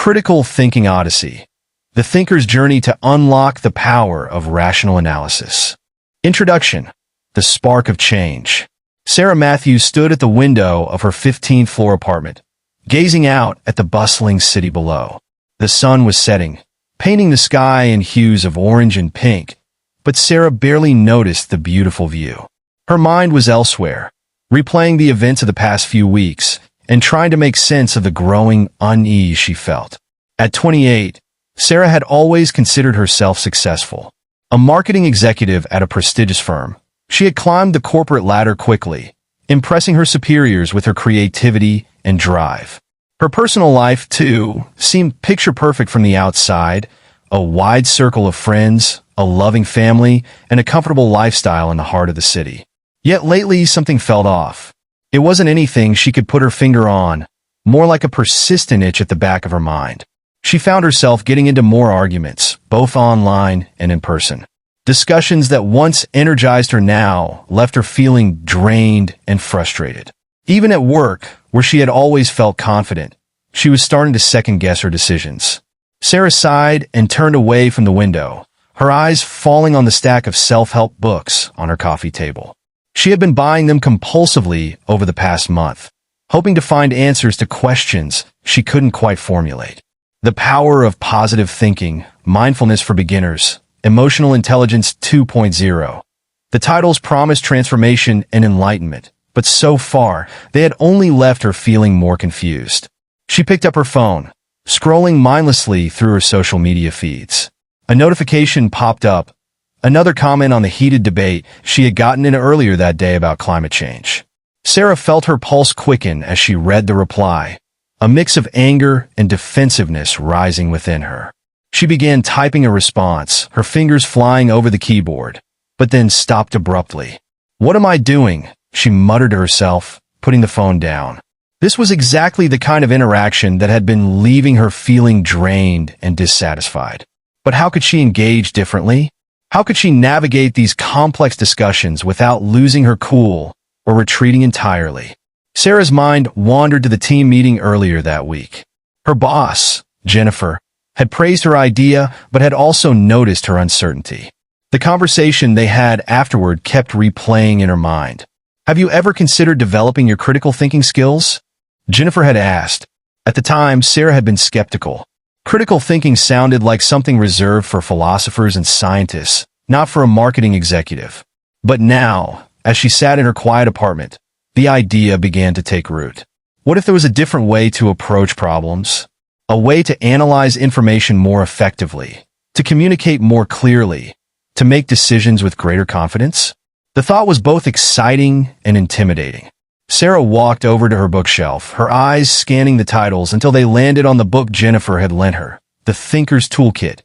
Critical Thinking Odyssey, the thinker's journey to unlock the power of rational analysis. Introduction, the spark of change. Sarah Matthews stood at the window of her 15th floor apartment, gazing out at the bustling city below. The sun was setting, painting the sky in hues of orange and pink, but Sarah barely noticed the beautiful view. Her mind was elsewhere, replaying the events of the past few weeks and trying to make sense of the growing unease she felt. At 28, Sarah had always considered herself successful. A marketing executive at a prestigious firm, she had climbed the corporate ladder quickly, impressing her superiors with her creativity and drive. Her personal life, too, seemed picture-perfect from the outside, a wide circle of friends, a loving family, and a comfortable lifestyle in the heart of the city. Yet lately, something felt off. It wasn't anything she could put her finger on, more like a persistent itch at the back of her mind. She found herself getting into more arguments, both online and in person. Discussions that once energized her now left her feeling drained and frustrated. Even at work, where she had always felt confident, she was starting to second-guess her decisions. Sarah sighed and turned away from the window, her eyes falling on the stack of self-help books on her coffee table. She had been buying them compulsively over the past month, hoping to find answers to questions she couldn't quite formulate. The Power of Positive Thinking, Mindfulness for Beginners, Emotional Intelligence 2.0. The titles promised transformation and enlightenment, but so far, they had only left her feeling more confused. She picked up her phone, scrolling mindlessly through her social media feeds. A notification popped up, another comment on the heated debate she had gotten in earlier that day about climate change. Sarah felt her pulse quicken as she read the reply, a mix of anger and defensiveness rising within her. She began typing a response, her fingers flying over the keyboard, but then stopped abruptly. "What am I doing?" she muttered to herself, putting the phone down. This was exactly the kind of interaction that had been leaving her feeling drained and dissatisfied. But how could she engage differently? How could she navigate these complex discussions without losing her cool or retreating entirely? Sarah's mind wandered to the team meeting earlier that week. Her boss, Jennifer, had praised her idea but had also noticed her uncertainty. The conversation they had afterward kept replaying in her mind. "Have you ever considered developing your critical thinking skills?" Jennifer had asked. At the time, Sarah had been skeptical. Critical thinking sounded like something reserved for philosophers and scientists, not for a marketing executive. But now, as she sat in her quiet apartment, the idea began to take root. What if there was a different way to approach problems? A way to analyze information more effectively, to communicate more clearly, to make decisions with greater confidence? The thought was both exciting and intimidating. Sarah walked over to her bookshelf, her eyes scanning the titles until they landed on the book Jennifer had lent her, The Thinker's Toolkit,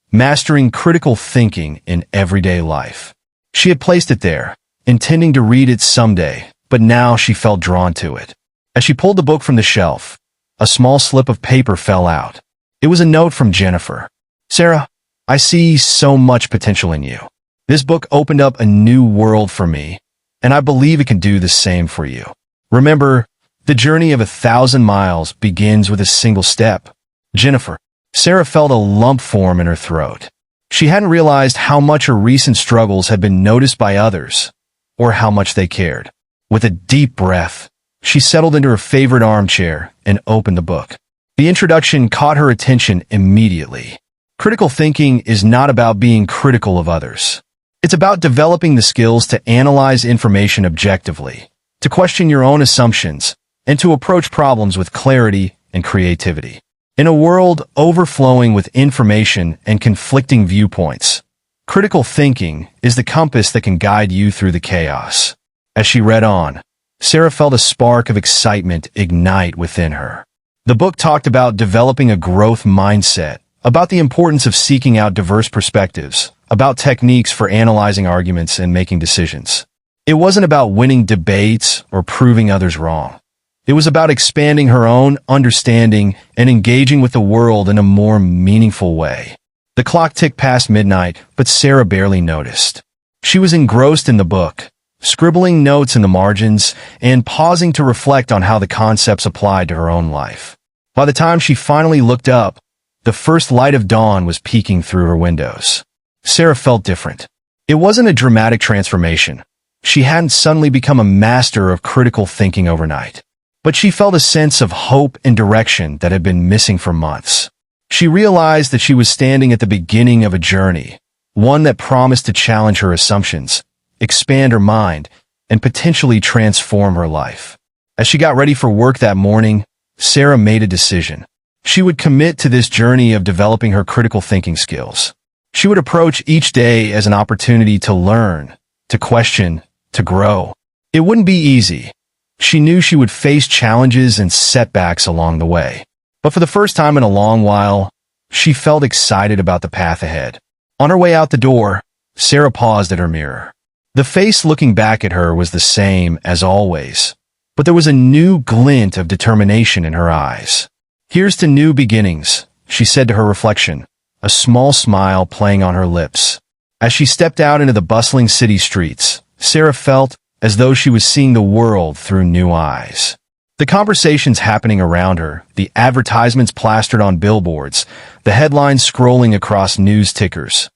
Mastering Critical Thinking in Everyday Life. She had placed it there, intending to read it someday, but now she felt drawn to it. As she pulled the book from the shelf, a small slip of paper fell out. It was a note from Jennifer. "Sarah, I see so much potential in you. This book opened up a new world for me, and I believe it can do the same for you. Remember, the journey of 1,000 miles begins with a single step." Jennifer. Sarah felt a lump form in her throat. She hadn't realized how much her recent struggles had been noticed by others, or how much they cared. With a deep breath, she settled into her favorite armchair and opened the book. The introduction caught her attention immediately. Critical thinking is not about being critical of others. It's about developing the skills to analyze information objectively, to question your own assumptions, and to approach problems with clarity and creativity. In a world overflowing with information and conflicting viewpoints, critical thinking is the compass that can guide you through the chaos. As she read on, Sarah felt a spark of excitement ignite within her. The book talked about developing a growth mindset, about the importance of seeking out diverse perspectives, about techniques for analyzing arguments and making decisions. It wasn't about winning debates or proving others wrong. It was about expanding her own understanding and engaging with the world in a more meaningful way. The clock ticked past midnight, but Sarah barely noticed. She was engrossed in the book, scribbling notes in the margins and pausing to reflect on how the concepts applied to her own life. By the time she finally looked up, the first light of dawn was peeking through her windows. Sarah felt different. It wasn't a dramatic transformation. She hadn't suddenly become a master of critical thinking overnight. But she felt a sense of hope and direction that had been missing for months. She realized that she was standing at the beginning of a journey, one that promised to challenge her assumptions, expand her mind, and potentially transform her life. As she got ready for work that morning, Sarah made a decision. She would commit to this journey of developing her critical thinking skills. She would approach each day as an opportunity to learn, to question, to grow. It wouldn't be easy. She knew she would face challenges and setbacks along the way. But for the first time in a long while, she felt excited about the path ahead. On her way out the door, Sarah paused at her mirror. The face looking back at her was the same as always, but there was a new glint of determination in her eyes. "Here's to new beginnings," she said to her reflection, a small smile playing on her lips. As she stepped out into the bustling city streets, Sarah felt as though she was seeing the world through new eyes. The conversations happening around her, the advertisements plastered on billboards, the headlines scrolling across news tickers.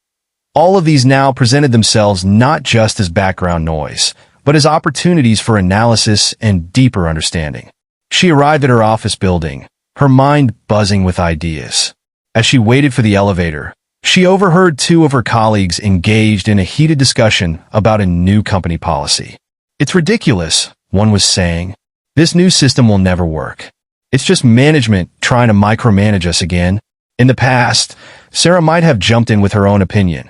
All of these now presented themselves not just as background noise, but as opportunities for analysis and deeper understanding. She arrived at her office building, her mind buzzing with ideas. As she waited for the elevator, she overheard two of her colleagues engaged in a heated discussion about a new company policy. "It's ridiculous," one was saying. "This new system will never work. It's just management trying to micromanage us again." In the past, Sarah might have jumped in with her own opinion,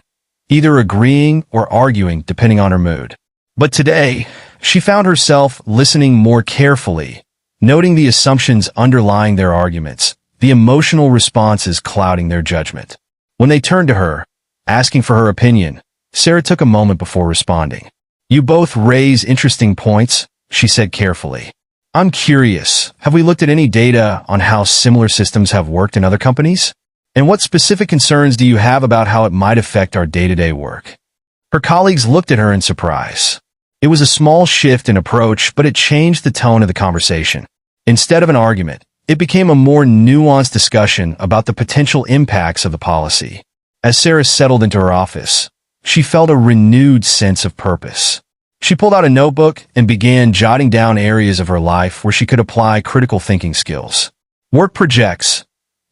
either agreeing or arguing depending on her mood. But today, she found herself listening more carefully, noting the assumptions underlying their arguments, the emotional responses clouding their judgment. When they turned to her, asking for her opinion, Sarah took a moment before responding. "You both raise interesting points," she said carefully. "I'm curious, have we looked at any data on how similar systems have worked in other companies? And what specific concerns do you have about how it might affect our day-to-day work?" Her colleagues looked at her in surprise. It was a small shift in approach, but it changed the tone of the conversation. Instead of an argument, it became a more nuanced discussion about the potential impacts of the policy. As Sarah settled into her office, she felt a renewed sense of purpose. She pulled out a notebook and began jotting down areas of her life where she could apply critical thinking skills. Work projects,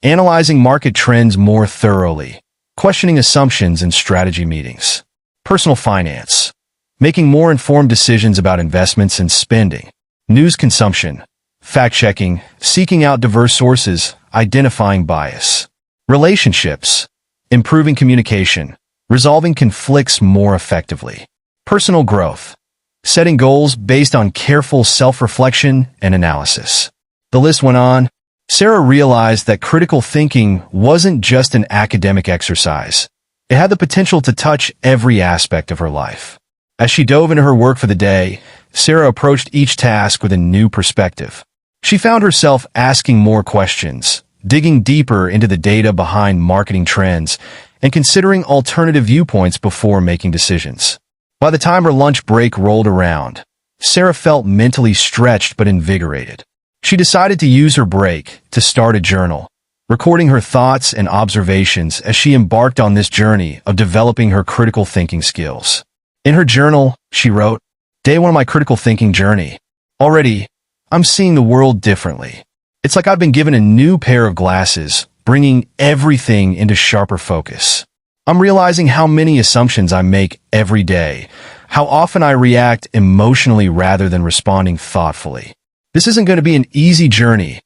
analyzing market trends more thoroughly, questioning assumptions in strategy meetings. Personal finance, making more informed decisions about investments and spending. News consumption, fact-checking, seeking out diverse sources, identifying bias. Relationships, improving communication, resolving conflicts more effectively. Personal growth, setting goals based on careful self-reflection and analysis. The list went on. Sarah realized that critical thinking wasn't just an academic exercise. It had the potential to touch every aspect of her life. As she dove into her work for the day, Sarah approached each task with a new perspective. She found herself asking more questions, digging deeper into the data behind marketing trends, and considering alternative viewpoints before making decisions. By the time her lunch break rolled around, Sarah felt mentally stretched but invigorated. She decided to use her break to start a journal, recording her thoughts and observations as she embarked on this journey of developing her critical thinking skills. In her journal, she wrote, "Day 1 of my critical thinking journey. Already, I'm seeing the world differently. It's like I've been given a new pair of glasses, bringing everything into sharper focus. I'm realizing how many assumptions I make every day, how often I react emotionally rather than responding thoughtfully. This isn't going to be an easy journey.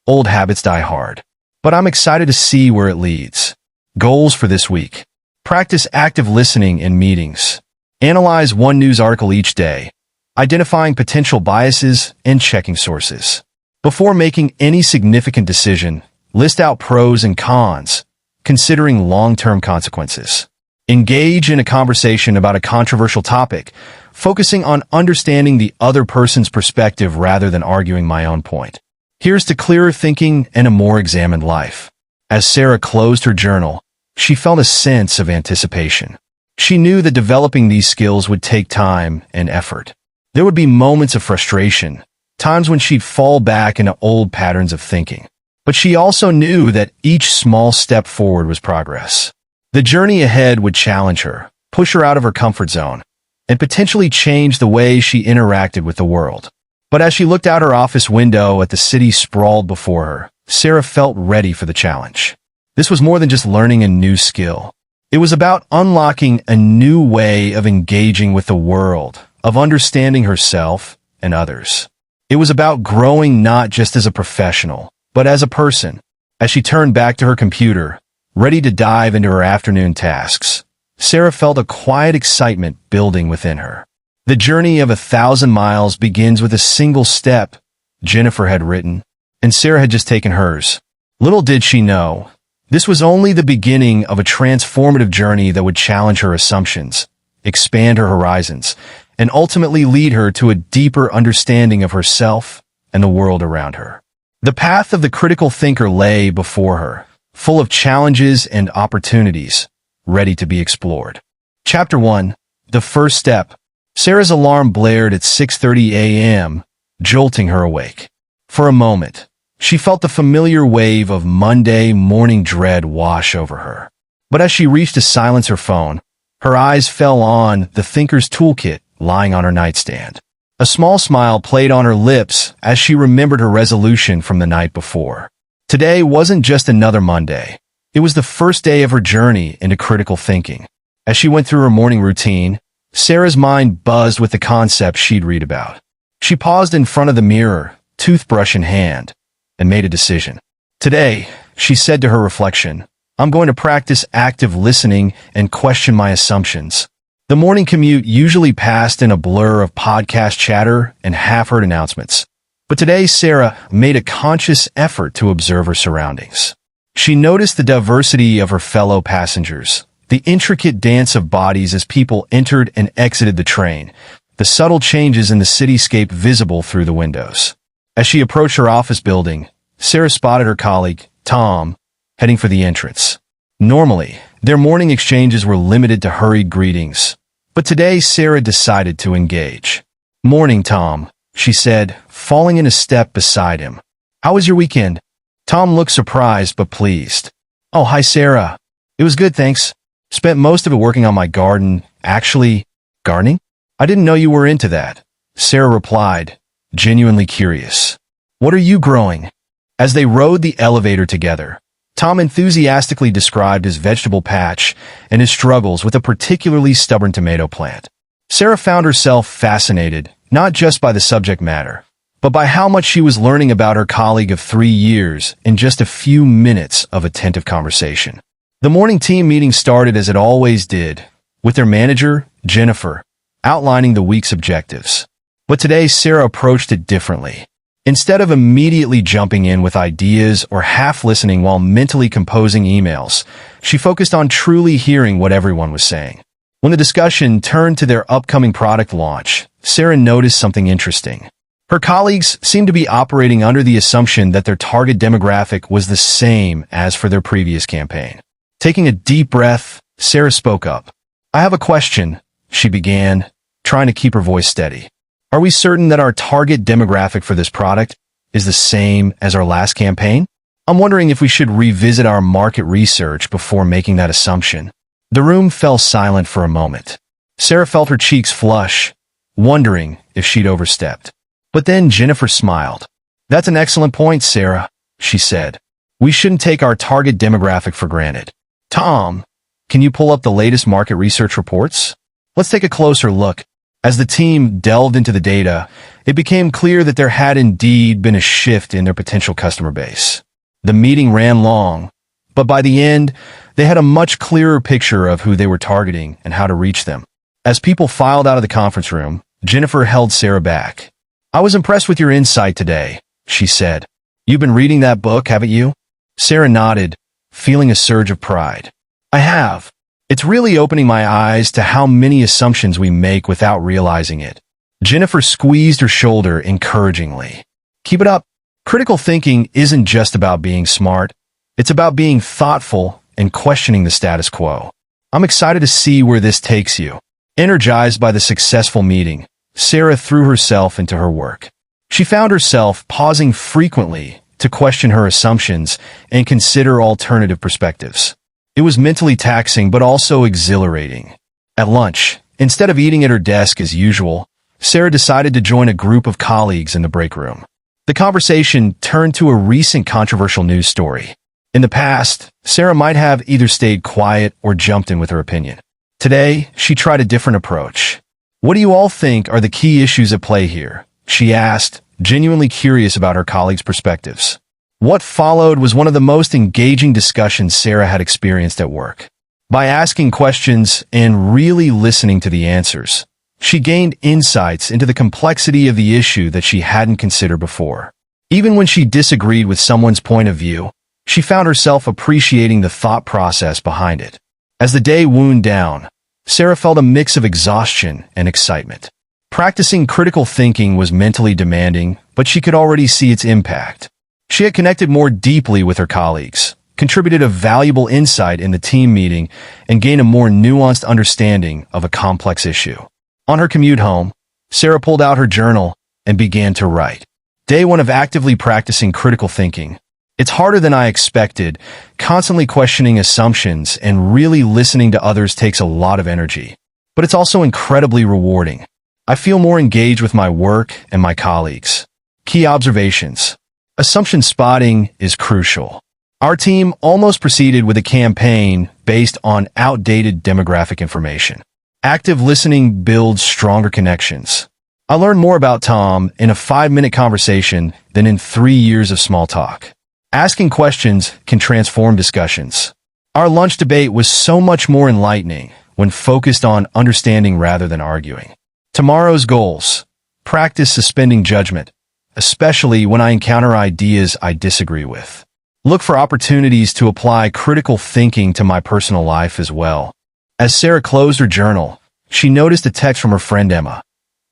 Old habits die hard. But I'm excited to see where it leads." Goals for this week. Practice active listening in meetings. Analyze one news article each day, identifying potential biases and checking sources. Before making any significant decision, list out pros and cons, considering long-term consequences. Engage in a conversation about a controversial topic, focusing on understanding the other person's perspective rather than arguing my own point. Here's to clearer thinking and a more examined life. As Sarah closed her journal, she felt a sense of anticipation. She knew that developing these skills would take time and effort. There would be moments of frustration, times when she'd fall back into old patterns of thinking. But she also knew that each small step forward was progress. The journey ahead would challenge her, push her out of her comfort zone, and potentially change the way she interacted with the world. But as she looked out her office window at the city sprawled before her, Sarah felt ready for the challenge. This was more than just learning a new skill. It was about unlocking a new way of engaging with the world, of understanding herself and others. It was about growing not just as a professional, but as a person. As she turned back to her computer, ready to dive into her afternoon tasks, Sarah felt a quiet excitement building within her. The journey of 1,000 miles begins with a single step, Jennifer had written, and Sarah had just taken hers. Little did she know, this was only the beginning of a transformative journey that would challenge her assumptions, expand her horizons, and ultimately lead her to a deeper understanding of herself and the world around her. The path of the critical thinker lay before her, full of challenges and opportunities, ready to be explored. Chapter 1. The First Step. Sarah's alarm blared at 6:30 a.m., jolting her awake. For a moment, she felt the familiar wave of Monday morning dread wash over her. But as she reached to silence her phone, her eyes fell on the Thinker's Toolkit lying on her nightstand. A small smile played on her lips as she remembered her resolution from the night before. Today wasn't just another Monday. It was the first day of her journey into critical thinking. As she went through her morning routine, Sarah's mind buzzed with the concepts she'd read about. She paused in front of the mirror, toothbrush in hand, and made a decision. Today, she said to her reflection, I'm going to practice active listening and question my assumptions. The morning commute usually passed in a blur of podcast chatter and half-heard announcements. But today, Sarah made a conscious effort to observe her surroundings. She noticed the diversity of her fellow passengers, the intricate dance of bodies as people entered and exited the train, the subtle changes in the cityscape visible through the windows. As she approached her office building, Sarah spotted her colleague, Tom, heading for the entrance. Normally, their morning exchanges were limited to hurried greetings, but today Sarah decided to engage. Morning, Tom, she said, falling in a step beside him. How was your weekend? Tom looked surprised but pleased. Oh, hi, Sarah. It was good, thanks. Spent most of it working on my garden. Actually, gardening? I didn't know you were into that, Sarah replied, genuinely curious. What are you growing? As they rode the elevator together, Tom enthusiastically described his vegetable patch and his struggles with a particularly stubborn tomato plant. Sarah found herself fascinated, not just by the subject matter, but by how much she was learning about her colleague of 3 years in just a few minutes of attentive conversation. The morning team meeting started as it always did, with their manager, Jennifer, outlining the week's objectives. But today, Sarah approached it differently. Instead of immediately jumping in with ideas or half listening while mentally composing emails, she focused on truly hearing what everyone was saying. When the discussion turned to their upcoming product launch, Sarah noticed something interesting. Her colleagues seemed to be operating under the assumption that their target demographic was the same as for their previous campaign. Taking a deep breath, Sarah spoke up. I have a question, she began, trying to keep her voice steady. Are we certain that our target demographic for this product is the same as our last campaign? I'm wondering if we should revisit our market research before making that assumption. The room fell silent for a moment. Sarah felt her cheeks flush, wondering if she'd overstepped. But then Jennifer smiled. That's an excellent point, Sarah, she said. We shouldn't take our target demographic for granted. Tom, can you pull up the latest market research reports? Let's take a closer look. As the team delved into the data, it became clear that there had indeed been a shift in their potential customer base. The meeting ran long, but by the end, they had a much clearer picture of who they were targeting and how to reach them. As people filed out of the conference room, Jennifer held Sarah back. I was impressed with your insight today, she said. You've been reading that book, haven't you? Sarah nodded, feeling a surge of pride. I have. It's really opening my eyes to how many assumptions we make without realizing it. Jennifer squeezed her shoulder encouragingly. Keep it up. Critical thinking isn't just about being smart. It's about being thoughtful and questioning the status quo. I'm excited to see where this takes you. Energized by the successful meeting, Sarah threw herself into her work. She found herself pausing frequently to to question her assumptions and consider alternative perspectives. It was mentally taxing but also exhilarating. At lunch, instead of eating at her desk as usual, Sarah decided to join a group of colleagues in the break room. The conversation turned to a recent controversial news story. In the past, Sarah might have either stayed quiet or jumped in with her opinion. Today, she tried a different approach. "What do you all think are the key issues at play here?" she asked, genuinely curious about her colleagues' perspectives. What followed was one of the most engaging discussions Sarah had experienced at work. By asking questions and really listening to the answers, she gained insights into the complexity of the issue that she hadn't considered before. Even when she disagreed with someone's point of view, she found herself appreciating the thought process behind it. As the day wound down, Sarah felt a mix of exhaustion and excitement. Practicing critical thinking was mentally demanding, but she could already see its impact. She had connected more deeply with her colleagues, contributed a valuable insight in the team meeting, and gained a more nuanced understanding of a complex issue. On her commute home, Sarah pulled out her journal and began to write. Day 1 of actively practicing critical thinking. It's harder than I expected. Constantly questioning assumptions and really listening to others takes a lot of energy. But it's also incredibly rewarding. I feel more engaged with my work and my colleagues. Key observations. Assumption spotting is crucial. Our team almost proceeded with a campaign based on outdated demographic information. Active listening builds stronger connections. I learned more about Tom in a 5-minute conversation than in 3 years of small talk. Asking questions can transform discussions. Our lunch debate was so much more enlightening when focused on understanding rather than arguing. Tomorrow's goals. Practice suspending judgment, especially when I encounter ideas I disagree with. Look for opportunities to apply critical thinking to my personal life as well. As Sarah closed her journal, she noticed a text from her friend Emma.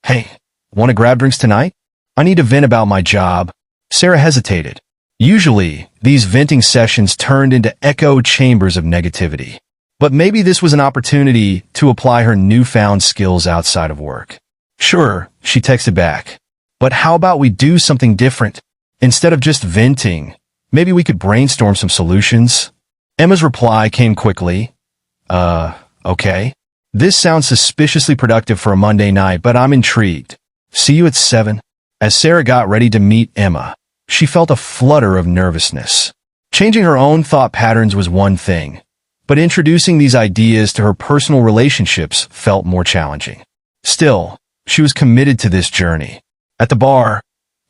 "Hey, want to grab drinks tonight? I need to vent about my job." Sarah hesitated. Usually, these venting sessions turned into echo chambers of negativity. But maybe this was an opportunity to apply her newfound skills outside of work. "Sure," she texted back. "But how about we do something different? Instead of just venting, maybe we could brainstorm some solutions?" Emma's reply came quickly. Okay. This sounds suspiciously productive for a Monday night, but I'm intrigued. See you at 7. As Sarah got ready to meet Emma, she felt a flutter of nervousness. Changing her own thought patterns was one thing, but introducing these ideas to her personal relationships felt more challenging. Still, she was committed to this journey. At the bar,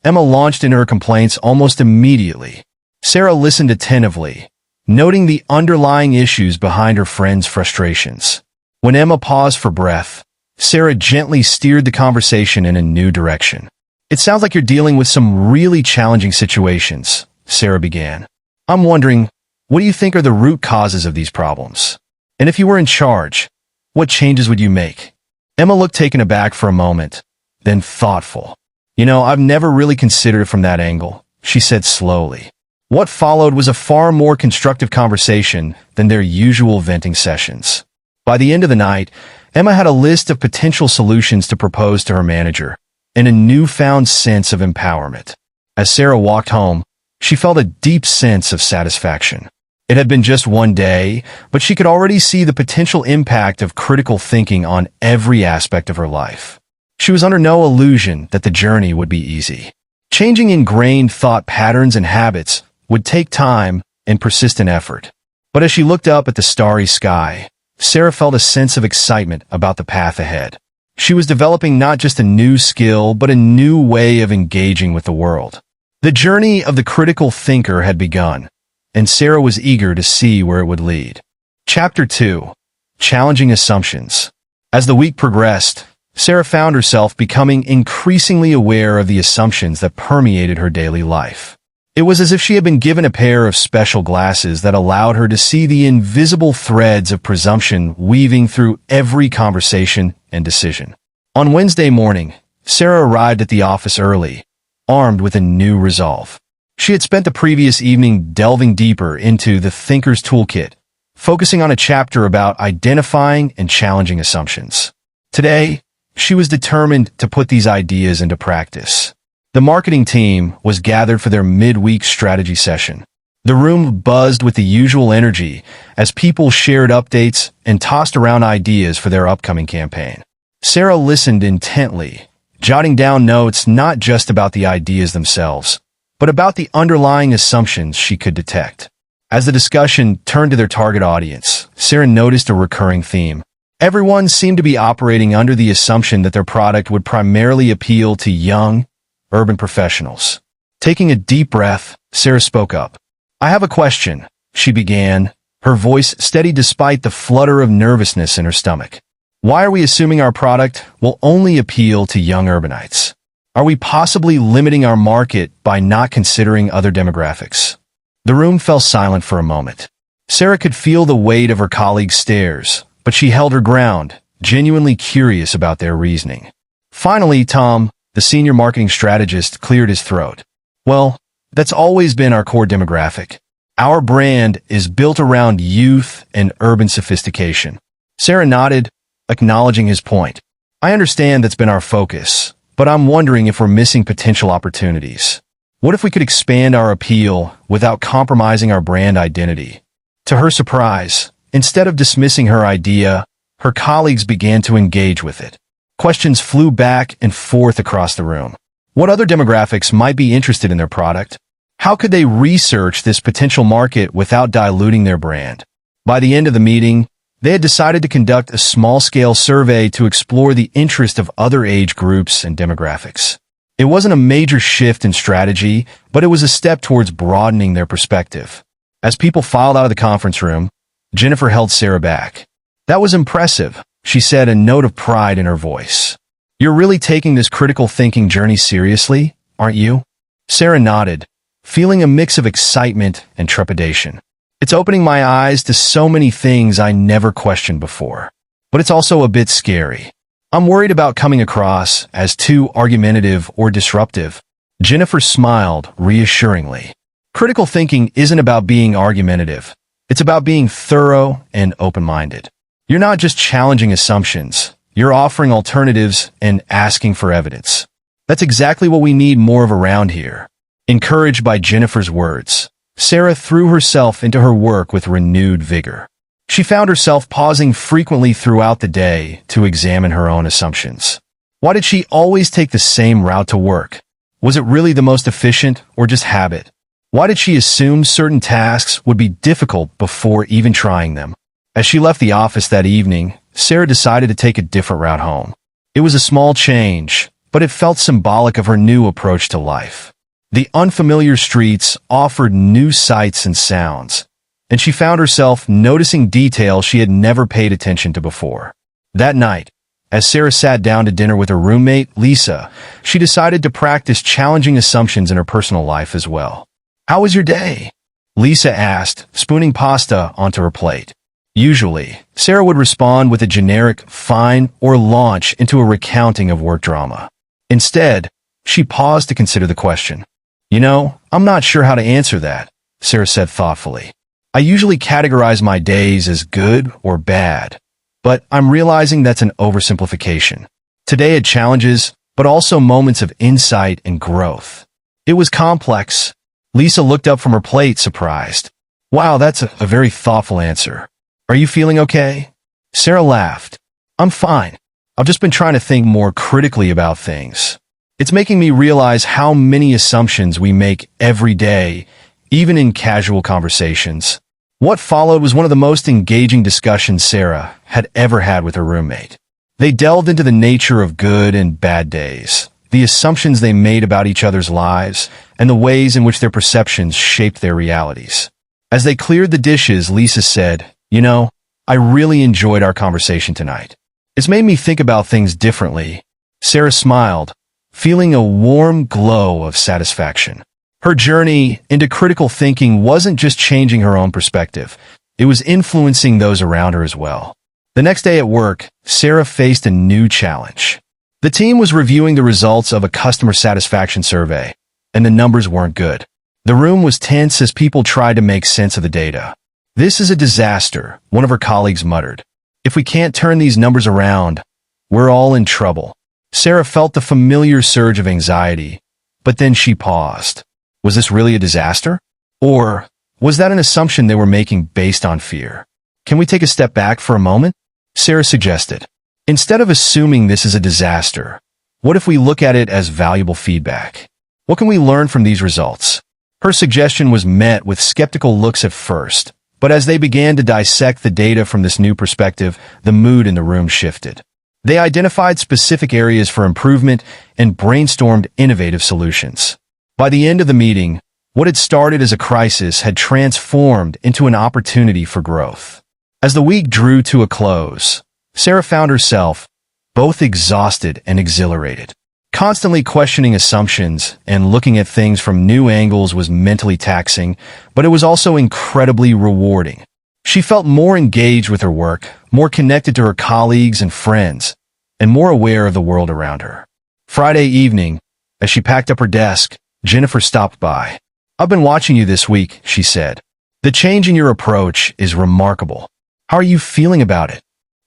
Emma launched into her complaints almost immediately. Sarah listened attentively, noting the underlying issues behind her friend's frustrations. When Emma paused for breath, Sarah gently steered the conversation in a new direction. "It sounds like you're dealing with some really challenging situations," Sarah began. "I'm wondering, what do you think are the root causes of these problems? And if you were in charge, what changes would you make?" Emma looked taken aback for a moment, then thoughtful. I've never really considered it from that angle," she said slowly. What followed was a far more constructive conversation than their usual venting sessions. By the end of the night, Emma had a list of potential solutions to propose to her manager, and a newfound sense of empowerment. As Sarah walked home, she felt a deep sense of satisfaction. It had been just one day, but she could already see the potential impact of critical thinking on every aspect of her life. She was under no illusion that the journey would be easy. Changing ingrained thought patterns and habits would take time and persistent effort. But as she looked up at the starry sky, Sarah felt a sense of excitement about the path ahead. She was developing not just a new skill, but a new way of engaging with the world. The journey of the critical thinker had begun, and Sarah was eager to see where it would lead. Chapter 2. Challenging Assumptions. As the week progressed, Sarah found herself becoming increasingly aware of the assumptions that permeated her daily life. It was as if she had been given a pair of special glasses that allowed her to see the invisible threads of presumption weaving through every conversation and decision. On Wednesday morning, Sarah arrived at the office early, armed with a new resolve. She had spent the previous evening delving deeper into the Thinker's Toolkit, focusing on a chapter about identifying and challenging assumptions. Today, she was determined to put these ideas into practice. The marketing team was gathered for their midweek strategy session. The room buzzed with the usual energy as people shared updates and tossed around ideas for their upcoming campaign. Sarah listened intently, jotting down notes not just about the ideas themselves, but about the underlying assumptions she could detect. As the discussion turned to their target audience, Sarah noticed a recurring theme. Everyone seemed to be operating under the assumption that their product would primarily appeal to young, urban professionals. Taking a deep breath, Sarah spoke up. "I have a question," she began, her voice steady despite the flutter of nervousness in her stomach. "Why are we assuming our product will only appeal to young urbanites? Are we possibly limiting our market by not considering other demographics?" The room fell silent for a moment. Sarah could feel the weight of her colleagues' stares, but she held her ground, genuinely curious about their reasoning. Finally, Tom, the senior marketing strategist, cleared his throat. "Well, that's always been our core demographic. Our brand is built around youth and urban sophistication." Sarah nodded, acknowledging his point. "I understand that's been our focus, but I'm wondering if we're missing potential opportunities. What if we could expand our appeal without compromising our brand identity?" To her surprise, instead of dismissing her idea, her colleagues began to engage with it. Questions flew back and forth across the room. What other demographics might be interested in their product? How could they research this potential market without diluting their brand? By the end of the meeting, they had decided to conduct a small-scale survey to explore the interest of other age groups and demographics. It wasn't a major shift in strategy, but it was a step towards broadening their perspective. As people filed out of the conference room, Jennifer held Sarah back. "That was impressive," she said, a note of pride in her voice. "You're really taking this critical thinking journey seriously, aren't you?" Sarah nodded, feeling a mix of excitement and trepidation. "It's opening my eyes to so many things I never questioned before. But it's also a bit scary. I'm worried about coming across as too argumentative or disruptive." Jennifer smiled reassuringly. "Critical thinking isn't about being argumentative. It's about being thorough and open-minded. You're not just challenging assumptions, you're offering alternatives and asking for evidence. That's exactly what we need more of around here." Encouraged by Jennifer's words, Sarah threw herself into her work with renewed vigor. She found herself pausing frequently throughout the day to examine her own assumptions. Why did she always take the same route to work? Was it really the most efficient or just habit? Why did she assume certain tasks would be difficult before even trying them? As she left the office that evening, Sarah decided to take a different route home. It was a small change, but it felt symbolic of her new approach to life. The unfamiliar streets offered new sights and sounds, and she found herself noticing details she had never paid attention to before. That night, as Sarah sat down to dinner with her roommate, Lisa, she decided to practice challenging assumptions in her personal life as well. "How was your day?" Lisa asked, spooning pasta onto her plate. Usually, Sarah would respond with a generic "fine" or launch into a recounting of work drama. Instead, she paused to consider the question. "You know, I'm not sure how to answer that," Sarah said thoughtfully. "I usually categorize my days as good or bad, but I'm realizing that's an oversimplification. Today had challenges, but also moments of insight and growth." It was complex. Lisa looked up from her plate, surprised. "Wow, that's a very thoughtful answer. Are you feeling okay?" Sarah laughed. "I'm fine. I've just been trying to think more critically about things. It's making me realize how many assumptions we make every day, even in casual conversations." What followed was one of the most engaging discussions Sarah had ever had with her roommate. They delved into the nature of good and bad days, the assumptions they made about each other's lives, and the ways in which their perceptions shaped their realities. As they cleared the dishes, Lisa said, "You know, I really enjoyed our conversation tonight. It's made me think about things differently." Sarah smiled, feeling a warm glow of satisfaction. Her journey into critical thinking wasn't just changing her own perspective, it was influencing those around her as well. The next day at work, Sarah faced a new challenge. The team was reviewing the results of a customer satisfaction survey, and the numbers weren't good. The room was tense as people tried to make sense of the data. "This is a disaster," one of her colleagues muttered. "If we can't turn these numbers around, we're all in trouble." Sarah felt the familiar surge of anxiety, But then she paused. Was this really a disaster? Or was that an assumption they were making based on fear? Can we take a step back for a moment? Sarah suggested. Instead of assuming this is a disaster, what if we look at it as valuable feedback? What can we learn from these results? Her suggestion was met with skeptical looks at first, but as they began to dissect the data from this new perspective, the mood in the room shifted. They identified specific areas for improvement and brainstormed innovative solutions. By the end of the meeting, what had started as a crisis had transformed into an opportunity for growth. As the week drew to a close, Sarah found herself both exhausted and exhilarated. Constantly questioning assumptions and looking at things from new angles was mentally taxing, but it was also incredibly rewarding. She felt more engaged with her work, more connected to her colleagues and friends, and more aware of the world around her. Friday evening, as she packed up her desk, Jennifer stopped by. "I've been watching you this week," she said. "The change in your approach is remarkable. How are you feeling about it?"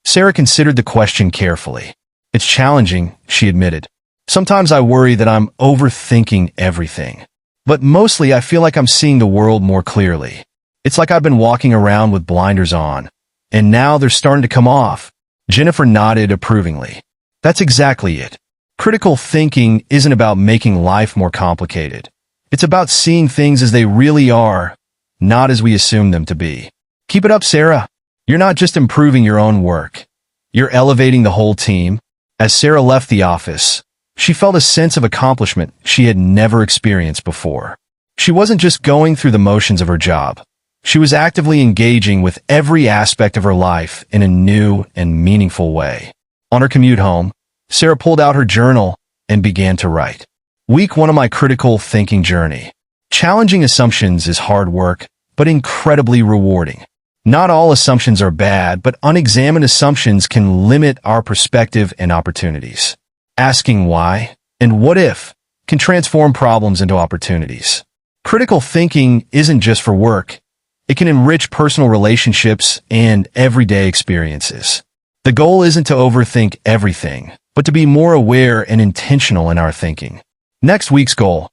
Sarah considered the question carefully. "It's challenging," she admitted. "Sometimes I worry that I'm overthinking everything. But mostly I feel like I'm seeing the world more clearly. It's like I've been walking around with blinders on, and now they're starting to come off." Jennifer nodded approvingly. "That's exactly it. Critical thinking isn't about making life more complicated. It's about seeing things as they really are, not as we assume them to be." "Keep it up, Sarah. You're not just improving your own work. You're elevating the whole team." As Sarah left the office, she felt a sense of accomplishment she had never experienced before. She wasn't just going through the motions of her job. She was actively engaging with every aspect of her life in a new and meaningful way. On her commute home, Sarah pulled out her journal and began to write. Week 1 of my critical thinking journey. Challenging assumptions is hard work, but incredibly rewarding. Not all assumptions are bad, but unexamined assumptions can limit our perspective and opportunities. Asking why and what if can transform problems into opportunities. Critical thinking isn't just for work. It can enrich personal relationships and everyday experiences. The goal isn't to overthink everything, but to be more aware and intentional in our thinking. Next week's goal: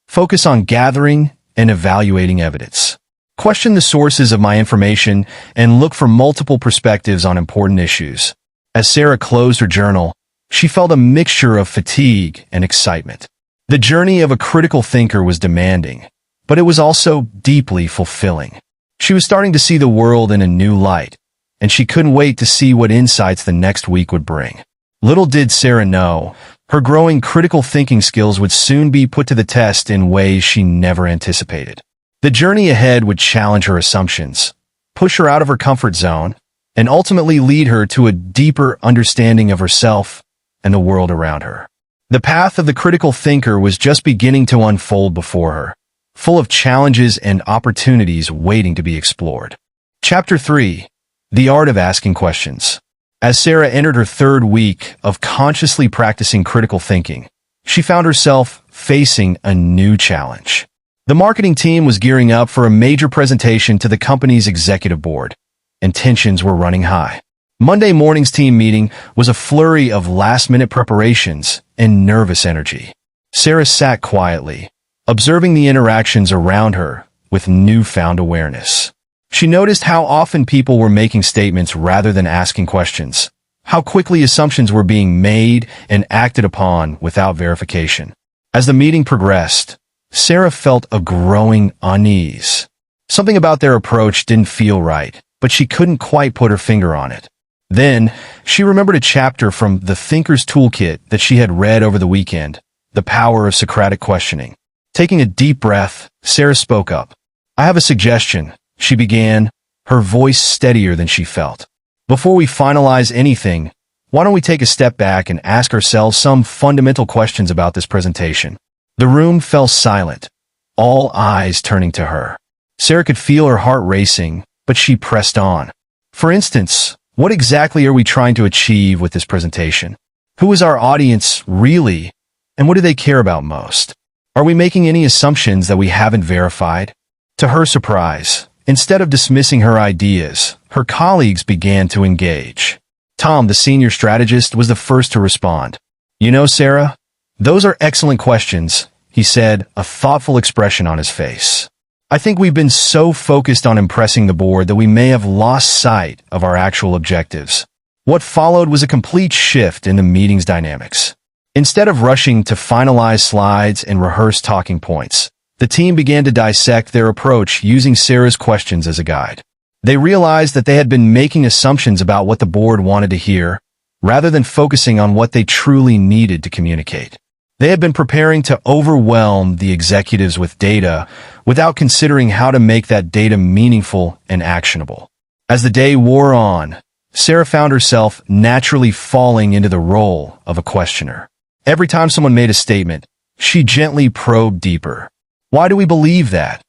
focus on gathering and evaluating evidence. Question the sources of my information and look for multiple perspectives on important issues. As Sarah closed her journal, she felt a mixture of fatigue and excitement. The journey of a critical thinker was demanding, but it was also deeply fulfilling. She was starting to see the world in a new light, and she couldn't wait to see what insights the next week would bring. Little did Sarah know, her growing critical thinking skills would soon be put to the test in ways she never anticipated. The journey ahead would challenge her assumptions, push her out of her comfort zone, and ultimately lead her to a deeper understanding of herself and the world around her. The path of the critical thinker was just beginning to unfold before her, full of challenges and opportunities waiting to be explored. Chapter 3: The Art of Asking Questions. As Sarah entered her 3rd week of consciously practicing critical thinking, she found herself facing a new challenge. The marketing team was gearing up for a major presentation to the company's executive board, and tensions were running high. Monday morning's team meeting was a flurry of last-minute preparations and nervous energy. Sarah sat quietly, observing the interactions around her with newfound awareness. She noticed how often people were making statements rather than asking questions, how quickly assumptions were being made and acted upon without verification. As the meeting progressed, Sarah felt a growing unease. Something about their approach didn't feel right, but she couldn't quite put her finger on it. Then, she remembered a chapter from The Thinker's Toolkit that she had read over the weekend, The Power of Socratic Questioning. Taking a deep breath, Sarah spoke up. "I have a suggestion," she began, her voice steadier than she felt. "Before we finalize anything, why don't we take a step back and ask ourselves some fundamental questions about this presentation?" The room fell silent, all eyes turning to her. Sarah could feel her heart racing, but she pressed on. "For instance, what exactly are we trying to achieve with this presentation? Who is our audience really, and what do they care about most? Are we making any assumptions that we haven't verified?" To her surprise, instead of dismissing her ideas, her colleagues began to engage. Tom, the senior strategist, was the first to respond. "You know, Sarah, those are excellent questions, he said, a thoughtful expression on his face. I think we've been so focused on impressing the board that we may have lost sight of our actual objectives. What followed was a complete shift in the meeting's dynamics. Instead of rushing to finalize slides and rehearse talking points, the team began to dissect their approach using Sarah's questions as a guide. They realized that they had been making assumptions about what the board wanted to hear, rather than focusing on what they truly needed to communicate. They had been preparing to overwhelm the executives with data without considering how to make that data meaningful and actionable. As the day wore on, Sarah found herself naturally falling into the role of a questioner. Every time someone made a statement, she gently probed deeper. Why do we believe that?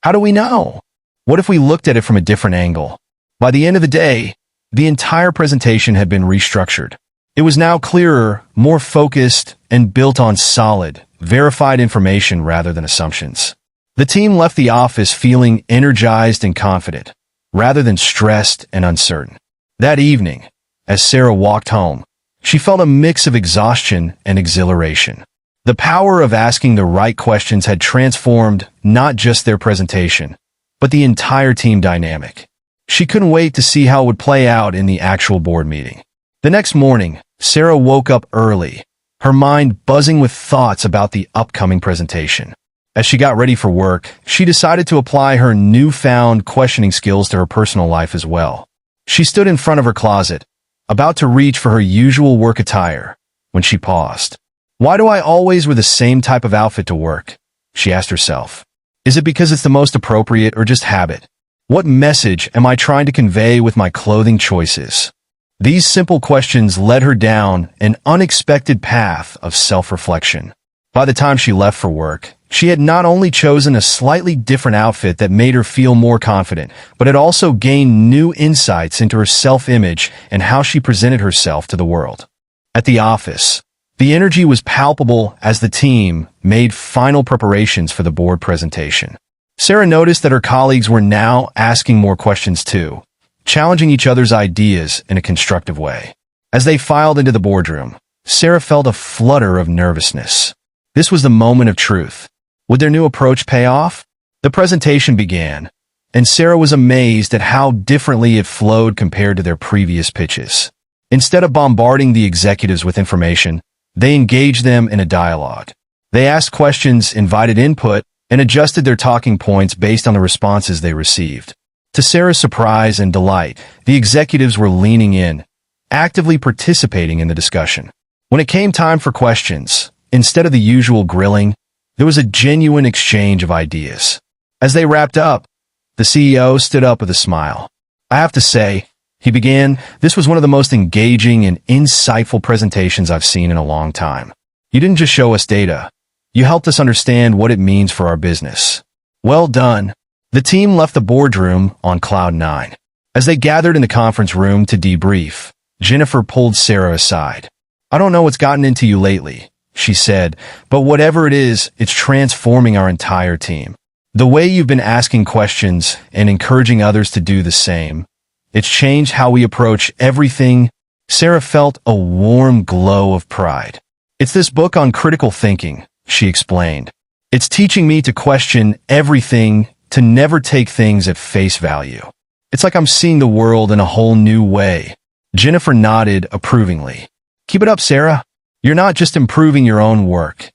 How do we know? What if we looked at it from a different angle? By the end of the day, the entire presentation had been restructured. It was now clearer, more focused, and built on solid, verified information rather than assumptions. The team left the office feeling energized and confident, rather than stressed and uncertain. That evening, as Sarah walked home, she felt a mix of exhaustion and exhilaration. The power of asking the right questions had transformed not just their presentation, but the entire team dynamic. She couldn't wait to see how it would play out in the actual board meeting. The next morning, Sarah woke up early, her mind buzzing with thoughts about the upcoming presentation. As she got ready for work, she decided to apply her newfound questioning skills to her personal life as well. She stood in front of her closet, about to reach for her usual work attire, when she paused. Why do I always wear the same type of outfit to work? She asked herself. Is it because it's the most appropriate or just habit? What message am I trying to convey with my clothing choices? These simple questions led her down an unexpected path of self-reflection. By the time she left for work, she had not only chosen a slightly different outfit that made her feel more confident, but had also gained new insights into her self-image and how she presented herself to the world. At the office, the energy was palpable as the team made final preparations for the board presentation. Sarah noticed that her colleagues were now asking more questions too, challenging each other's ideas in a constructive way. As they filed into the boardroom, Sarah felt a flutter of nervousness. This was the moment of truth. Would their new approach pay off? The presentation began, and Sarah was amazed at how differently it flowed compared to their previous pitches. Instead of bombarding the executives with information, they engaged them in a dialogue. They asked questions, invited input, and adjusted their talking points based on the responses they received. To Sarah's surprise and delight, the executives were leaning in, actively participating in the discussion. When it came time for questions, instead of the usual grilling, there was a genuine exchange of ideas. As they wrapped up, the CEO stood up with a smile. I have to say, he began, this was one of the most engaging and insightful presentations I've seen in a long time. You didn't just show us data. You helped us understand what it means for our business. Well done. The team left the boardroom on cloud nine. As they gathered in the conference room to debrief, Jennifer pulled Sarah aside. I don't know what's gotten into you lately, she said, but whatever it is, it's transforming our entire team. The way you've been asking questions and encouraging others to do the same, it's changed how we approach everything. Sarah felt a warm glow of pride. It's this book on critical thinking, she explained. It's teaching me to question everything, to never take things at face value. It's like I'm seeing the world in a whole new way. Jennifer nodded approvingly. Keep it up, Sarah. You're not just improving your own work.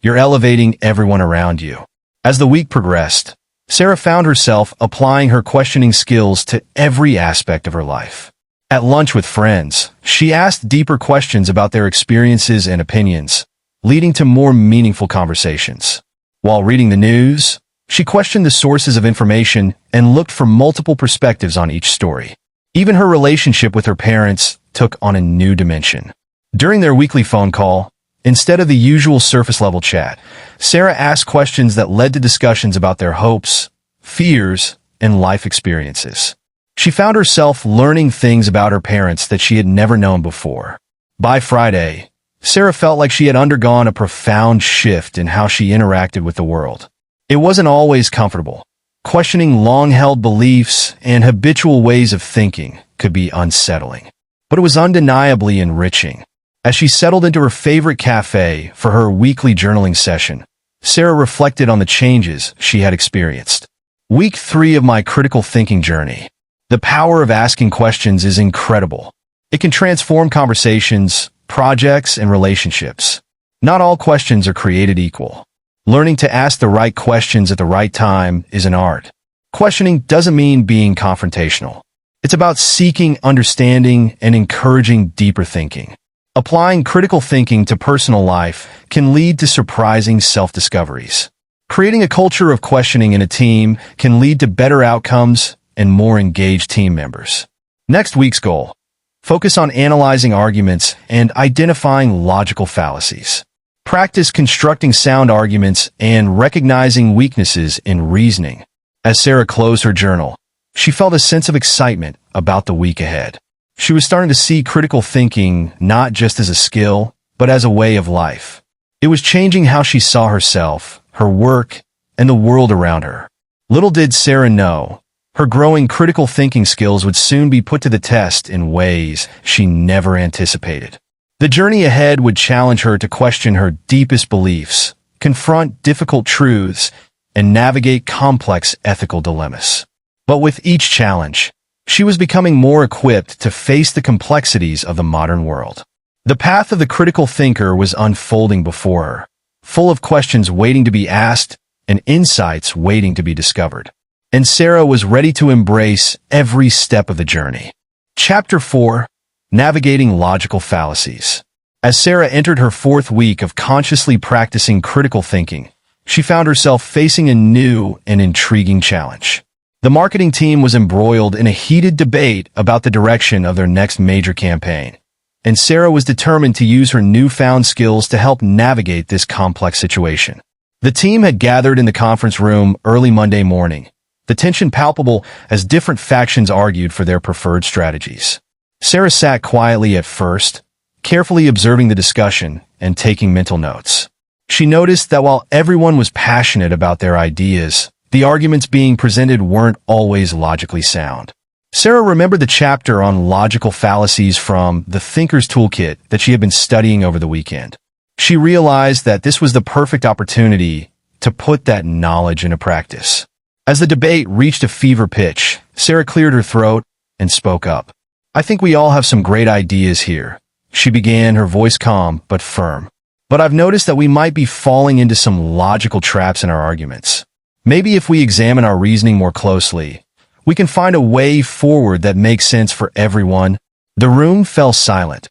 You're elevating everyone around you. As the week progressed, Sarah found herself applying her questioning skills to every aspect of her life. At lunch with friends, she asked deeper questions about their experiences and opinions, leading to more meaningful conversations. While reading the news, she questioned the sources of information and looked for multiple perspectives on each story. Even her relationship with her parents took on a new dimension. During their weekly phone call, instead of the usual surface-level chat, Sarah asked questions that led to discussions about their hopes, fears, and life experiences. She found herself learning things about her parents that she had never known before. By Friday, Sarah felt like she had undergone a profound shift in how she interacted with the world. It wasn't always comfortable. Questioning long-held beliefs and habitual ways of thinking could be unsettling, but it was undeniably enriching. As she settled into her favorite cafe for her weekly journaling session, Sarah reflected on the changes she had experienced. Week 3 of my critical thinking journey. The power of asking questions is incredible. It can transform conversations, projects, and relationships. Not all questions are created equal. Learning to ask the right questions at the right time is an art. Questioning doesn't mean being confrontational. It's about seeking understanding and encouraging deeper thinking. Applying critical thinking to personal life can lead to surprising self-discoveries. Creating a culture of questioning in a team can lead to better outcomes and more engaged team members. Next week's goal: focus on analyzing arguments and identifying logical fallacies. Practice constructing sound arguments and recognizing weaknesses in reasoning. As Sarah closed her journal, she felt a sense of excitement about the week ahead. She was starting to see critical thinking not just as a skill, but as a way of life. It was changing how she saw herself, her work, and the world around her. Little did Sarah know, her growing critical thinking skills would soon be put to the test in ways she never anticipated. The journey ahead would challenge her to question her deepest beliefs, confront difficult truths, and navigate complex ethical dilemmas. But with each challenge, she was becoming more equipped to face the complexities of the modern world. The path of the critical thinker was unfolding before her, full of questions waiting to be asked and insights waiting to be discovered. And Sarah was ready to embrace every step of the journey. Chapter 4: Navigating Logical Fallacies. As Sarah entered her 4th week of consciously practicing critical thinking, she found herself facing a new and intriguing challenge. The marketing team was embroiled in a heated debate about the direction of their next major campaign, and Sarah was determined to use her newfound skills to help navigate this complex situation. The team had gathered in the conference room early Monday morning, the tension palpable as different factions argued for their preferred strategies. Sarah sat quietly at first, carefully observing the discussion and taking mental notes. She noticed that while everyone was passionate about their ideas, the arguments being presented weren't always logically sound. Sarah remembered the chapter on logical fallacies from the Thinker's Toolkit that she had been studying over the weekend. She realized that this was the perfect opportunity to put that knowledge into practice. As the debate reached a fever pitch, Sarah cleared her throat and spoke up. "I think we all have some great ideas here," she began, her voice calm but firm. "But I've noticed that we might be falling into some logical traps in our arguments. Maybe if we examine our reasoning more closely, we can find a way forward that makes sense for everyone." The room fell silent,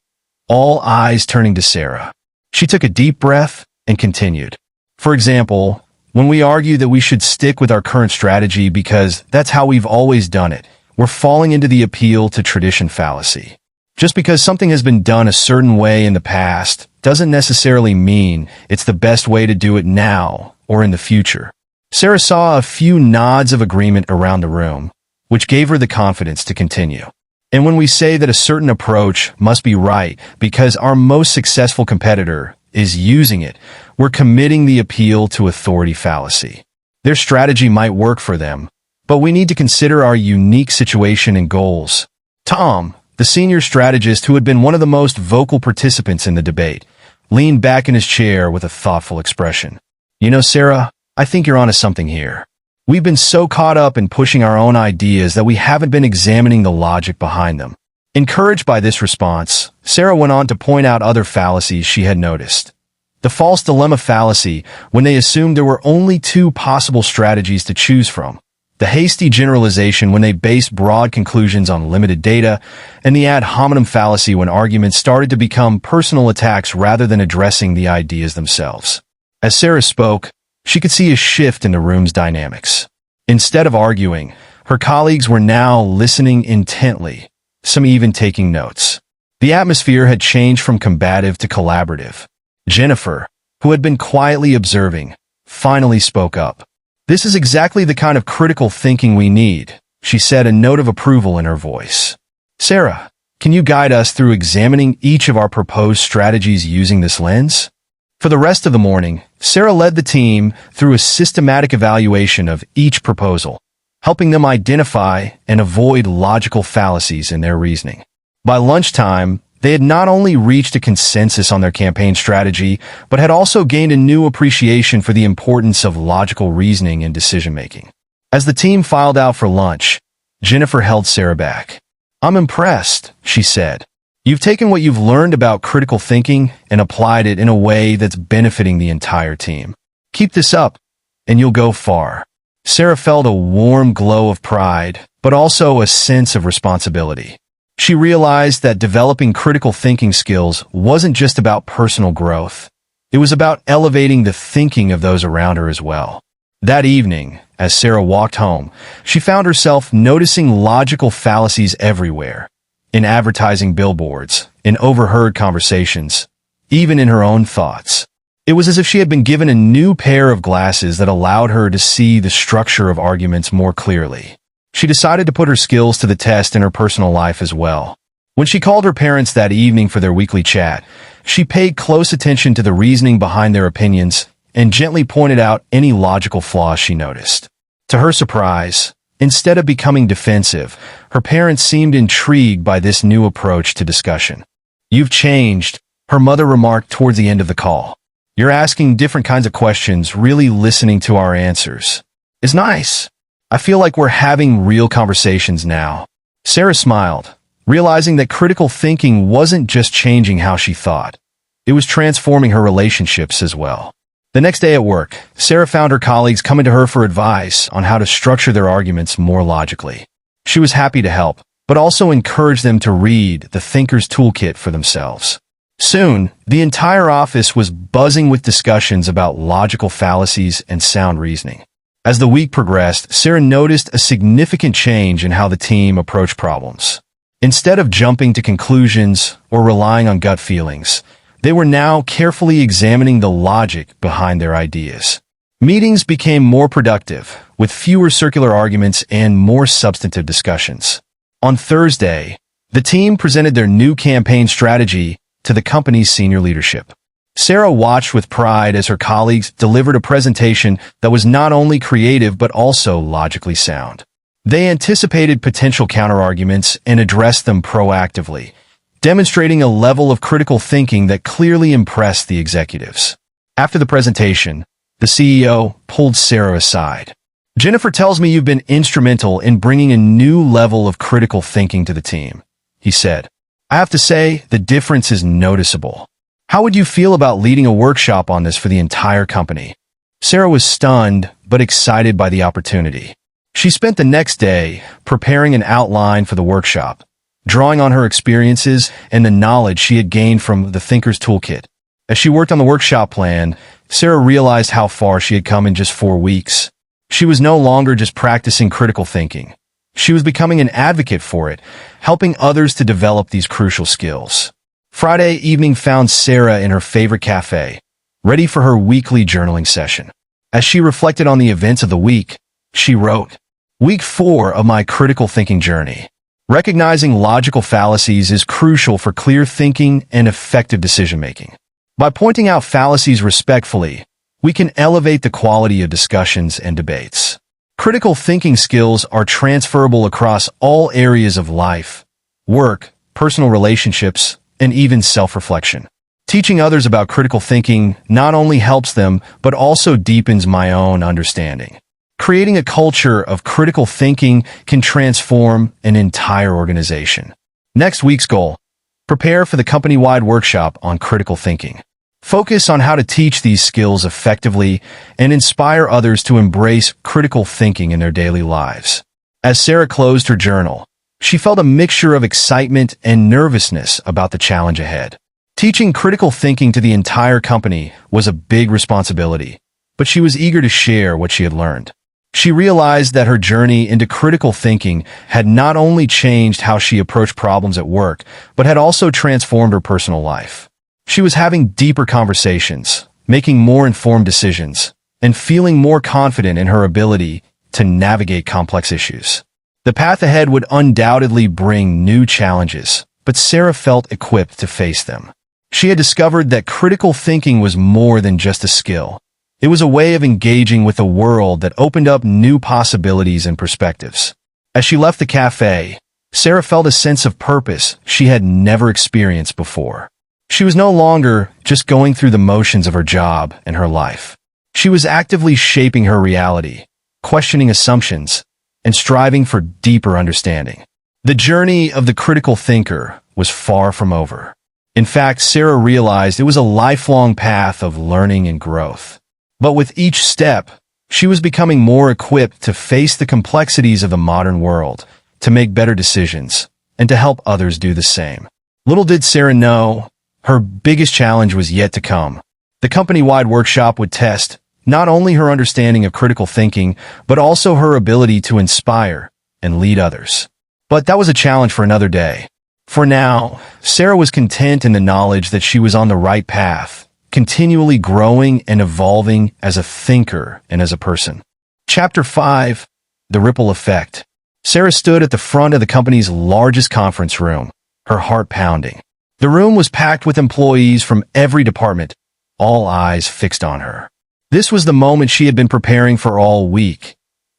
all eyes turning to Sarah. She took a deep breath and continued. "For example, when we argue that we should stick with our current strategy because that's how we've always done it, we're falling into the appeal to tradition fallacy. Just because something has been done a certain way in the past doesn't necessarily mean it's the best way to do it now or in the future." Sarah saw a few nods of agreement around the room, which gave her the confidence to continue. "And when we say that a certain approach must be right because our most successful competitor is using it, we're committing the appeal to authority fallacy. Their strategy might work for them, but we need to consider our unique situation and goals." Tom, the senior strategist who had been one of the most vocal participants in the debate, leaned back in his chair with a thoughtful expression. "You know, Sarah, I think you're onto something here. We've been so caught up in pushing our own ideas that we haven't been examining the logic behind them." Encouraged by this response, Sarah went on to point out other fallacies she had noticed. The false dilemma fallacy, when they assumed there were only 2 possible strategies to choose from. The hasty generalization when they based broad conclusions on limited data, and the ad hominem fallacy when arguments started to become personal attacks rather than addressing the ideas themselves. As Sarah spoke, she could see a shift in the room's dynamics. Instead of arguing, her colleagues were now listening intently, some even taking notes. The atmosphere had changed from combative to collaborative. Jennifer, who had been quietly observing, finally spoke up. "This is exactly the kind of critical thinking we need," she said, a note of approval in her voice. "Sarah, can you guide us through examining each of our proposed strategies using this lens?" For the rest of the morning, Sarah led the team through a systematic evaluation of each proposal, helping them identify and avoid logical fallacies in their reasoning. By lunchtime, They had not only reached a consensus on their campaign strategy, but had also gained a new appreciation for the importance of logical reasoning and decision-making. As the team filed out for lunch, Jennifer held Sarah back. "I'm impressed," she said. "You've taken what you've learned about critical thinking and applied it in a way that's benefiting the entire team. Keep this up, and you'll go far." Sarah felt a warm glow of pride, but also a sense of responsibility. She realized that developing critical thinking skills wasn't just about personal growth. It was about elevating the thinking of those around her as well. That evening, as Sarah walked home, she found herself noticing logical fallacies everywhere, in advertising billboards, in overheard conversations, even in her own thoughts. It was as if she had been given a new pair of glasses that allowed her to see the structure of arguments more clearly. She decided to put her skills to the test in her personal life as well. When she called her parents that evening for their weekly chat, she paid close attention to the reasoning behind their opinions and gently pointed out any logical flaws she noticed. To her surprise, instead of becoming defensive, her parents seemed intrigued by this new approach to discussion. "You've changed," her mother remarked towards the end of the call. "You're asking different kinds of questions, really listening to our answers. It's nice. I feel like we're having real conversations now." Sarah smiled, realizing that critical thinking wasn't just changing how she thought. It was transforming her relationships as well. The next day at work, Sarah found her colleagues coming to her for advice on how to structure their arguments more logically. She was happy to help, but also encouraged them to read the Thinker's Toolkit for themselves. Soon, the entire office was buzzing with discussions about logical fallacies and sound reasoning. As the week progressed, Sarah noticed a significant change in how the team approached problems. Instead of jumping to conclusions or relying on gut feelings, they were now carefully examining the logic behind their ideas. Meetings became more productive, with fewer circular arguments and more substantive discussions. On Thursday, the team presented their new campaign strategy to the company's senior leadership. Sarah watched with pride as her colleagues delivered a presentation that was not only creative but also logically sound. They anticipated potential counterarguments and addressed them proactively, demonstrating a level of critical thinking that clearly impressed the executives. After the presentation, the CEO pulled Sarah aside. "Jennifer tells me you've been instrumental in bringing a new level of critical thinking to the team," he said. "I have to say, the difference is noticeable. How would you feel about leading a workshop on this for the entire company?" Sarah was stunned, but excited by the opportunity. She spent the next day preparing an outline for the workshop, drawing on her experiences and the knowledge she had gained from the Thinker's Toolkit. As she worked on the workshop plan, Sarah realized how far she had come in just 4 weeks. She was no longer just practicing critical thinking. She was becoming an advocate for it, helping others to develop these crucial skills. Friday evening found Sarah in her favorite cafe, ready for her weekly journaling session. As she reflected on the events of the week, she wrote, "Week 4 of my critical thinking journey. Recognizing logical fallacies is crucial for clear thinking and effective decision-making. By pointing out fallacies respectfully, we can elevate the quality of discussions and debates. Critical thinking skills are transferable across all areas of life, work, personal relationships, and even self-reflection. Teaching others about critical thinking not only helps them, but also deepens my own understanding. Creating a culture of critical thinking can transform an entire organization." Next week's goal: prepare for the company-wide workshop on critical thinking. Focus on how to teach these skills effectively and inspire others to embrace critical thinking in their daily lives. As Sarah closed her journal, she felt a mixture of excitement and nervousness about the challenge ahead. Teaching critical thinking to the entire company was a big responsibility, but she was eager to share what she had learned. She realized that her journey into critical thinking had not only changed how she approached problems at work, but had also transformed her personal life. She was having deeper conversations, making more informed decisions, and feeling more confident in her ability to navigate complex issues. The path ahead would undoubtedly bring new challenges, but Sarah felt equipped to face them. She had discovered that critical thinking was more than just a skill. It was a way of engaging with a world that opened up new possibilities and perspectives. As she left the cafe, Sarah felt a sense of purpose she had never experienced before. She was no longer just going through the motions of her job and her life. She was actively shaping her reality, questioning assumptions, and striving for deeper understanding. The journey of the critical thinker was far from over. In fact, Sarah realized it was a lifelong path of learning and growth. But with each step, she was becoming more equipped to face the complexities of the modern world, to make better decisions, and to help others do the same. Little did Sarah know, her biggest challenge was yet to come. The company-wide workshop would test not only her understanding of critical thinking, but also her ability to inspire and lead others. But that was a challenge for another day. For now, Sarah was content in the knowledge that she was on the right path, continually growing and evolving as a thinker and as a person. Chapter 5. The Ripple Effect. Sarah stood at the front of the company's largest conference room, her heart pounding. The room was packed with employees from every department, all eyes fixed on her. This was the moment she had been preparing for all week,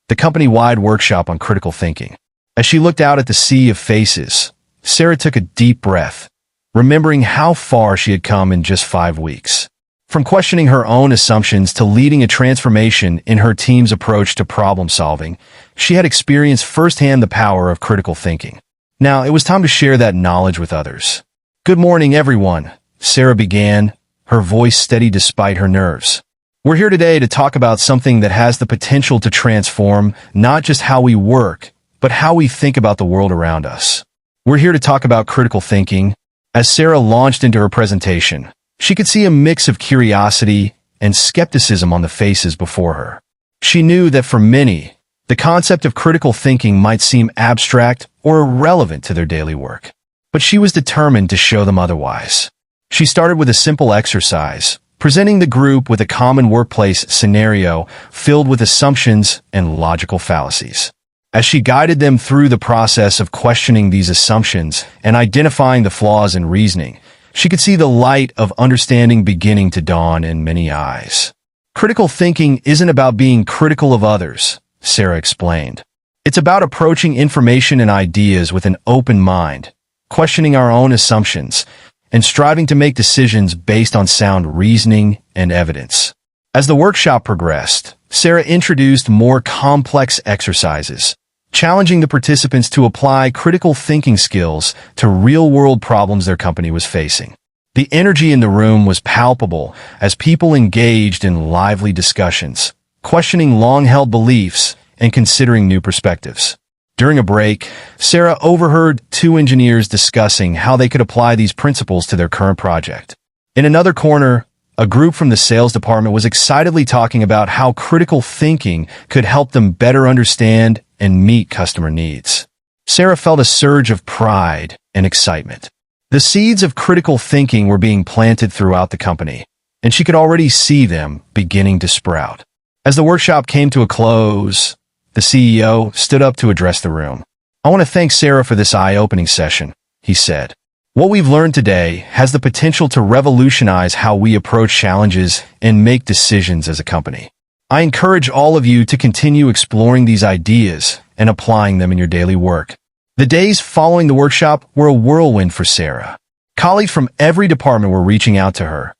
the company-wide workshop on critical thinking. As she looked out at the sea of faces, Sarah took a deep breath, remembering how far she had come in just 5 weeks. From questioning her own assumptions to leading a transformation in her team's approach to problem solving, she had experienced firsthand the power of critical thinking. Now, it was time to share that knowledge with others. "Good morning, everyone," Sarah began, her voice steady despite her nerves. "We're here today to talk about something that has the potential to transform not just how we work, but how we think about the world around us. We're here to talk about critical thinking." As Sarah launched into her presentation, she could see a mix of curiosity and skepticism on the faces before her. She knew that for many, the concept of critical thinking might seem abstract or irrelevant to their daily work. But she was determined to show them otherwise. She started with a simple exercise, presenting the group with a common workplace scenario filled with assumptions and logical fallacies. As she guided them through the process of questioning these assumptions and identifying the flaws in reasoning, she could see the light of understanding beginning to dawn in many eyes. Critical thinking isn't about being critical of others, Sarah explained. It's about approaching information and ideas with an open mind, questioning our own assumptions, and striving to make decisions based on sound reasoning and evidence. As the workshop progressed, Sarah introduced more complex exercises, challenging the participants to apply critical thinking skills to real-world problems their company was facing. The energy in the room was palpable as people engaged in lively discussions, questioning long-held beliefs and considering new perspectives. During a break, Sarah overheard 2 engineers discussing how they could apply these principles to their current project. In another corner, a group from the sales department was excitedly talking about how critical thinking could help them better understand and meet customer needs. Sarah felt a surge of pride and excitement. The seeds of critical thinking were being planted throughout the company, and she could already see them beginning to sprout. As the workshop came to a close, the CEO stood up to address the room. "I want to thank Sarah for this eye-opening session," he said. "What we've learned today has the potential to revolutionize how we approach challenges and make decisions as a company. I encourage all of you to continue exploring these ideas and applying them in your daily work." The days following the workshop were a whirlwind for Sarah. Colleagues from every department were reaching out to her,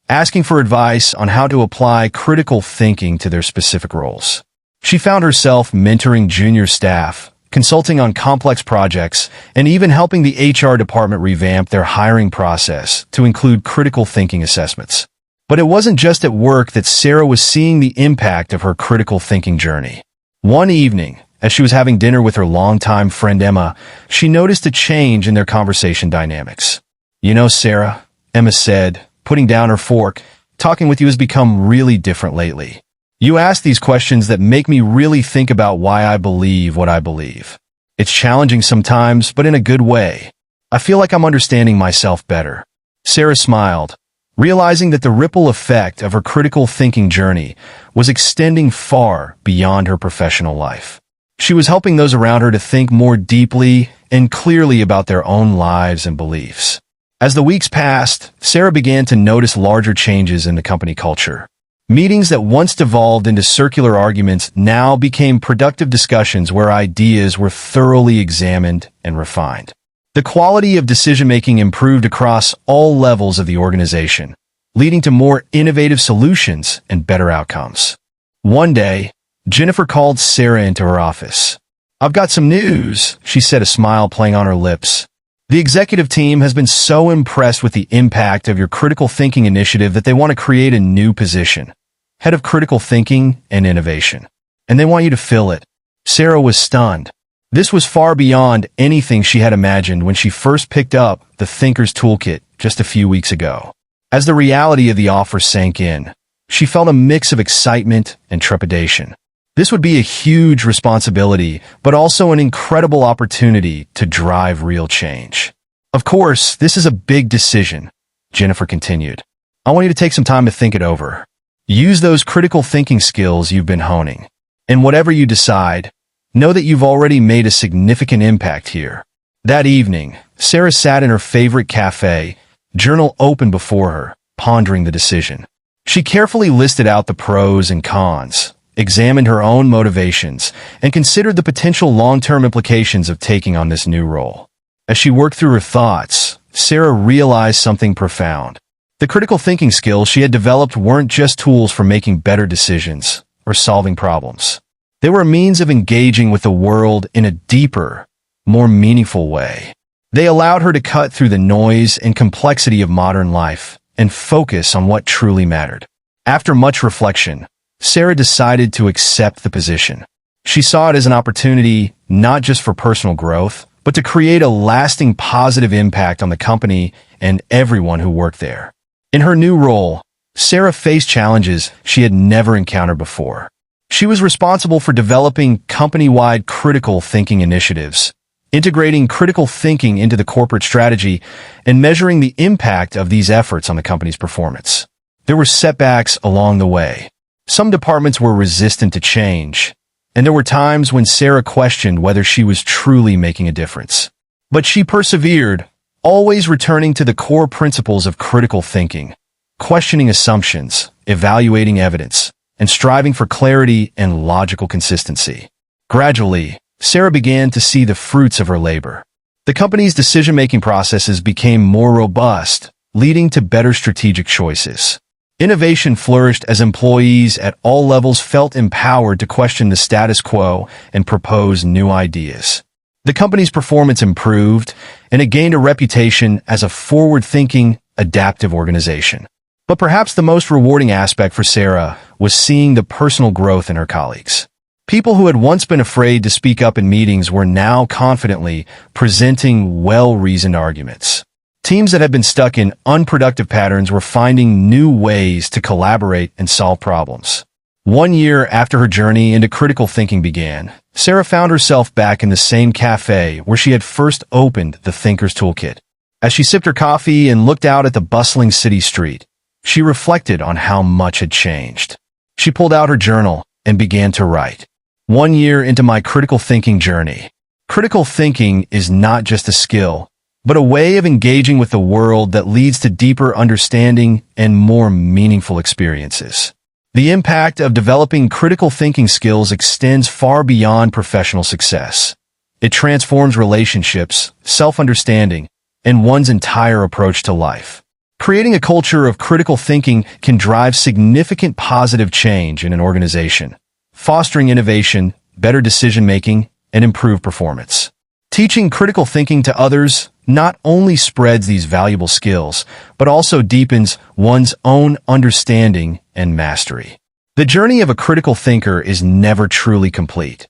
asking for advice on how to apply critical thinking to their specific roles. She found herself mentoring junior staff, consulting on complex projects, and even helping the HR department revamp their hiring process to include critical thinking assessments. But it wasn't just at work that Sarah was seeing the impact of her critical thinking journey. One evening, as she was having dinner with her longtime friend Emma, she noticed a change in their conversation dynamics. "You know, Sarah," Emma said, putting down her fork, "talking with you has become really different lately. You ask these questions that make me really think about why I believe what I believe. It's challenging sometimes, but in a good way. I feel like I'm understanding myself better." Sarah smiled, realizing that the ripple effect of her critical thinking journey was extending far beyond her professional life. She was helping those around her to think more deeply and clearly about their own lives and beliefs. As the weeks passed, Sarah began to notice larger changes in the company culture. Meetings that once devolved into circular arguments now became productive discussions where ideas were thoroughly examined and refined. The quality of decision-making improved across all levels of the organization, leading to more innovative solutions and better outcomes. One day, Jennifer called Sarah into her office. "I've got some news," she said, a smile playing on her lips. "The executive team has been so impressed with the impact of your critical thinking initiative that they want to create a new position, Head of Critical Thinking and Innovation. And they want you to fill it." Sarah was stunned. This was far beyond anything she had imagined when she first picked up the Thinker's Toolkit just a few weeks ago. As the reality of the offer sank in, she felt a mix of excitement and trepidation. This would be a huge responsibility, but also an incredible opportunity to drive real change. "Of course, this is a big decision," Jennifer continued. "I want you to take some time to think it over. Use those critical thinking skills you've been honing. And whatever you decide, know that you've already made a significant impact here." That evening, Sarah sat in her favorite cafe, journal open before her, pondering the decision. She carefully listed out the pros and cons, examined her own motivations, and considered the potential long-term implications of taking on this new role. As she worked through her thoughts, Sarah realized something profound. The critical thinking skills she had developed weren't just tools for making better decisions or solving problems. They were a means of engaging with the world in a deeper, more meaningful way. They allowed her to cut through the noise and complexity of modern life and focus on what truly mattered. After much reflection, Sarah decided to accept the position. She saw it as an opportunity not just for personal growth, but to create a lasting positive impact on the company and everyone who worked there. In her new role, Sarah faced challenges she had never encountered before. She was responsible for developing company-wide critical thinking initiatives, integrating critical thinking into the corporate strategy, and measuring the impact of these efforts on the company's performance. There were setbacks along the way. Some departments were resistant to change, and there were times when Sarah questioned whether she was truly making a difference. But she persevered, always returning to the core principles of critical thinking, questioning assumptions, evaluating evidence, and striving for clarity and logical consistency. Gradually, Sarah began to see the fruits of her labor. The company's decision-making processes became more robust, leading to better strategic choices. Innovation flourished as employees at all levels felt empowered to question the status quo and propose new ideas. The company's performance improved, and it gained a reputation as a forward-thinking, adaptive organization. But perhaps the most rewarding aspect for Sarah was seeing the personal growth in her colleagues. People who had once been afraid to speak up in meetings were now confidently presenting well-reasoned arguments. Teams that had been stuck in unproductive patterns were finding new ways to collaborate and solve problems. 1 year after her journey into critical thinking began, Sarah found herself back in the same cafe where she had first opened the Thinker's Toolkit. As she sipped her coffee and looked out at the bustling city street, she reflected on how much had changed. She pulled out her journal and began to write. 1 year into my critical thinking journey. Critical thinking is not just a skill, but a way of engaging with the world that leads to deeper understanding and more meaningful experiences. The impact of developing critical thinking skills extends far beyond professional success. It transforms relationships, self-understanding, and one's entire approach to life. Creating a culture of critical thinking can drive significant positive change in an organization, fostering innovation, better decision-making, and improved performance. Teaching critical thinking to others not only spreads these valuable skills, but also deepens one's own understanding and mastery. The journey of a critical thinker is never truly complete.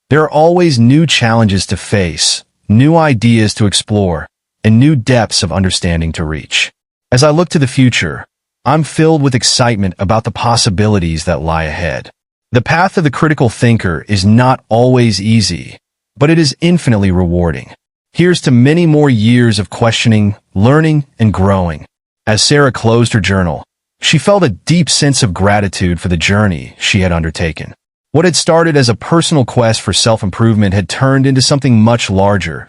There are always new challenges to face, new ideas to explore, and new depths of understanding to reach. As I look to the future, I'm filled with excitement about the possibilities that lie ahead. The path of the critical thinker is not always easy, but it is infinitely rewarding. Here's to many more years of questioning, learning, and growing. As Sarah closed her journal, she felt a deep sense of gratitude for the journey she had undertaken. What had started as a personal quest for self-improvement had turned into something much larger,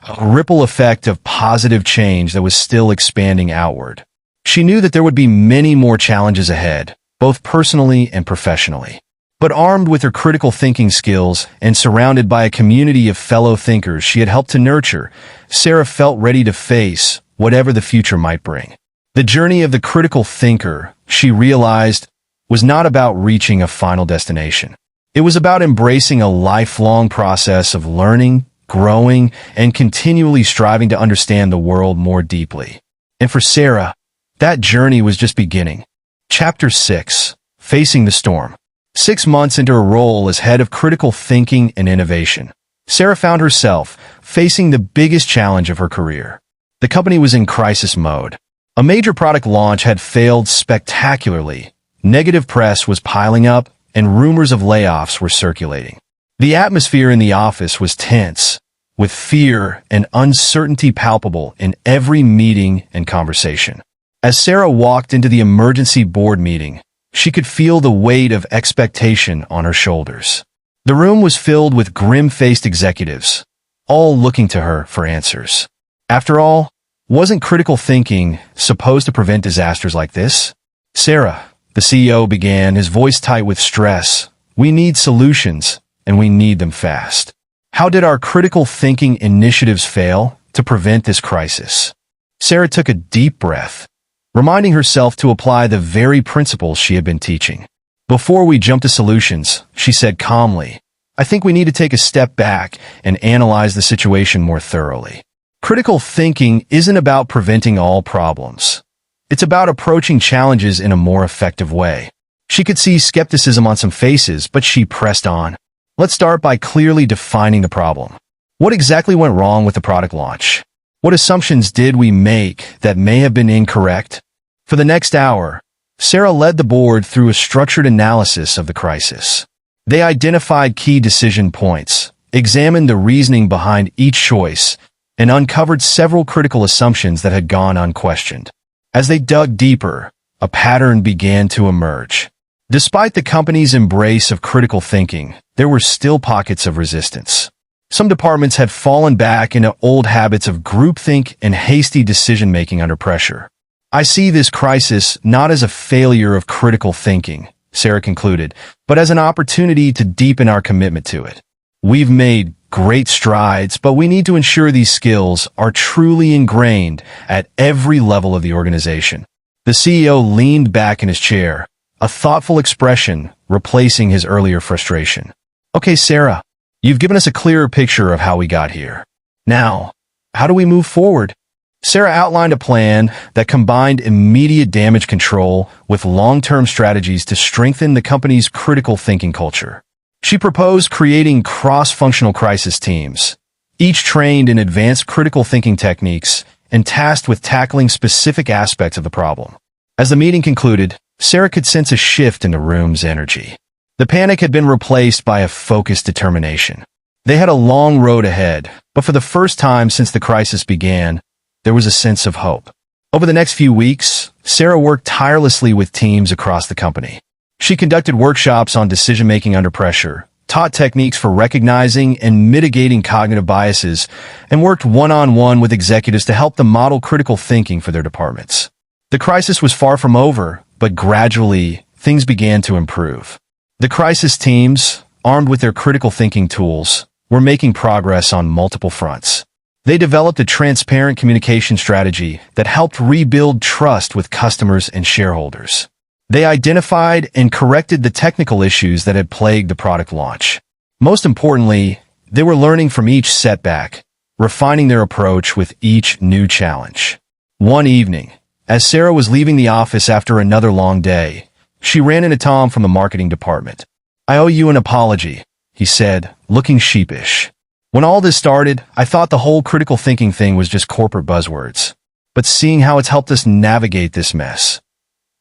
a ripple effect of positive change that was still expanding outward. She knew that there would be many more challenges ahead, both personally and professionally. But armed with her critical thinking skills and surrounded by a community of fellow thinkers she had helped to nurture, Sarah felt ready to face whatever the future might bring. The journey of the critical thinker, she realized, was not about reaching a final destination. It was about embracing a lifelong process of learning, growing, and continually striving to understand the world more deeply. And for Sarah, that journey was just beginning. Chapter 6. Facing the Storm. 6 months into her role as head of critical thinking and innovation, Sarah found herself facing the biggest challenge of her career. The company was in crisis mode. A major product launch had failed spectacularly. Negative press was piling up, and rumors of layoffs were circulating. The atmosphere in the office was tense, with fear and uncertainty palpable in every meeting and conversation. As Sarah walked into the emergency board meeting, she could feel the weight of expectation on her shoulders. The room was filled with grim-faced executives, all looking to her for answers. After all, wasn't critical thinking supposed to prevent disasters like this? Sarah, the CEO began, his voice tight with stress. We need solutions, and we need them fast. How did our critical thinking initiatives fail to prevent this crisis? Sarah took a deep breath, reminding herself to apply the very principles she had been teaching. Before we jump to solutions, she said calmly, I think we need to take a step back and analyze the situation more thoroughly. Critical thinking isn't about preventing all problems. It's about approaching challenges in a more effective way. She could see skepticism on some faces, but she pressed on. Let's start by clearly defining the problem. What exactly went wrong with the product launch? What assumptions did we make that may have been incorrect? For the next hour, Sarah led the board through a structured analysis of the crisis. They identified key decision points, examined the reasoning behind each choice, and uncovered several critical assumptions that had gone unquestioned. As they dug deeper, a pattern began to emerge. Despite the company's embrace of critical thinking, there were still pockets of resistance. Some departments had fallen back into old habits of groupthink and hasty decision-making under pressure. I see this crisis not as a failure of critical thinking, Sarah concluded, but as an opportunity to deepen our commitment to it. We've made great strides, but we need to ensure these skills are truly ingrained at every level of the organization. The CEO leaned back in his chair, a thoughtful expression replacing his earlier frustration. Okay, Sarah, you've given us a clearer picture of how we got here. Now, how do we move forward? Sarah outlined a plan that combined immediate damage control with long-term strategies to strengthen the company's critical thinking culture. She proposed creating cross-functional crisis teams, each trained in advanced critical thinking techniques and tasked with tackling specific aspects of the problem. As the meeting concluded, Sarah could sense a shift in the room's energy. The panic had been replaced by a focused determination. They had a long road ahead, but for the first time since the crisis began, there was a sense of hope. Over the next few weeks, Sarah worked tirelessly with teams across the company. She conducted workshops on decision-making under pressure, taught techniques for recognizing and mitigating cognitive biases, and worked one-on-one with executives to help them model critical thinking for their departments. The crisis was far from over, but gradually, things began to improve. The crisis teams, armed with their critical thinking tools, were making progress on multiple fronts. They developed a transparent communication strategy that helped rebuild trust with customers and shareholders. They identified and corrected the technical issues that had plagued the product launch. Most importantly, they were learning from each setback, refining their approach with each new challenge. One evening, as Sarah was leaving the office after another long day, she ran into Tom from the marketing department. I owe you an apology, he said, looking sheepish. When all this started, I thought the whole critical thinking thing was just corporate buzzwords. But seeing how it's helped us navigate this mess,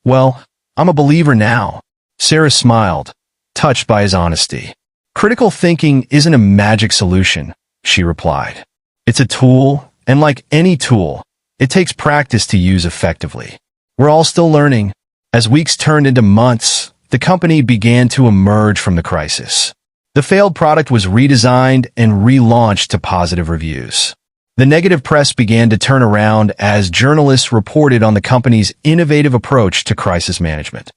well, I'm a believer now. Sarah smiled, touched by his honesty. Critical thinking isn't a magic solution, she replied. It's a tool, and like any tool, it takes practice to use effectively. We're all still learning. As weeks turned into months, the company began to emerge from the crisis. The failed product was redesigned and relaunched to positive reviews. The negative press began to turn around as journalists reported on the company's innovative approach to crisis management.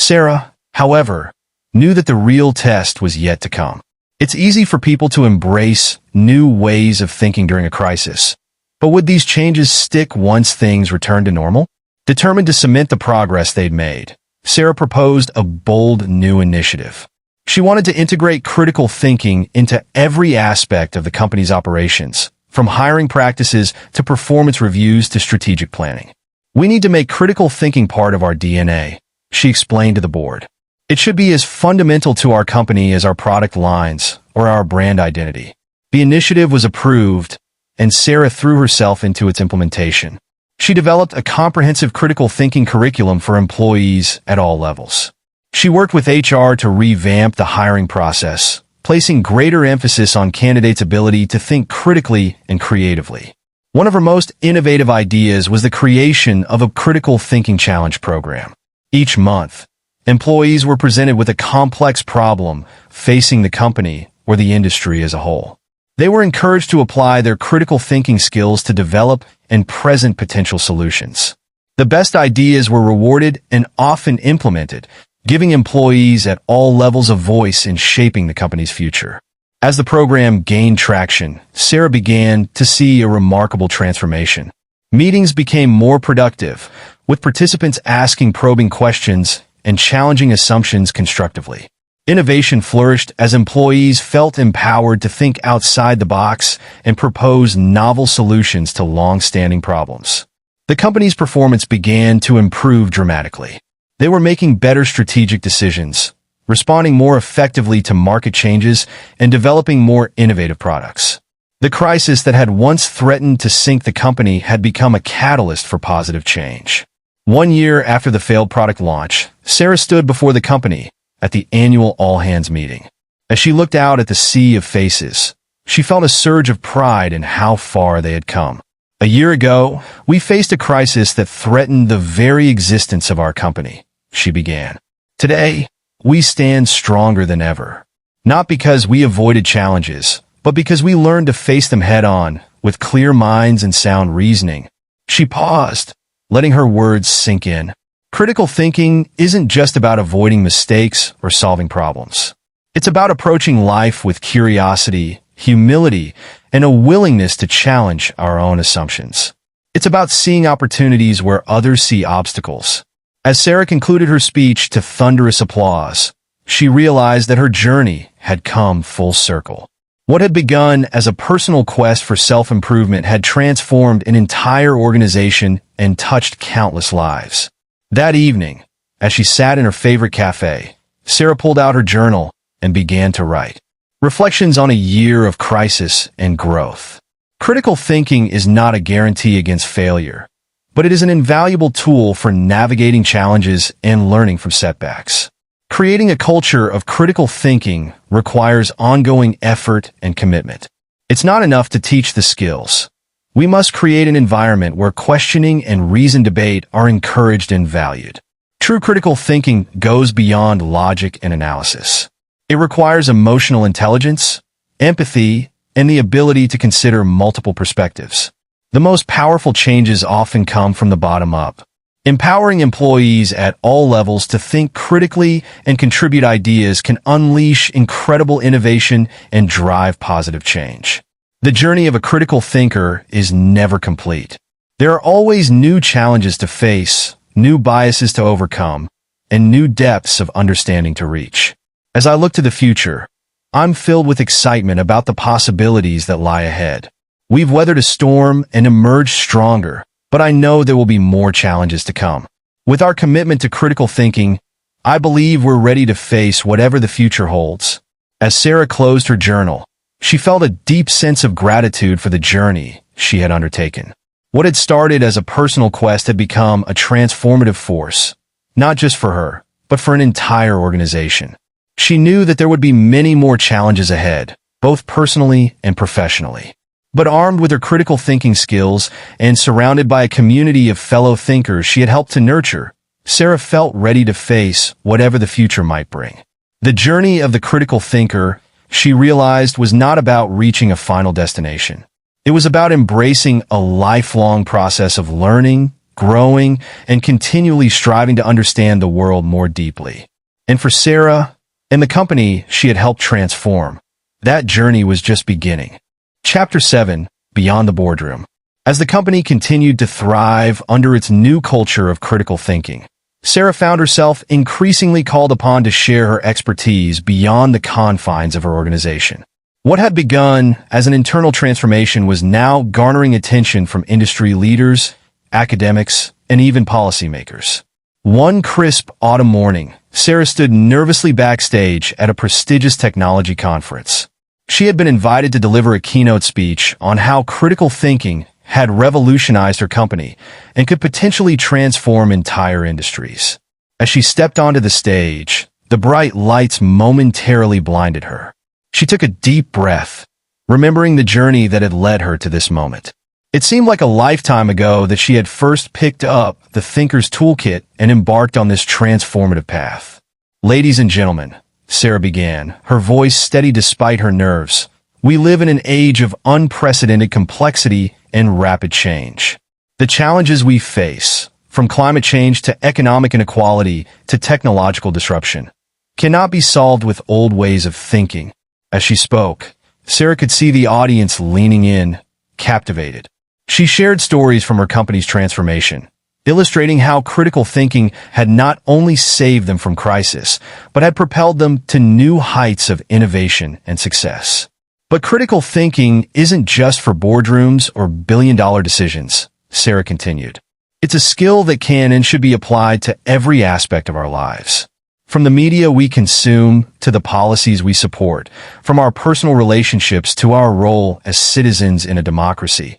Sarah, however, knew that the real test was yet to come. It's easy for people to embrace new ways of thinking during a crisis. But would these changes stick once things return to normal? Determined to cement the progress they'd made, Sarah proposed a bold new initiative. She wanted to integrate critical thinking into every aspect of the company's operations, from hiring practices to performance reviews to strategic planning. "We need to make critical thinking part of our DNA," she explained to the board. "It should be as fundamental to our company as our product lines or our brand identity." The initiative was approved, and Sarah threw herself into its implementation. She developed a comprehensive critical thinking curriculum for employees at all levels. She worked with HR to revamp the hiring process, placing greater emphasis on candidates' ability to think critically and creatively. One of her most innovative ideas was the creation of a critical thinking challenge program. Each month, employees were presented with a complex problem facing the company or the industry as a whole. They were encouraged to apply their critical thinking skills to develop and present potential solutions. The best ideas were rewarded and often implemented, giving employees at all levels a voice in shaping the company's future. As the program gained traction, Sarah began to see a remarkable transformation. Meetings became more productive, with participants asking probing questions and challenging assumptions constructively. Innovation flourished as employees felt empowered to think outside the box and propose novel solutions to long-standing problems. The company's performance began to improve dramatically. They were making better strategic decisions, responding more effectively to market changes, and developing more innovative products. The crisis that had once threatened to sink the company had become a catalyst for positive change. 1 year after the failed product launch, Sarah stood before the company at the annual all-hands meeting. As she looked out at the sea of faces, she felt a surge of pride in how far they had come. "A year ago, we faced a crisis that threatened the very existence of our company," she began. "Today, we stand stronger than ever. Not because we avoided challenges, but because we learned to face them head-on, with clear minds and sound reasoning." She paused, letting her words sink in. Critical thinking isn't just about avoiding mistakes or solving problems. It's about approaching life with curiosity, humility, and a willingness to challenge our own assumptions. It's about seeing opportunities where others see obstacles. As Sarah concluded her speech to thunderous applause, she realized that her journey had come full circle. What had begun as a personal quest for self-improvement had transformed an entire organization and touched countless lives. That evening, as she sat in her favorite cafe, Sarah pulled out her journal and began to write. Reflections on a year of crisis and growth. Critical thinking is not a guarantee against failure, but it is an invaluable tool for navigating challenges and learning from setbacks. Creating a culture of critical thinking requires ongoing effort and commitment. It's not enough to teach the skills. We must create an environment where questioning and reasoned debate are encouraged and valued. True critical thinking goes beyond logic and analysis. It requires emotional intelligence, empathy, and the ability to consider multiple perspectives. The most powerful changes often come from the bottom up. Empowering employees at all levels to think critically and contribute ideas can unleash incredible innovation and drive positive change. The journey of a critical thinker is never complete. There are always new challenges to face, new biases to overcome, and new depths of understanding to reach. As I look to the future, I'm filled with excitement about the possibilities that lie ahead. We've weathered a storm and emerged stronger, but I know there will be more challenges to come. With our commitment to critical thinking, I believe we're ready to face whatever the future holds. As Sarah closed her journal, she felt a deep sense of gratitude for the journey she had undertaken. What had started as a personal quest had become a transformative force, not just for her, but for an entire organization. She knew that there would be many more challenges ahead, both personally and professionally. But armed with her critical thinking skills and surrounded by a community of fellow thinkers she had helped to nurture, Sarah felt ready to face whatever the future might bring. The journey of the critical thinker, she realized, was not about reaching a final destination. It was about embracing a lifelong process of learning, growing, and continually striving to understand the world more deeply. And for Sarah, and the company she had helped transform, that journey was just beginning. Chapter 7, Beyond the Boardroom. As the company continued to thrive under its new culture of critical thinking, Sarah found herself increasingly called upon to share her expertise beyond the confines of her organization. What had begun as an internal transformation was now garnering attention from industry leaders, academics, and even policymakers. One crisp autumn morning, Sarah stood nervously backstage at a prestigious technology conference. She had been invited to deliver a keynote speech on how critical thinking had revolutionized her company and could potentially transform entire industries. As she stepped onto the stage, the bright lights momentarily blinded her. She took a deep breath, remembering the journey that had led her to this moment. It seemed like a lifetime ago that she had first picked up the Thinker's Toolkit and embarked on this transformative path. "Ladies and gentlemen," Sarah began, her voice steady despite her nerves, "we live in an age of unprecedented complexity and rapid change. The challenges we face, from climate change to economic inequality to technological disruption, cannot be solved with old ways of thinking." As she spoke, Sarah could see the audience leaning in, captivated. She shared stories from her company's transformation, illustrating how critical thinking had not only saved them from crisis, but had propelled them to new heights of innovation and success. But critical thinking isn't just for boardrooms or billion-dollar decisions, Sarah continued. It's a skill that can and should be applied to every aspect of our lives. From the media we consume to the policies we support, from our personal relationships to our role as citizens in a democracy.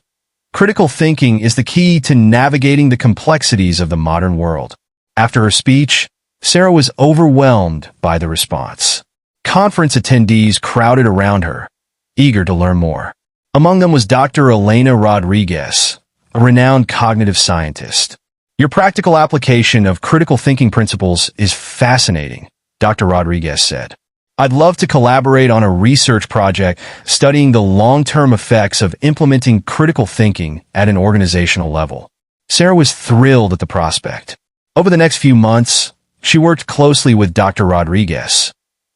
Critical thinking is the key to navigating the complexities of the modern world. After her speech, Sarah was overwhelmed by the response. Conference attendees crowded around her, eager to learn more. Among them was Dr. Elena Rodriguez, a renowned cognitive scientist. "Your practical application of critical thinking principles is fascinating," Dr. Rodriguez said. "I'd love to collaborate on a research project studying the long-term effects of implementing critical thinking at an organizational level." Sarah was thrilled at the prospect. Over the next few months, she worked closely with Dr. Rodriguez,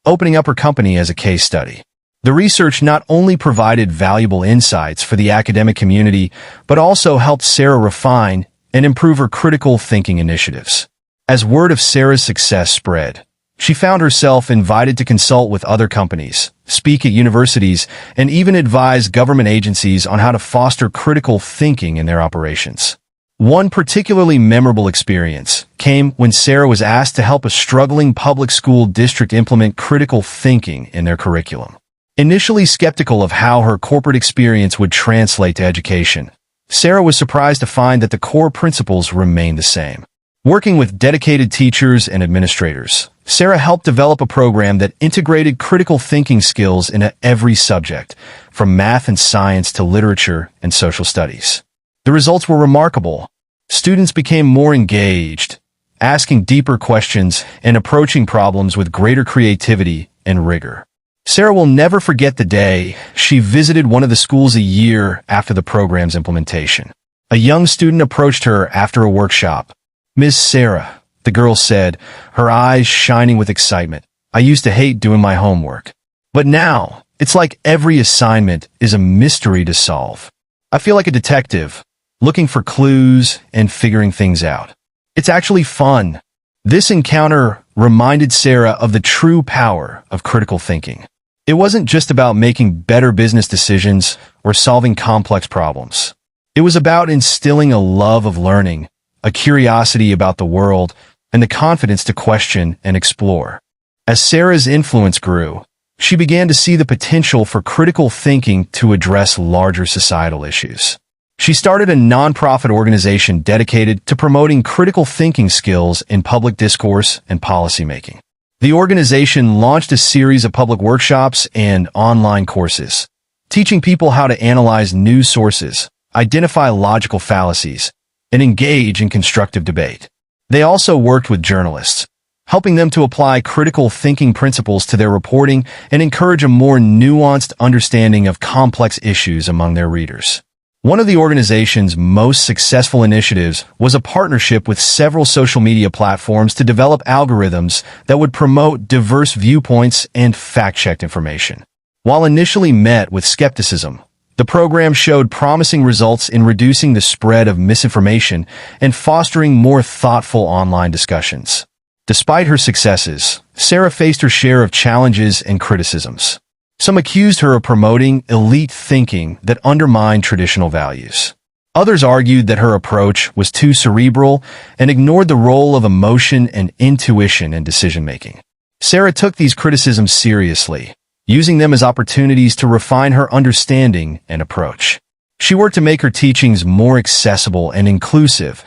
opening up her company as a case study. The research not only provided valuable insights for the academic community, but also helped Sarah refine and improve her critical thinking initiatives. As word of Sarah's success spread, she found herself invited to consult with other companies, speak at universities, and even advise government agencies on how to foster critical thinking in their operations. One particularly memorable experience came when Sarah was asked to help a struggling public school district implement critical thinking in their curriculum. Initially skeptical of how her corporate experience would translate to education, Sarah was surprised to find that the core principles remained the same. Working with dedicated teachers and administrators, Sarah helped develop a program that integrated critical thinking skills into every subject, from math and science to literature and social studies. The results were remarkable. Students became more engaged, asking deeper questions and approaching problems with greater creativity and rigor. Sarah will never forget the day she visited one of the schools a year after the program's implementation. A young student approached her after a workshop. "Ms. Sarah," the girl said, her eyes shining with excitement, "I used to hate doing my homework. But now, it's like every assignment is a mystery to solve. I feel like a detective, looking for clues and figuring things out. It's actually fun." This encounter reminded Sarah of the true power of critical thinking. It wasn't just about making better business decisions or solving complex problems. It was about instilling a love of learning, a curiosity about the world, and the confidence to question and explore. As Sarah's influence grew, she began to see the potential for critical thinking to address larger societal issues. She started a nonprofit organization dedicated to promoting critical thinking skills in public discourse and policymaking. The organization launched a series of public workshops and online courses, teaching people how to analyze news sources, identify logical fallacies, and engage in constructive debate. They also worked with journalists, helping them to apply critical thinking principles to their reporting and encourage a more nuanced understanding of complex issues among their readers. One of the organization's most successful initiatives was a partnership with several social media platforms to develop algorithms that would promote diverse viewpoints and fact-checked information. While initially met with skepticism, the program showed promising results in reducing the spread of misinformation and fostering more thoughtful online discussions. Despite her successes, Sarah faced her share of challenges and criticisms. Some accused her of promoting elite thinking that undermined traditional values. Others argued that her approach was too cerebral and ignored the role of emotion and intuition in decision-making. Sarah took these criticisms seriously, using them as opportunities to refine her understanding and approach. She worked to make her teachings more accessible and inclusive,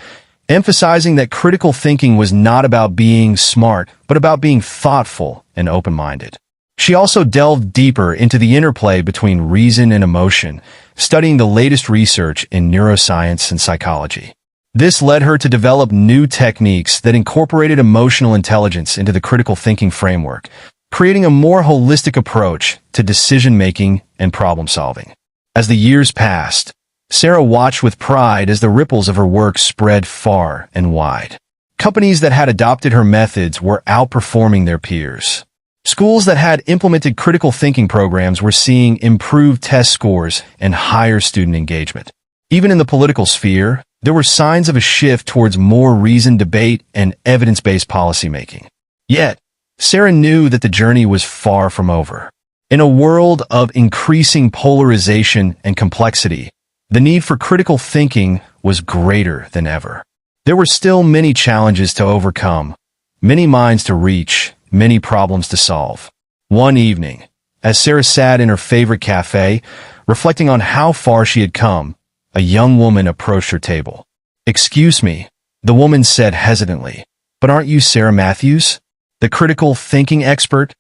emphasizing that critical thinking was not about being smart, but about being thoughtful and open-minded. She also delved deeper into the interplay between reason and emotion, studying the latest research in neuroscience and psychology. This led her to develop new techniques that incorporated emotional intelligence into the critical thinking framework, creating a more holistic approach to decision-making and problem-solving. As the years passed, Sarah watched with pride as the ripples of her work spread far and wide. Companies that had adopted her methods were outperforming their peers. Schools that had implemented critical thinking programs were seeing improved test scores and higher student engagement. Even in the political sphere, there were signs of a shift towards more reasoned debate and evidence-based policymaking. Yet, Sarah knew that the journey was far from over. In a world of increasing polarization and complexity, the need for critical thinking was greater than ever. There were still many challenges to overcome, many minds to reach, many problems to solve. One evening, as Sarah sat in her favorite cafe, reflecting on how far she had come, a young woman approached her table. "Excuse me," the woman said hesitantly, "but aren't you Sarah Matthews, the critical thinking expert?"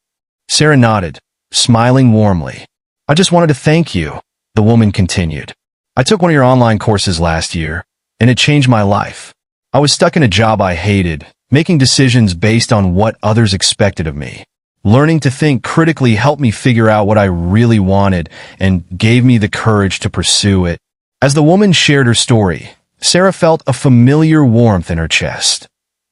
Sarah nodded, smiling warmly. "I just wanted to thank you," the woman continued. "I took one of your online courses last year, and it changed my life. I was stuck in a job I hated, making decisions based on what others expected of me. Learning to think critically helped me figure out what I really wanted and gave me the courage to pursue it." As the woman shared her story, Sarah felt a familiar warmth in her chest.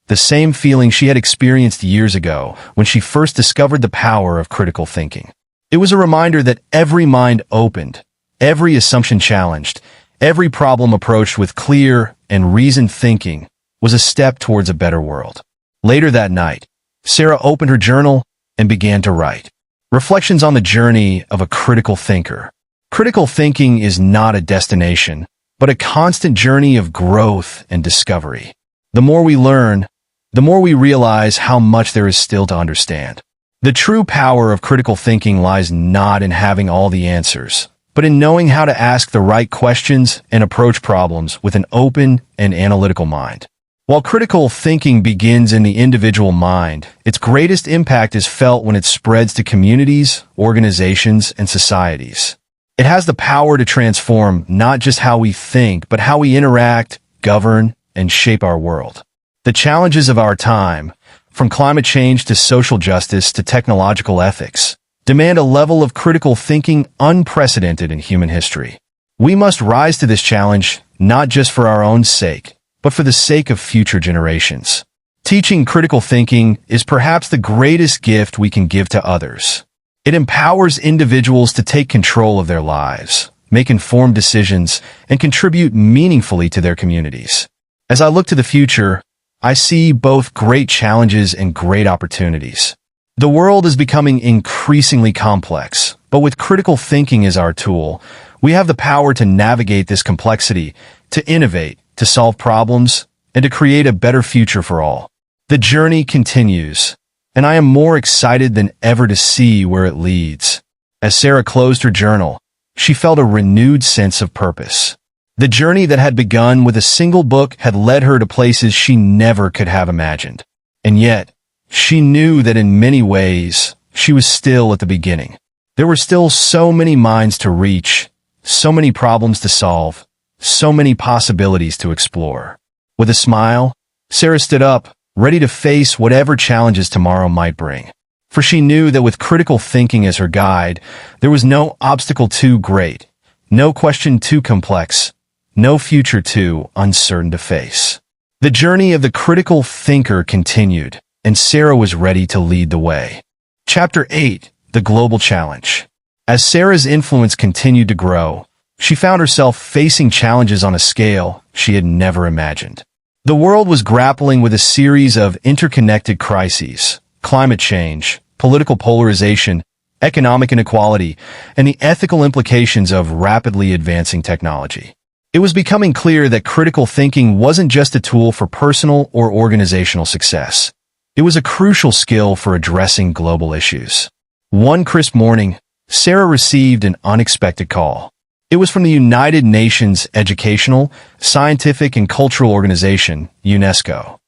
The same feeling she had experienced years ago when she first discovered the power of critical thinking. It was a reminder that every mind opened, every assumption challenged, every problem approached with clear and reasoned thinking was a step towards a better world. Later that night, Sarah opened her journal and began to write. Reflections on the journey of a critical thinker. Critical thinking is not a destination, but a constant journey of growth and discovery. The more we learn, the more we realize how much there is still to understand. The true power of critical thinking lies not in having all the answers, but in knowing how to ask the right questions and approach problems with an open and analytical mind. While critical thinking begins in the individual mind, its greatest impact is felt when it spreads to communities, organizations, and societies. It has the power to transform not just how we think, but how we interact, govern, and shape our world. The challenges of our time, from climate change to social justice to technological ethics, demand a level of critical thinking unprecedented in human history. We must rise to this challenge, not just for our own sake, but for the sake of future generations. Teaching critical thinking is perhaps the greatest gift we can give to others. It empowers individuals to take control of their lives, make informed decisions, and contribute meaningfully to their communities. As I look to the future, I see both great challenges and great opportunities. The world is becoming increasingly complex, but with critical thinking as our tool, we have the power to navigate this complexity, to innovate, to solve problems, and to create a better future for all. The journey continues, and I am more excited than ever to see where it leads. As Sarah closed her journal, she felt a renewed sense of purpose. The journey that had begun with a single book had led her to places she never could have imagined. And yet, she knew that in many ways, she was still at the beginning. There were still so many minds to reach, so many problems to solve, so many possibilities to explore. With a smile, Sarah stood up, ready to face whatever challenges tomorrow might bring. For she knew that with critical thinking as her guide, there was no obstacle too great, no question too complex, no future too uncertain to face. The journey of the critical thinker continued, and Sarah was ready to lead the way. Chapter 8: The Global Challenge. As Sarah's influence continued to grow, she found herself facing challenges on a scale she had never imagined. The world was grappling with a series of interconnected crises: climate change, political polarization, economic inequality, and the ethical implications of rapidly advancing technology. It was becoming clear that critical thinking wasn't just a tool for personal or organizational success. It was a crucial skill for addressing global issues. One crisp morning, Sarah received an unexpected call. It was from the United Nations Educational, Scientific, and Cultural Organization, UNESCO.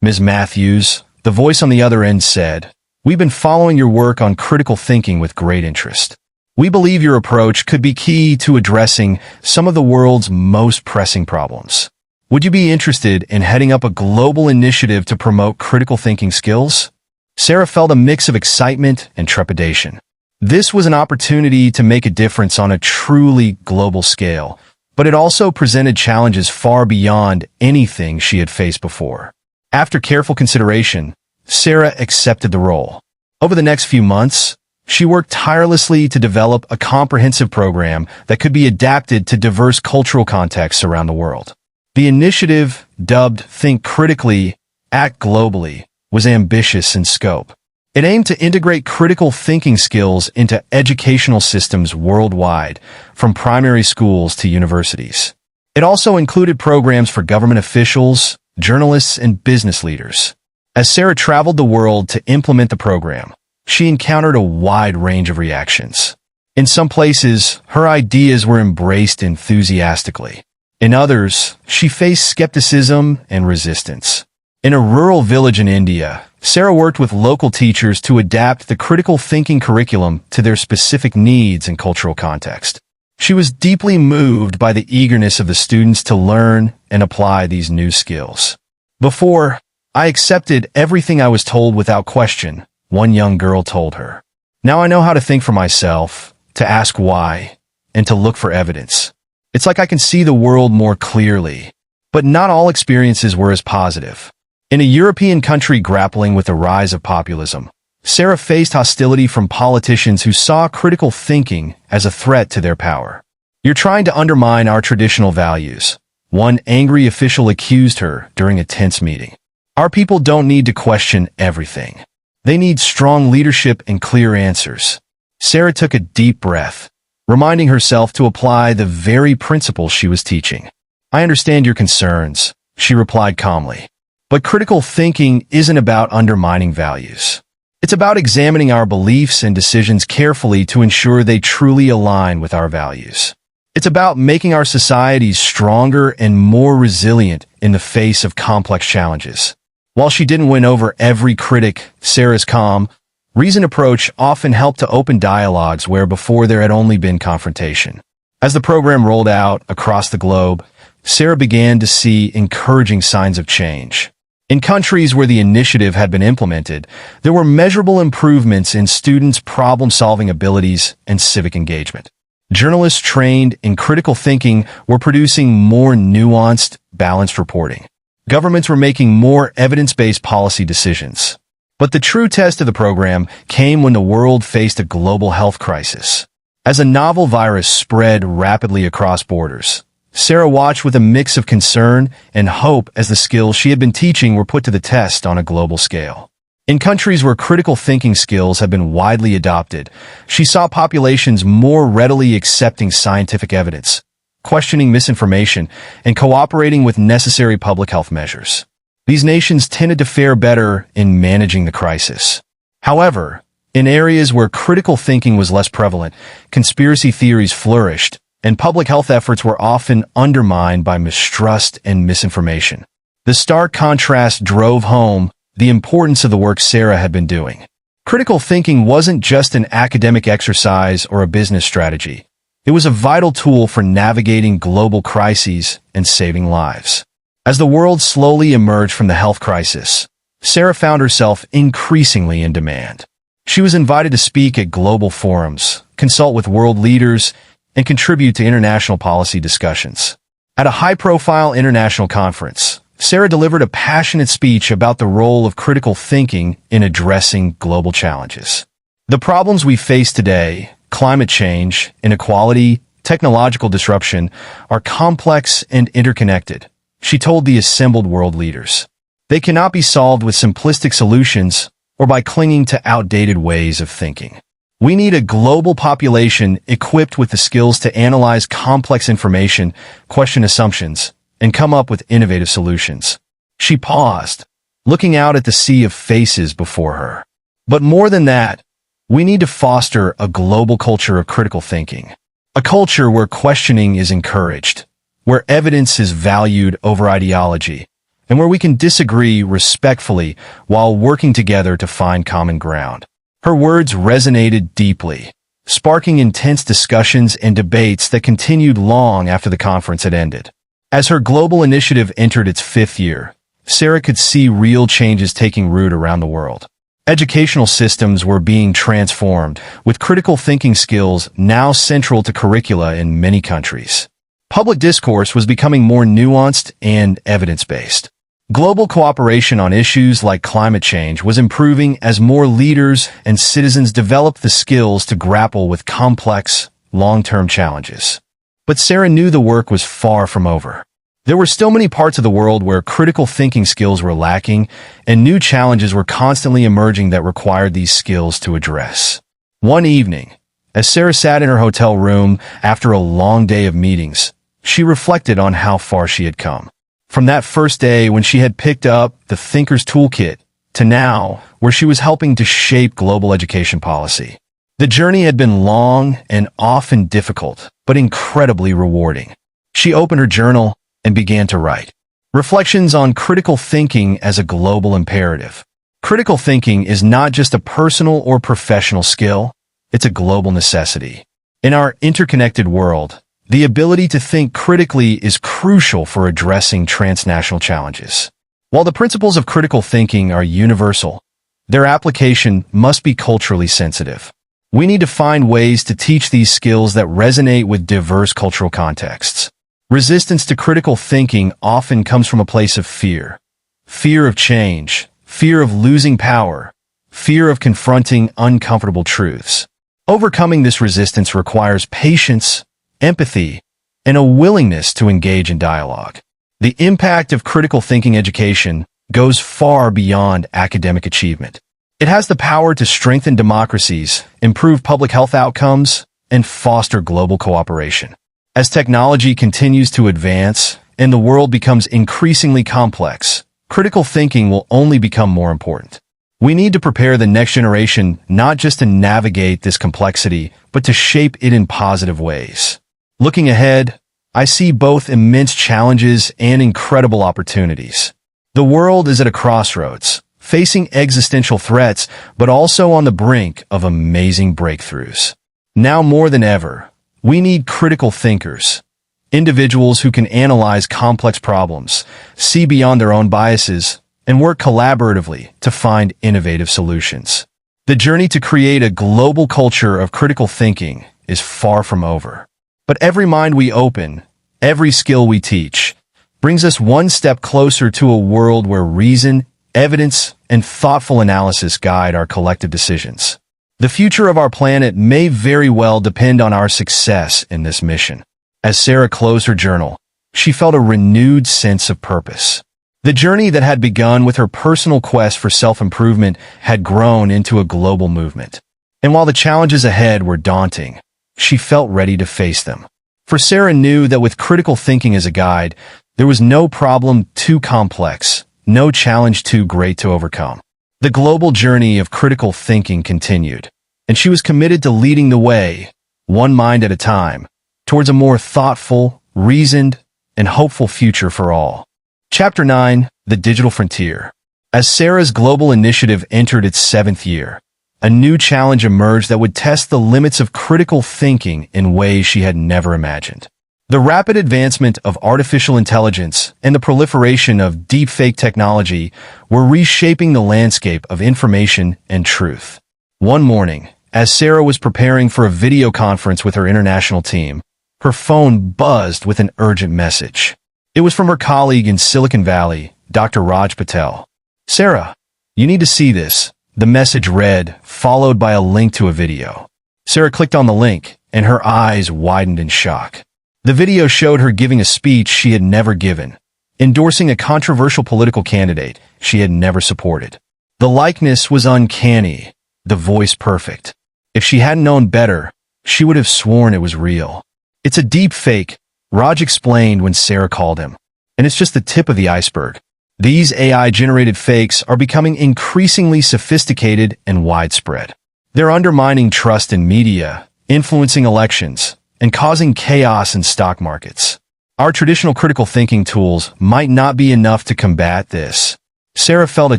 Ms. Matthews, the voice on the other end, said, "We've been following your work on critical thinking with great interest. We believe your approach could be key to addressing some of the world's most pressing problems. Would you be interested in heading up a global initiative to promote critical thinking skills?" Sarah felt a mix of excitement and trepidation. This was an opportunity to make a difference on a truly global scale, but it also presented challenges far beyond anything she had faced before. After careful consideration, Sarah accepted the role. Over the next few months, she worked tirelessly to develop a comprehensive program that could be adapted to diverse cultural contexts around the world. The initiative, dubbed Think Critically, Act Globally, was ambitious in scope. It aimed to integrate critical thinking skills into educational systems worldwide, from primary schools to universities. It also included programs for government officials, journalists, and business leaders. As Sarah traveled the world to implement the program, she encountered a wide range of reactions. In some places, her ideas were embraced enthusiastically. In others, she faced skepticism and resistance. In a rural village in India, Sarah worked with local teachers to adapt the critical thinking curriculum to their specific needs and cultural context. She was deeply moved by the eagerness of the students to learn and apply these new skills. "Before, I accepted everything I was told without question," one young girl told her. "Now I know how to think for myself, to ask why, and to look for evidence. It's like I can see the world more clearly." But not all experiences were as positive. In a European country grappling with the rise of populism, Sarah faced hostility from politicians who saw critical thinking as a threat to their power. "You're trying to undermine our traditional values," one angry official accused her during a tense meeting. "Our people don't need to question everything. They need strong leadership and clear answers." Sarah took a deep breath, reminding herself to apply the very principles she was teaching. "I understand your concerns," she replied calmly. "But critical thinking isn't about undermining values. It's about examining our beliefs and decisions carefully to ensure they truly align with our values. It's about making our societies stronger and more resilient in the face of complex challenges." While she didn't win over every critic, Sarah's calm, reasoned approach often helped to open dialogues where before there had only been confrontation. As the program rolled out across the globe, Sarah began to see encouraging signs of change. In countries where the initiative had been implemented, there were measurable improvements in students' problem-solving abilities and civic engagement. Journalists trained in critical thinking were producing more nuanced, balanced reporting. Governments were making more evidence-based policy decisions. But the true test of the program came when the world faced a global health crisis. As a novel virus spread rapidly across borders, Sarah watched with a mix of concern and hope as the skills she had been teaching were put to the test on a global scale. In countries where critical thinking skills have been widely adopted, she saw populations more readily accepting scientific evidence, questioning misinformation, and cooperating with necessary public health measures. These nations tended to fare better in managing the crisis. However, in areas where critical thinking was less prevalent, conspiracy theories flourished, and public health efforts were often undermined by mistrust and misinformation. The stark contrast drove home the importance of the work Sarah had been doing. Critical thinking wasn't just an academic exercise or a business strategy. It was a vital tool for navigating global crises and saving lives. As the world slowly emerged from the health crisis, Sarah found herself increasingly in demand. She was invited to speak at global forums, consult with world leaders, and contribute to international policy discussions. At a high-profile international conference, Sarah delivered a passionate speech about the role of critical thinking in addressing global challenges. The problems we face today, climate change, inequality, technological disruption, are complex and interconnected, she told the assembled world leaders. They cannot be solved with simplistic solutions or by clinging to outdated ways of thinking. We need a global population equipped with the skills to analyze complex information, question assumptions, and come up with innovative solutions. She paused, looking out at the sea of faces before her. But more than that, we need to foster a global culture of critical thinking. A culture where questioning is encouraged, where evidence is valued over ideology, and where we can disagree respectfully while working together to find common ground. Her words resonated deeply, sparking intense discussions and debates that continued long after the conference had ended. As her global initiative entered its 5th year, Sarah could see real changes taking root around the world. Educational systems were being transformed, with critical thinking skills now central to curricula in many countries. Public discourse was becoming more nuanced and evidence-based. Global cooperation on issues like climate change was improving as more leaders and citizens developed the skills to grapple with complex, long-term challenges. But Sarah knew the work was far from over. There were still many parts of the world where critical thinking skills were lacking, and new challenges were constantly emerging that required these skills to address. One evening, as Sarah sat in her hotel room after a long day of meetings, she reflected on how far she had come. From that first day when she had picked up the Thinker's Toolkit to now, where she was helping to shape global education policy. The journey had been long and often difficult, but incredibly rewarding. She opened her journal and began to write. Reflections on critical thinking as a global imperative. Critical thinking is not just a personal or professional skill, it's a global necessity. In our interconnected world, the ability to think critically is crucial for addressing transnational challenges. While the principles of critical thinking are universal, their application must be culturally sensitive. We need to find ways to teach these skills that resonate with diverse cultural contexts. Resistance to critical thinking often comes from a place of fear. Fear of change, fear of losing power, fear of confronting uncomfortable truths. Overcoming this resistance requires patience, empathy, and a willingness to engage in dialogue. The impact of critical thinking education goes far beyond academic achievement. It has the power to strengthen democracies, improve public health outcomes, and foster global cooperation. As technology continues to advance and the world becomes increasingly complex, critical thinking will only become more important. We need to prepare the next generation not just to navigate this complexity, but to shape it in positive ways. Looking ahead, I see both immense challenges and incredible opportunities. The world is at a crossroads, facing existential threats, but also on the brink of amazing breakthroughs. Now more than ever, we need critical thinkers, individuals who can analyze complex problems, see beyond their own biases, and work collaboratively to find innovative solutions. The journey to create a global culture of critical thinking is far from over. But every mind we open, every skill we teach, brings us one step closer to a world where reason, evidence, and thoughtful analysis guide our collective decisions. The future of our planet may very well depend on our success in this mission. As Sarah closed her journal, she felt a renewed sense of purpose. The journey that had begun with her personal quest for self-improvement had grown into a global movement. And while the challenges ahead were daunting, she felt ready to face them. For Sarah knew that with critical thinking as a guide, there was no problem too complex, no challenge too great to overcome. The global journey of critical thinking continued, and she was committed to leading the way, one mind at a time, towards a more thoughtful, reasoned, and hopeful future for all. Chapter 9, The Digital Frontier. As Sarah's global initiative entered its 7th year, a new challenge emerged that would test the limits of critical thinking in ways she had never imagined. The rapid advancement of artificial intelligence and the proliferation of deepfake technology were reshaping the landscape of information and truth. One morning, as Sarah was preparing for a video conference with her international team, Her phone buzzed with an urgent message. It was from her colleague in Silicon Valley, Dr. Raj Patel. "Sarah, you need to see this," the message read, followed by a link to a video. Sarah clicked on the link, and her eyes widened in shock. The video showed her giving a speech she had never given, endorsing a controversial political candidate she had never supported. The likeness was uncanny, the voice perfect. If she hadn't known better, she would have sworn it was real. "It's a deep fake," Raj explained when Sarah called him. "And it's just the tip of the iceberg. These AI-generated fakes are becoming increasingly sophisticated and widespread. They're undermining trust in media, influencing elections, and causing chaos in stock markets. Our traditional critical thinking tools might not be enough to combat this." Sarah felt a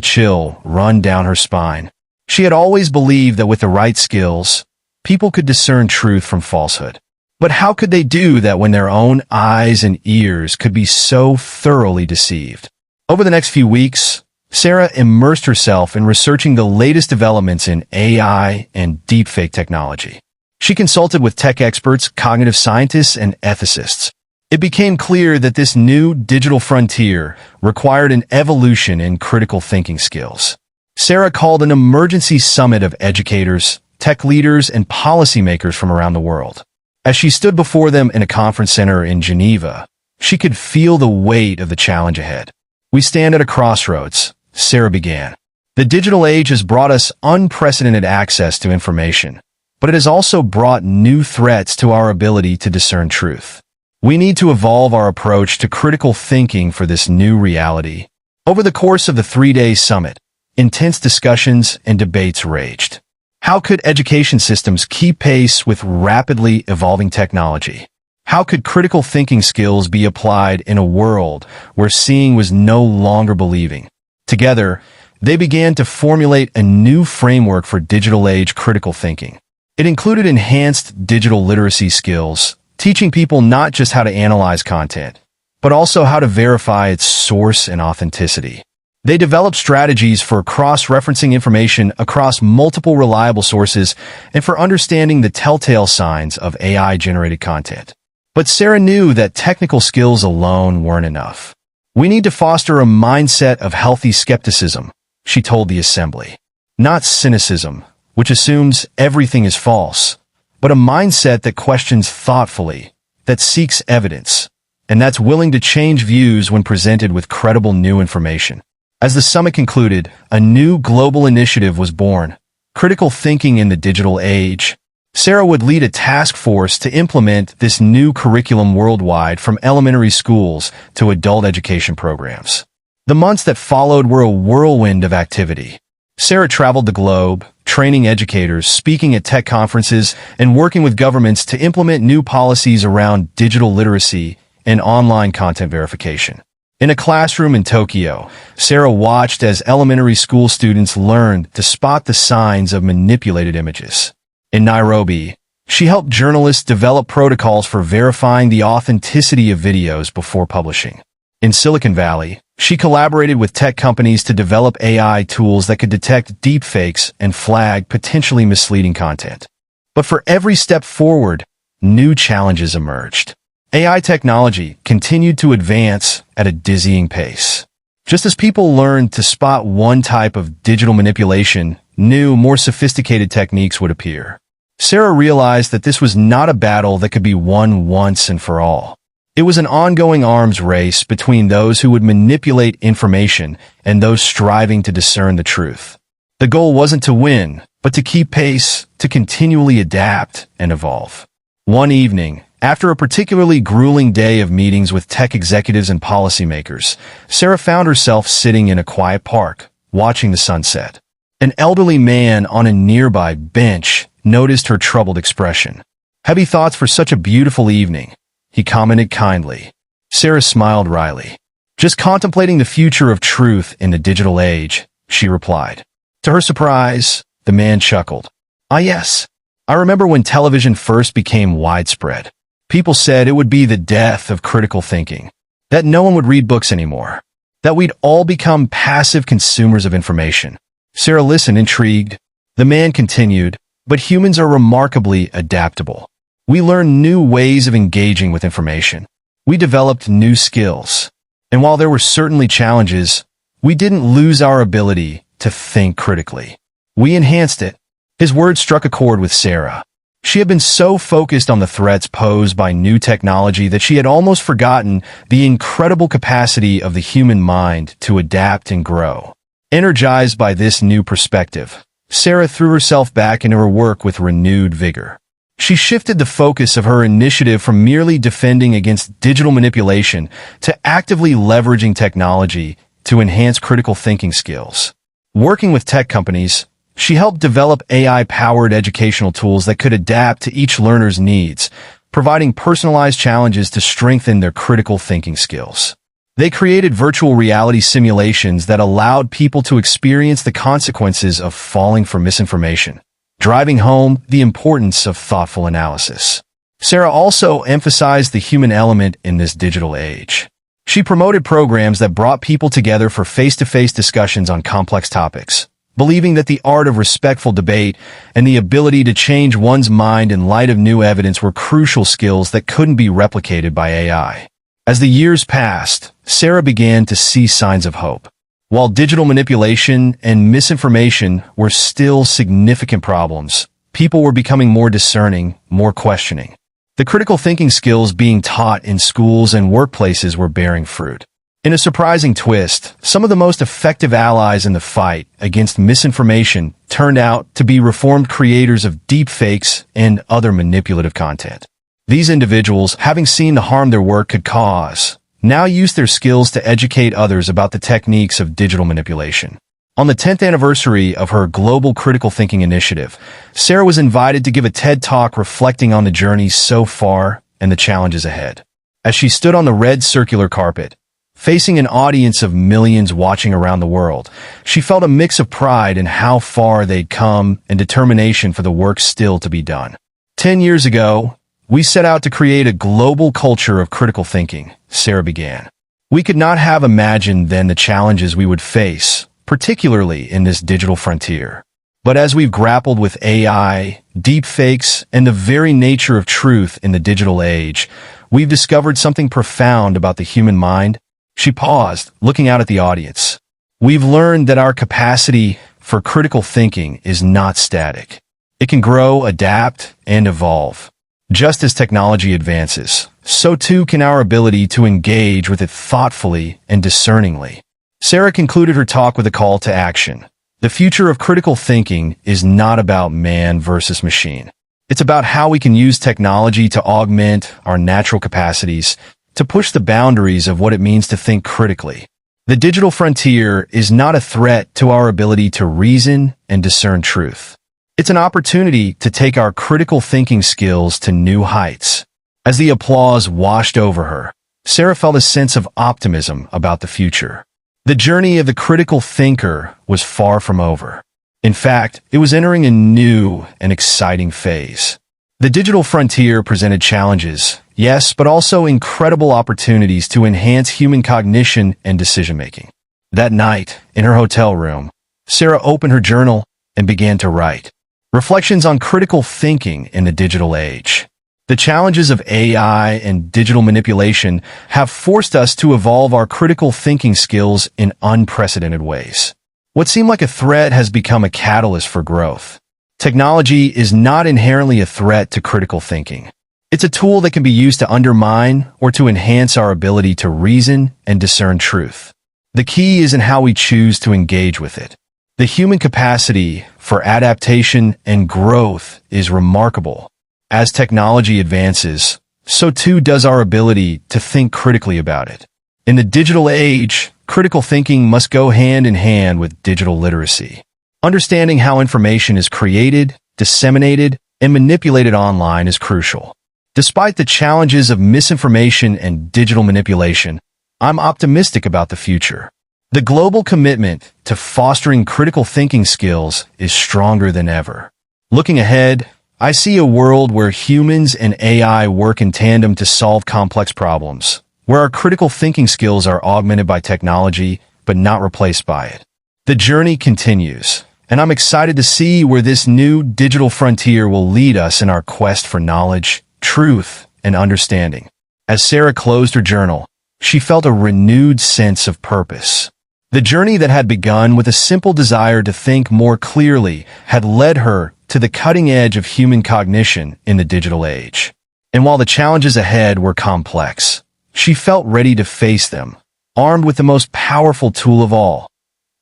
chill run down her spine. She had always believed that with the right skills, people could discern truth from falsehood. But how could they do that when their own eyes and ears could be so thoroughly deceived? Over the next few weeks, Sarah immersed herself in researching the latest developments in AI and deepfake technology. She consulted with tech experts, cognitive scientists, and ethicists. It became clear that this new digital frontier required an evolution in critical thinking skills. Sarah called an emergency summit of educators, tech leaders, and policymakers from around the world. As she stood before them in a conference center in Geneva, she could feel the weight of the challenge ahead. "We stand at a crossroads," Sarah began. "The digital age has brought us unprecedented access to information, but it has also brought new threats to our ability to discern truth. We need to evolve our approach to critical thinking for this new reality." Over the course of the 3-day summit, intense discussions and debates raged. How could education systems keep pace with rapidly evolving technology? How could critical thinking skills be applied in a world where seeing was no longer believing? Together, they began to formulate a new framework for digital-age critical thinking. It included enhanced digital literacy skills, teaching people not just how to analyze content, but also how to verify its source and authenticity. They developed strategies for cross-referencing information across multiple reliable sources and for understanding the telltale signs of AI-generated content. But Sarah knew that technical skills alone weren't enough. "We need to foster a mindset of healthy skepticism," she told the assembly. "Not cynicism, which assumes everything is false, but a mindset that questions thoughtfully, that seeks evidence, and that's willing to change views when presented with credible new information." As the summit concluded, a new global initiative was born, Critical Thinking in the Digital Age. Sarah would lead a task force to implement this new curriculum worldwide, from elementary schools to adult education programs. The months that followed were a whirlwind of activity. Sarah traveled the globe, training educators, speaking at tech conferences, and working with governments to implement new policies around digital literacy and online content verification. In a classroom in Tokyo, Sarah watched as elementary school students learned to spot the signs of manipulated images. In Nairobi, she helped journalists develop protocols for verifying the authenticity of videos before publishing. In Silicon Valley, she collaborated with tech companies to develop AI tools that could detect deepfakes and flag potentially misleading content. But for every step forward, new challenges emerged. AI technology continued to advance at a dizzying pace. Just as people learned to spot one type of digital manipulation, new, more sophisticated techniques would appear. Sarah realized that this was not a battle that could be won once and for all. It was an ongoing arms race between those who would manipulate information and those striving to discern the truth. The goal wasn't to win, but to keep pace, to continually adapt and evolve. One evening, after a particularly grueling day of meetings with tech executives and policymakers, Sarah found herself sitting in a quiet park, watching the sunset. An elderly man on a nearby bench noticed her troubled expression. "Heavy thoughts for such a beautiful evening," he commented kindly. Sarah smiled wryly. "Just contemplating the future of truth in the digital age," she replied. To her surprise, the man chuckled. "Ah, yes. I remember when television first became widespread. People said it would be the death of critical thinking, that no one would read books anymore, that we'd all become passive consumers of information." Sarah listened, intrigued. The man continued, "But humans are remarkably adaptable. We learned new ways of engaging with information. We developed new skills. And while there were certainly challenges, we didn't lose our ability to think critically. We enhanced it. His words struck a chord with Sarah. She had been so focused on the threats posed by new technology that she had almost forgotten the incredible capacity of the human mind to adapt and grow. Energized by this new perspective, Sarah threw herself back into her work with renewed vigor. She shifted the focus of her initiative from merely defending against digital manipulation to actively leveraging technology to enhance critical thinking skills. Working with tech companies, she helped develop AI-powered educational tools that could adapt to each learner's needs, providing personalized challenges to strengthen their critical thinking skills. They created virtual reality simulations that allowed people to experience the consequences of falling for misinformation, driving home the importance of thoughtful analysis. Sarah also emphasized the human element in this digital age. She promoted programs that brought people together for face-to-face discussions on complex topics, believing that the art of respectful debate and the ability to change one's mind in light of new evidence were crucial skills that couldn't be replicated by AI. As the years passed, Sarah began to see signs of hope. While digital manipulation and misinformation were still significant problems, people were becoming more discerning, more questioning. The critical thinking skills being taught in schools and workplaces were bearing fruit. In a surprising twist, some of the most effective allies in the fight against misinformation turned out to be reformed creators of deepfakes and other manipulative content. These individuals, having seen the harm their work could cause, now use their skills to educate others about the techniques of digital manipulation. On the 10th anniversary of her Global Critical Thinking Initiative, Sarah was invited to give a TED Talk reflecting on the journey so far and the challenges ahead. As she stood on the red circular carpet, facing an audience of millions watching around the world, she felt a mix of pride in how far they'd come and determination for the work still to be done. 10 years ago, we set out to create a global culture of critical thinking, Sarah began. We could not have imagined then the challenges we would face, particularly in this digital frontier. But as we've grappled with AI, deepfakes, and the very nature of truth in the digital age, we've discovered something profound about the human mind. She paused, looking out at the audience. We've learned that our capacity for critical thinking is not static. It can grow, adapt, and evolve. Just as technology advances, so too can our ability to engage with it thoughtfully and discerningly. Sarah concluded her talk with a call to action. The future of critical thinking is not about man versus machine. It's about how we can use technology to augment our natural capacities, to push the boundaries of what it means to think critically. The digital frontier is not a threat to our ability to reason and discern truth. It's an opportunity to take our critical thinking skills to new heights. As the applause washed over her, Sarah felt a sense of optimism about the future. The journey of the critical thinker was far from over. In fact, it was entering a new and exciting phase. The digital frontier presented challenges, yes, but also incredible opportunities to enhance human cognition and decision-making. That night, in her hotel room, Sarah opened her journal and began to write. Reflections on critical thinking in the digital age. The challenges of AI and digital manipulation have forced us to evolve our critical thinking skills in unprecedented ways. What seemed like a threat has become a catalyst for growth. Technology is not inherently a threat to critical thinking. It's a tool that can be used to undermine or to enhance our ability to reason and discern truth. The key is in how we choose to engage with it. The human capacity for adaptation and growth is remarkable. As technology advances, so too does our ability to think critically about it. In the digital age, critical thinking must go hand in hand with digital literacy. Understanding how information is created, disseminated, and manipulated online is crucial. Despite the challenges of misinformation and digital manipulation, I'm optimistic about the future. The global commitment to fostering critical thinking skills is stronger than ever. Looking ahead, I see a world where humans and AI work in tandem to solve complex problems, where our critical thinking skills are augmented by technology, but not replaced by it. The journey continues, and I'm excited to see where this new digital frontier will lead us in our quest for knowledge, truth, and understanding. As Sarah closed her journal, she felt a renewed sense of purpose. The journey that had begun with a simple desire to think more clearly had led her to the cutting edge of human cognition in the digital age. And while the challenges ahead were complex, she felt ready to face them, armed with the most powerful tool of all,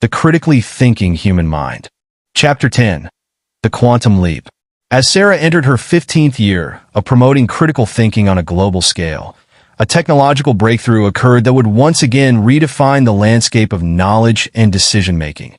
the critically thinking human mind. Chapter 10. The Quantum Leap. As Sarah entered her 15th year of promoting critical thinking on a global scale, a technological breakthrough occurred that would once again redefine the landscape of knowledge and decision-making: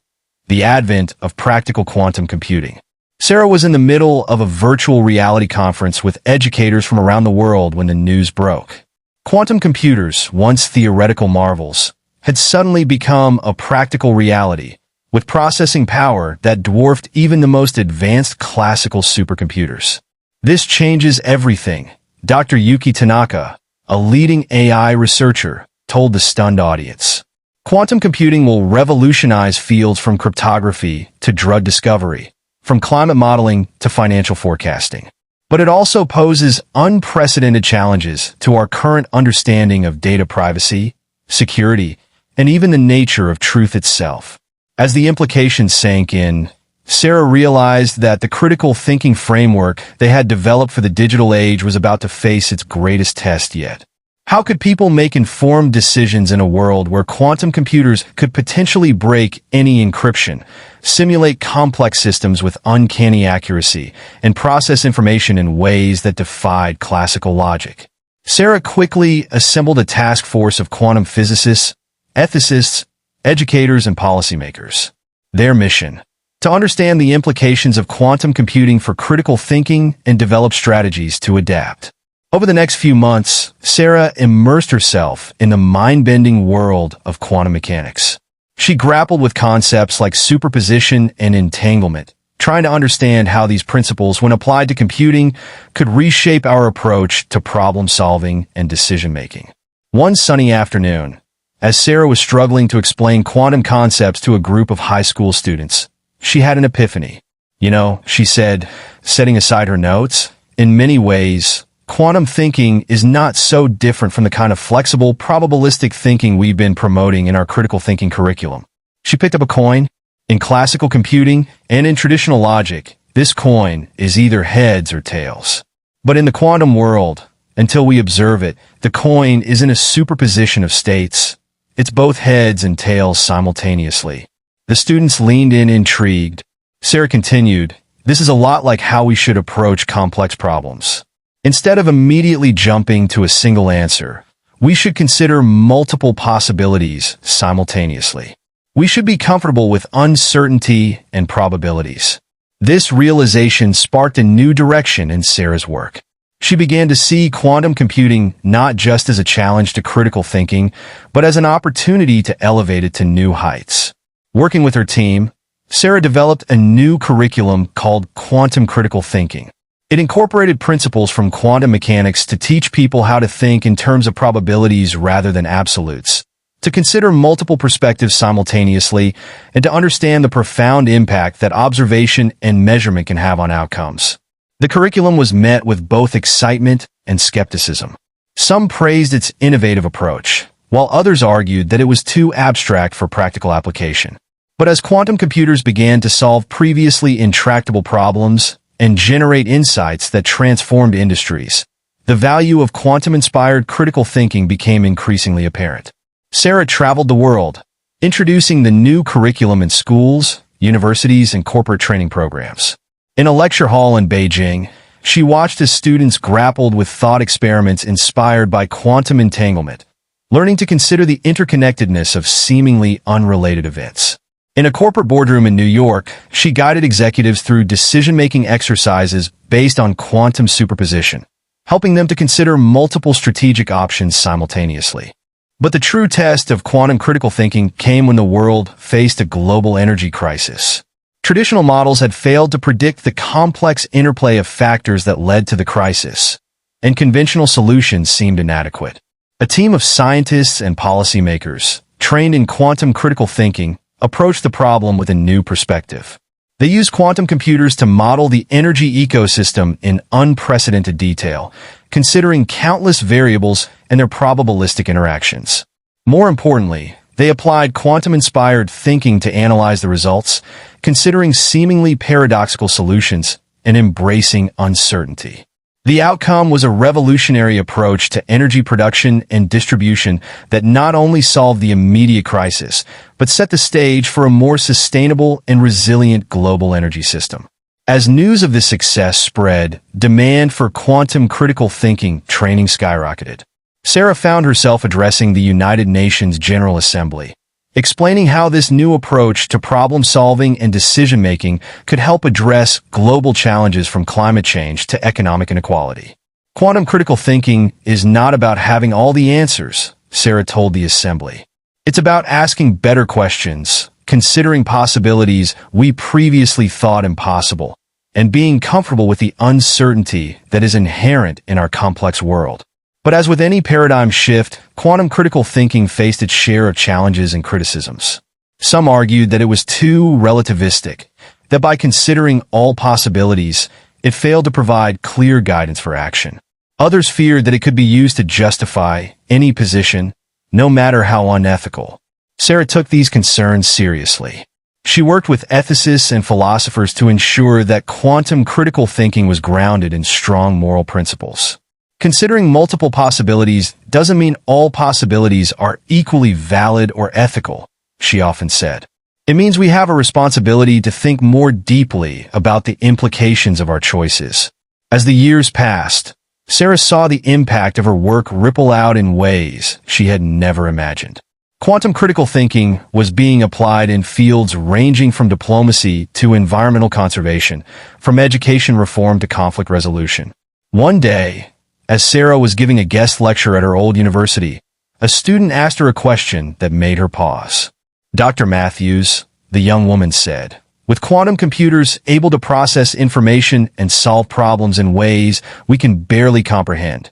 the advent of practical quantum computing. Sarah was in the middle of a virtual reality conference with educators from around the world when the news broke. Quantum computers, once theoretical marvels, had suddenly become a practical reality, with processing power that dwarfed even the most advanced classical supercomputers. "This changes everything," Dr. Yuki Tanaka, a leading AI researcher, told the stunned audience. "Quantum computing will revolutionize fields from cryptography to drug discovery, from climate modeling to financial forecasting. But it also poses unprecedented challenges to our current understanding of data privacy, security, and even the nature of truth itself." As the implications sank in, Sarah realized that the critical thinking framework they had developed for the digital age was about to face its greatest test yet. How could people make informed decisions in a world where quantum computers could potentially break any encryption, simulate complex systems with uncanny accuracy, and process information in ways that defied classical logic? Sarah quickly assembled a task force of quantum physicists, ethicists, educators, and policymakers. Their mission: to understand the implications of quantum computing for critical thinking and develop strategies to adapt. Over the next few months, Sarah immersed herself in the mind-bending world of quantum mechanics. She grappled with concepts like superposition and entanglement, trying to understand how these principles, when applied to computing, could reshape our approach to problem-solving and decision-making. One sunny afternoon, as Sarah was struggling to explain quantum concepts to a group of high school students, she had an epiphany. "You know," she said, setting aside her notes, "in many ways, quantum thinking is not so different from the kind of flexible, probabilistic thinking we've been promoting in our critical thinking curriculum." She picked up a coin. In classical computing and in traditional logic, this coin is either heads or tails. But in the quantum world, until we observe it, the coin isn't a superposition of states. It's both heads and tails simultaneously. The students leaned in, intrigued. Sarah continued, "This is a lot like how we should approach complex problems. Instead of immediately jumping to a single answer, we should consider multiple possibilities simultaneously. We should be comfortable with uncertainty and probabilities." This realization sparked a new direction in Sarah's work. She began to see quantum computing not just as a challenge to critical thinking, but as an opportunity to elevate it to new heights. Working with her team, Sarah developed a new curriculum called Quantum Critical Thinking. It incorporated principles from quantum mechanics to teach people how to think in terms of probabilities rather than absolutes, to consider multiple perspectives simultaneously, and to understand the profound impact that observation and measurement can have on outcomes. The curriculum was met with both excitement and skepticism. Some praised its innovative approach, while others argued that it was too abstract for practical application. But as quantum computers began to solve previously intractable problems and generate insights that transformed industries, the value of quantum-inspired critical thinking became increasingly apparent. Sarah traveled the world, introducing the new curriculum in schools, universities, and corporate training programs. In a lecture hall in Beijing, she watched as students grappled with thought experiments inspired by quantum entanglement, learning to consider the interconnectedness of seemingly unrelated events. In a corporate boardroom in New York, she guided executives through decision-making exercises based on quantum superposition, helping them to consider multiple strategic options simultaneously. But the true test of quantum critical thinking came when the world faced a global energy crisis. Traditional models had failed to predict the complex interplay of factors that led to the crisis, and conventional solutions seemed inadequate. A team of scientists and policymakers, trained in quantum critical thinking, approached the problem with a new perspective. They use quantum computers to model the energy ecosystem in unprecedented detail, considering countless variables and their probabilistic interactions. More importantly, they applied quantum-inspired thinking to analyze the results, considering seemingly paradoxical solutions and embracing uncertainty. The outcome was a revolutionary approach to energy production and distribution that not only solved the immediate crisis, but set the stage for a more sustainable and resilient global energy system. As news of this success spread, demand for quantum critical thinking training skyrocketed. Sarah found herself addressing the United Nations General Assembly, explaining how this new approach to problem-solving and decision-making could help address global challenges from climate change to economic inequality. Quantum critical thinking is not about having all the answers, Sarah told the assembly. It's about asking better questions, considering possibilities we previously thought impossible, and being comfortable with the uncertainty that is inherent in our complex world. But as with any paradigm shift, quantum critical thinking faced its share of challenges and criticisms. Some argued that it was too relativistic, that by considering all possibilities, it failed to provide clear guidance for action. Others feared that it could be used to justify any position, no matter how unethical. Sarah took these concerns seriously. She worked with ethicists and philosophers to ensure that quantum critical thinking was grounded in strong moral principles. Considering multiple possibilities doesn't mean all possibilities are equally valid or ethical, she often said. It means we have a responsibility to think more deeply about the implications of our choices. As the years passed, Sarah saw the impact of her work ripple out in ways she had never imagined. Quantum critical thinking was being applied in fields ranging from diplomacy to environmental conservation, from education reform to conflict resolution. One day, as Sarah was giving a guest lecture at her old university, a student asked her a question that made her pause. "Dr. Matthews," the young woman said, "with quantum computers able to process information and solve problems in ways we can barely comprehend,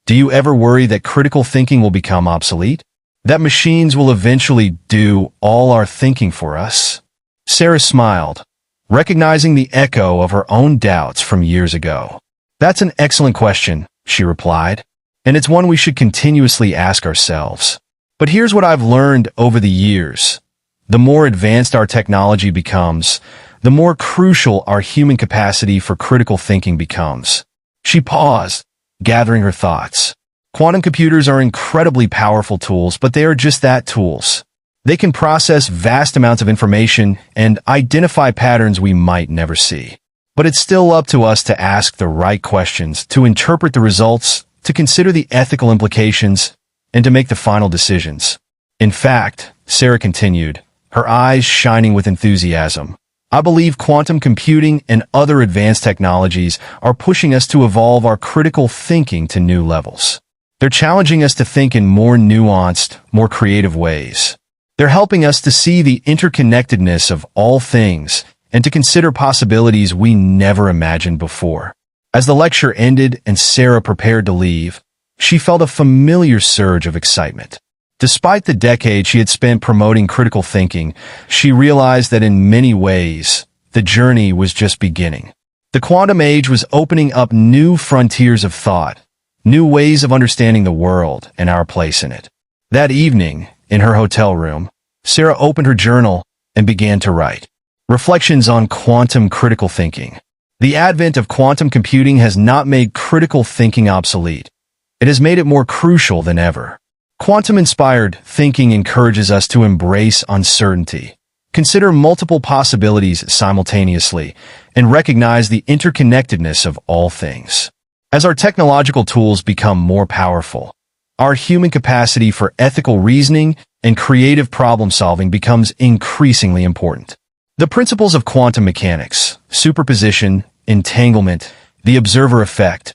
do you ever worry that critical thinking will become obsolete? That machines will eventually do all our thinking for us?" Sarah smiled, recognizing the echo of her own doubts from years ago. "That's an excellent question," she replied, "and it's one we should continuously ask ourselves. But here's what I've learned over the years. The more advanced our technology becomes, the more crucial our human capacity for critical thinking becomes." She paused, gathering her thoughts. Quantum computers are incredibly powerful tools, but they are just that, tools. They can process vast amounts of information and identify patterns we might never see. But it's still up to us to ask the right questions, to interpret the results, to consider the ethical implications, and to make the final decisions. In fact, Sarah continued, her eyes shining with enthusiasm, I believe quantum computing and other advanced technologies are pushing us to evolve our critical thinking to new levels. They're challenging us to think in more nuanced, more creative ways. They're helping us to see the interconnectedness of all things and to consider possibilities we never imagined before. As the lecture ended and Sarah prepared to leave, she felt a familiar surge of excitement. Despite the decade she had spent promoting critical thinking, she realized that in many ways, the journey was just beginning. The quantum age was opening up new frontiers of thought, new ways of understanding the world and our place in it. That evening, in her hotel room, Sarah opened her journal and began to write. Reflections on quantum critical thinking. The advent of quantum computing has not made critical thinking obsolete. It has made it more crucial than ever. Quantum-inspired thinking encourages us to embrace uncertainty, consider multiple possibilities simultaneously, and recognize the interconnectedness of all things. As our technological tools become more powerful, our human capacity for ethical reasoning and creative problem-solving becomes increasingly important. The principles of quantum mechanics, superposition, entanglement, the observer effect,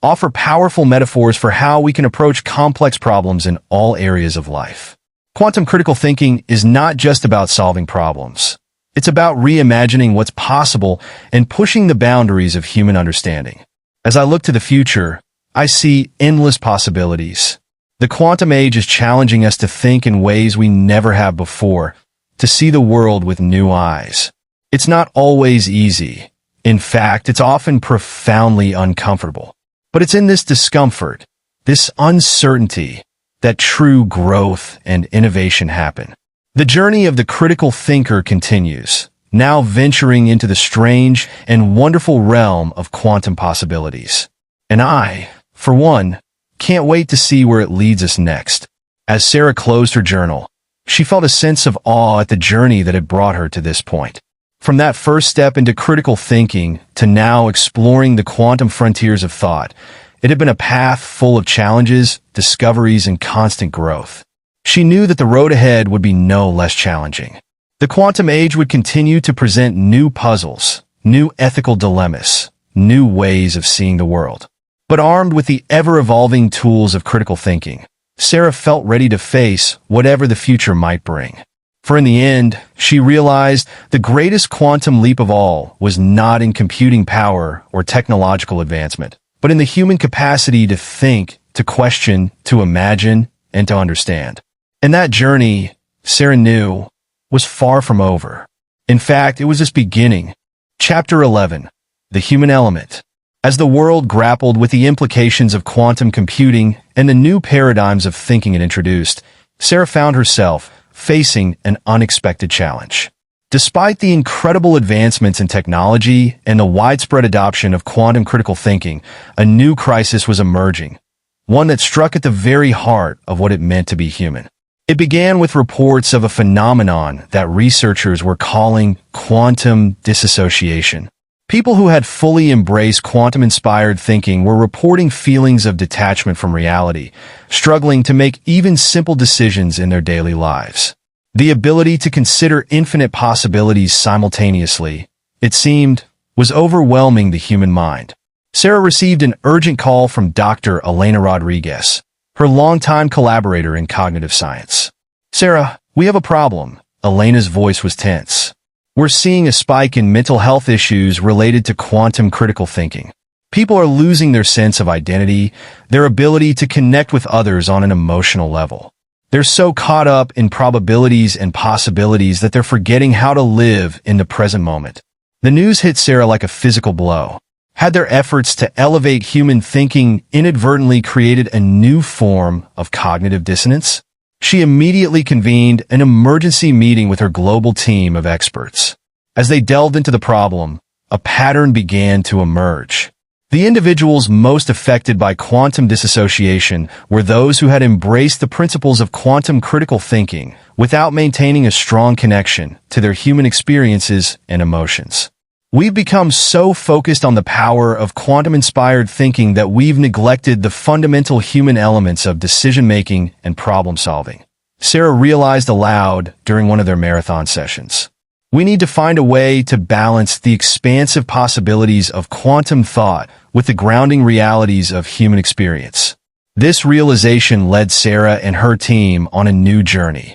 offer powerful metaphors for how we can approach complex problems in all areas of life. Quantum critical thinking is not just about solving problems. It's about reimagining what's possible and pushing the boundaries of human understanding. As I look to the future, I see endless possibilities. The quantum age is challenging us to think in ways we never have before, to see the world with new eyes. It's not always easy. In fact, it's often profoundly uncomfortable. But it's in this discomfort, this uncertainty, that true growth and innovation happen. The journey of the critical thinker continues, now venturing into the strange and wonderful realm of quantum possibilities. And I, for one, can't wait to see where it leads us next. As Sarah closed her journal, she felt a sense of awe at the journey that had brought her to this point. From that first step into critical thinking to now exploring the quantum frontiers of thought, it had been a path full of challenges, discoveries, and constant growth. She knew that the road ahead would be no less challenging. The quantum age would continue to present new puzzles, new ethical dilemmas, new ways of seeing the world. But armed with the ever-evolving tools of critical thinking, Sarah felt ready to face whatever the future might bring. For in the end, she realized the greatest quantum leap of all was not in computing power or technological advancement, but in the human capacity to think, to question, to imagine, and to understand. And that journey, Sarah knew, was far from over. In fact, it was just beginning. Chapter 11. The Human Element. As the world grappled with the implications of quantum computing and the new paradigms of thinking it introduced, Sarah found herself facing an unexpected challenge. Despite the incredible advancements in technology and the widespread adoption of quantum critical thinking, a new crisis was emerging, one that struck at the very heart of what it meant to be human. It began with reports of a phenomenon that researchers were calling quantum disassociation. People who had fully embraced quantum-inspired thinking were reporting feelings of detachment from reality, struggling to make even simple decisions in their daily lives. The ability to consider infinite possibilities simultaneously, it seemed, was overwhelming the human mind. Sarah received an urgent call from Dr. Elena Rodriguez, her longtime collaborator in cognitive science. "Sarah, we have a problem." Elena's voice was tense. "We're seeing a spike in mental health issues related to quantum critical thinking. People are losing their sense of identity, their ability to connect with others on an emotional level. They're so caught up in probabilities and possibilities that they're forgetting how to live in the present moment." The news hit Sarah like a physical blow. Had their efforts to elevate human thinking inadvertently created a new form of cognitive dissonance? She immediately convened an emergency meeting with her global team of experts. As they delved into the problem, a pattern began to emerge. The individuals most affected by quantum disassociation were those who had embraced the principles of quantum critical thinking without maintaining a strong connection to their human experiences and emotions. We've become so focused on the power of quantum-inspired thinking that we've neglected the fundamental human elements of decision-making and problem-solving. Sarah realized aloud during one of their marathon sessions. We need to find a way to balance the expansive possibilities of quantum thought with the grounding realities of human experience. This realization led Sarah and her team on a new journey,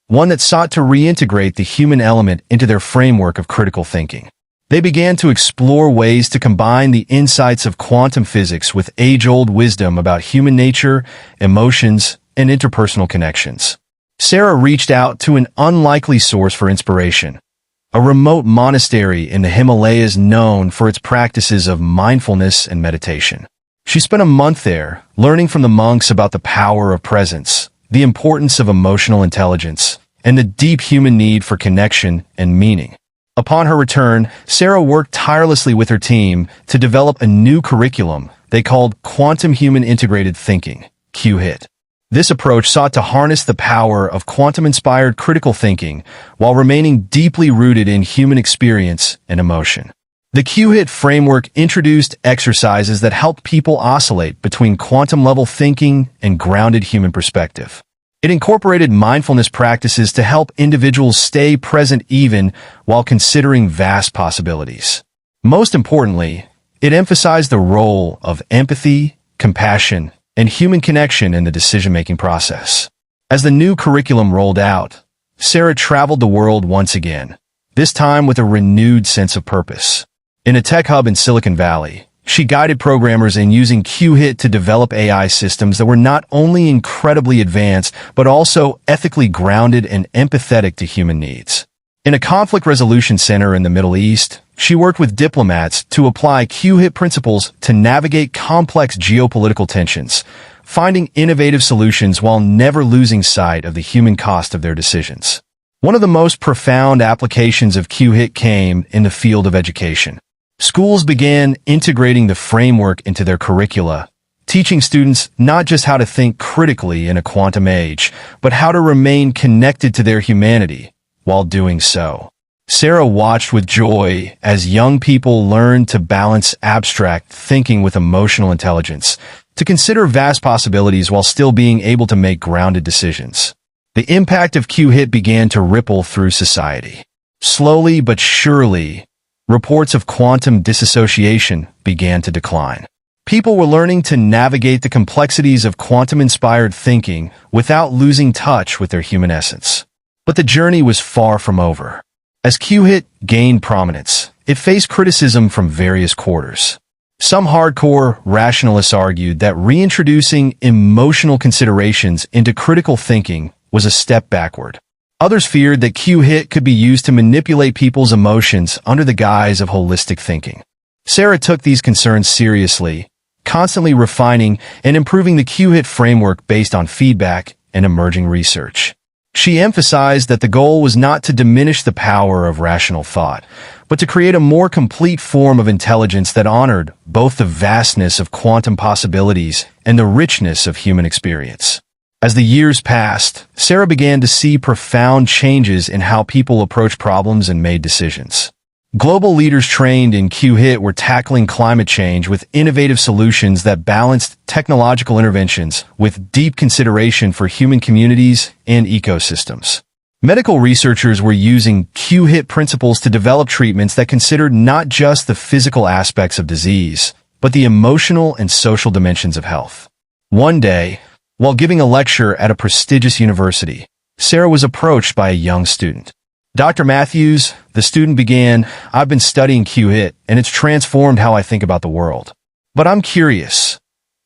one that sought to reintegrate the human element into their framework of critical thinking. They began to explore ways to combine the insights of quantum physics with age-old wisdom about human nature, emotions, and interpersonal connections. Sarah reached out to an unlikely source for inspiration, a remote monastery in the Himalayas known for its practices of mindfulness and meditation. She spent a month there, learning from the monks about the power of presence, the importance of emotional intelligence, and the deep human need for connection and meaning. Upon her return, Sarah worked tirelessly with her team to develop a new curriculum they called Quantum Human Integrated Thinking, QHIT. This approach sought to harness the power of quantum-inspired critical thinking while remaining deeply rooted in human experience and emotion. The QHIT framework introduced exercises that helped people oscillate between quantum-level thinking and grounded human perspective. It incorporated mindfulness practices to help individuals stay present even while considering vast possibilities. Most importantly, it emphasized the role of empathy, compassion, and human connection in the decision-making process. As the new curriculum rolled out, Sarah traveled the world once again, this time with a renewed sense of purpose. In a tech hub in Silicon Valley, she guided programmers in using QHIT to develop AI systems that were not only incredibly advanced, but also ethically grounded and empathetic to human needs. In a conflict resolution center in the Middle East, she worked with diplomats to apply Q-hit principles to navigate complex geopolitical tensions, finding innovative solutions while never losing sight of the human cost of their decisions. One of the most profound applications of Q-hit came in the field of education. Schools began integrating the framework into their curricula, teaching students not just how to think critically in a quantum age, but how to remain connected to their humanity while doing so. Sarah watched with joy as young people learned to balance abstract thinking with emotional intelligence, to consider vast possibilities while still being able to make grounded decisions. The impact of Q-hit began to ripple through society. Slowly but surely, reports of quantum disassociation began to decline. People were learning to navigate the complexities of quantum-inspired thinking without losing touch with their human essence. But the journey was far from over. As Q-hit gained prominence, it faced criticism from various quarters. Some hardcore rationalists argued that reintroducing emotional considerations into critical thinking was a step backward. Others feared that Q-hit could be used to manipulate people's emotions under the guise of holistic thinking. Sarah took these concerns seriously, constantly refining and improving the Q-hit framework based on feedback and emerging research. She emphasized that the goal was not to diminish the power of rational thought, but to create a more complete form of intelligence that honored both the vastness of quantum possibilities and the richness of human experience. As the years passed, Sarah began to see profound changes in how people approach problems and made decisions. Global leaders trained in Q-hit were tackling climate change with innovative solutions that balanced technological interventions with deep consideration for human communities and ecosystems. Medical researchers were using Q-hit principles to develop treatments that considered not just the physical aspects of disease, but the emotional and social dimensions of health. One day, while giving a lecture at a prestigious university, Sarah was approached by a young student. Dr. Matthews, the student began, "I've been studying Q-hit, and it's transformed how I think about the world. But I'm curious,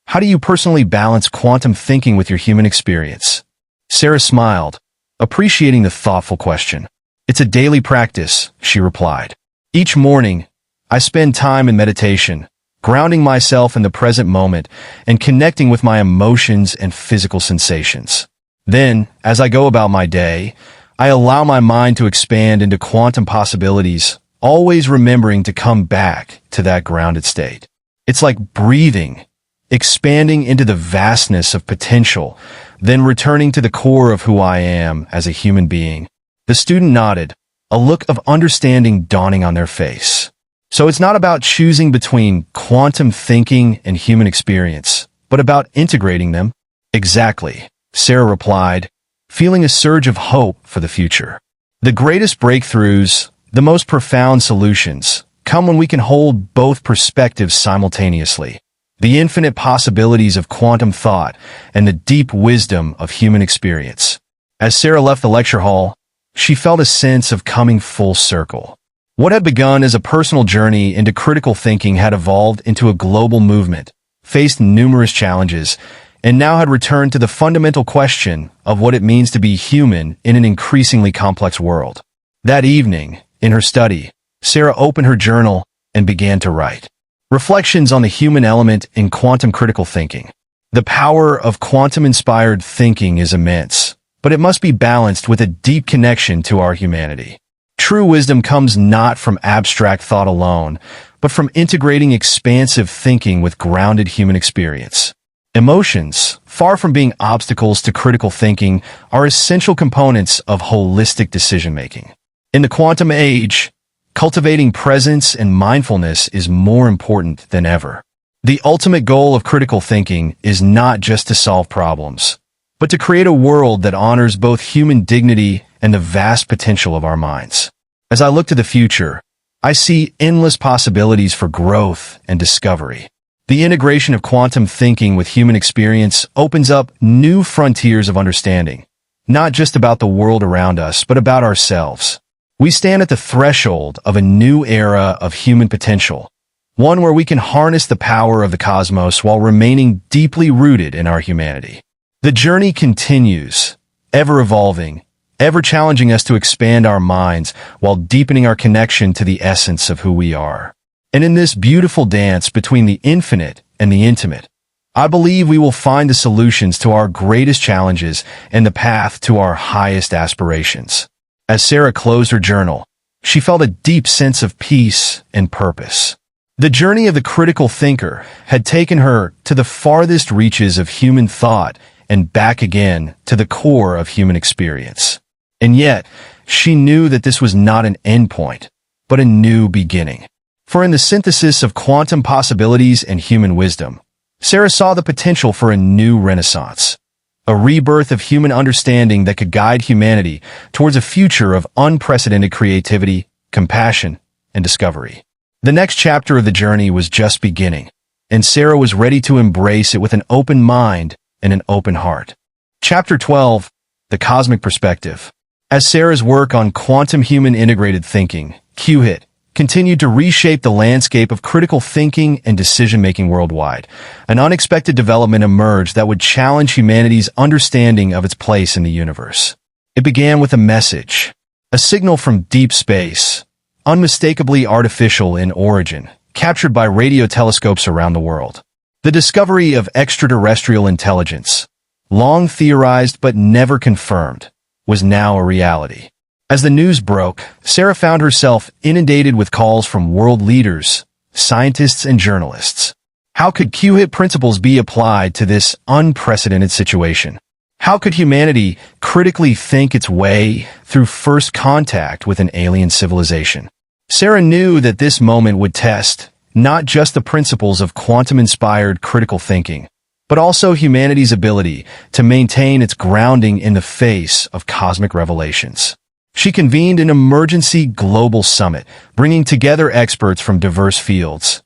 how do you personally balance quantum thinking with your human experience?" Sarah smiled, appreciating the thoughtful question. "It's a daily practice," she replied. "Each morning, I spend time in meditation, grounding myself in the present moment and connecting with my emotions and physical sensations. Then, as I go about my day, I allow my mind to expand into quantum possibilities, always remembering to come back to that grounded state. It's like breathing, expanding into the vastness of potential, then returning to the core of who I am as a human being." The student nodded, a look of understanding dawning on their face. "So it's not about choosing between quantum thinking and human experience, but about integrating them?" "Exactly," Sarah replied, feeling a surge of hope for the future. "The greatest breakthroughs, the most profound solutions, come when we can hold both perspectives simultaneously. The infinite possibilities of quantum thought and the deep wisdom of human experience." As Sarah left the lecture hall, she felt a sense of coming full circle. What had begun as a personal journey into critical thinking had evolved into a global movement, faced numerous challenges, and now had returned to the fundamental question of what it means to be human in an increasingly complex world. That evening, in her study, Sarah opened her journal and began to write. Reflections on the human element in quantum critical thinking. The power of quantum-inspired thinking is immense, but it must be balanced with a deep connection to our humanity. True wisdom comes not from abstract thought alone, but from integrating expansive thinking with grounded human experience. Emotions, far from being obstacles to critical thinking, are essential components of holistic decision-making. In the quantum age, cultivating presence and mindfulness is more important than ever. The ultimate goal of critical thinking is not just to solve problems, but to create a world that honors both human dignity and the vast potential of our minds. As I look to the future, I see endless possibilities for growth and discovery. The integration of quantum thinking with human experience opens up new frontiers of understanding, not just about the world around us, but about ourselves. We stand at the threshold of a new era of human potential, one where we can harness the power of the cosmos while remaining deeply rooted in our humanity. The journey continues, ever evolving, ever challenging us to expand our minds while deepening our connection to the essence of who we are. And in this beautiful dance between the infinite and the intimate, I believe we will find the solutions to our greatest challenges and the path to our highest aspirations. As Sarah closed her journal, she felt a deep sense of peace and purpose. The journey of the critical thinker had taken her to the farthest reaches of human thought and back again to the core of human experience. And yet, she knew that this was not an endpoint, but a new beginning. For in the synthesis of quantum possibilities and human wisdom, Sarah saw the potential for a new renaissance, a rebirth of human understanding that could guide humanity towards a future of unprecedented creativity, compassion, and discovery. The next chapter of the journey was just beginning, and Sarah was ready to embrace it with an open mind and an open heart. Chapter 12, The Cosmic Perspective. As Sarah's work on quantum human integrated thinking, QHIT, continued to reshape the landscape of critical thinking and decision-making worldwide, an unexpected development emerged that would challenge humanity's understanding of its place in the universe. It began with a message, a signal from deep space, unmistakably artificial in origin, captured by radio telescopes around the world. The discovery of extraterrestrial intelligence, long theorized but never confirmed, was now a reality. As the news broke, Sarah found herself inundated with calls from world leaders, scientists, and journalists. How could QHIT principles be applied to this unprecedented situation? How could humanity critically think its way through first contact with an alien civilization? Sarah knew that this moment would test not just the principles of quantum-inspired critical thinking, but also humanity's ability to maintain its grounding in the face of cosmic revelations. She convened an emergency global summit, bringing together experts from diverse fields,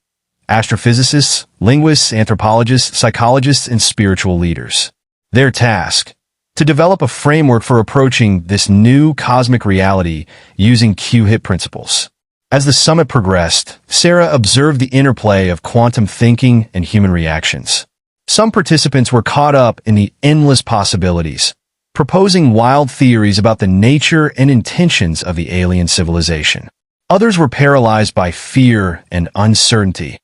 astrophysicists, linguists, anthropologists, psychologists, and spiritual leaders. Their task: to develop a framework for approaching this new cosmic reality using QHIT principles. As the summit progressed, Sarah observed the interplay of quantum thinking and human reactions. Some participants were caught up in the endless possibilities, proposing wild theories about the nature and intentions of the alien civilization. Others were paralyzed by fear and uncertainty,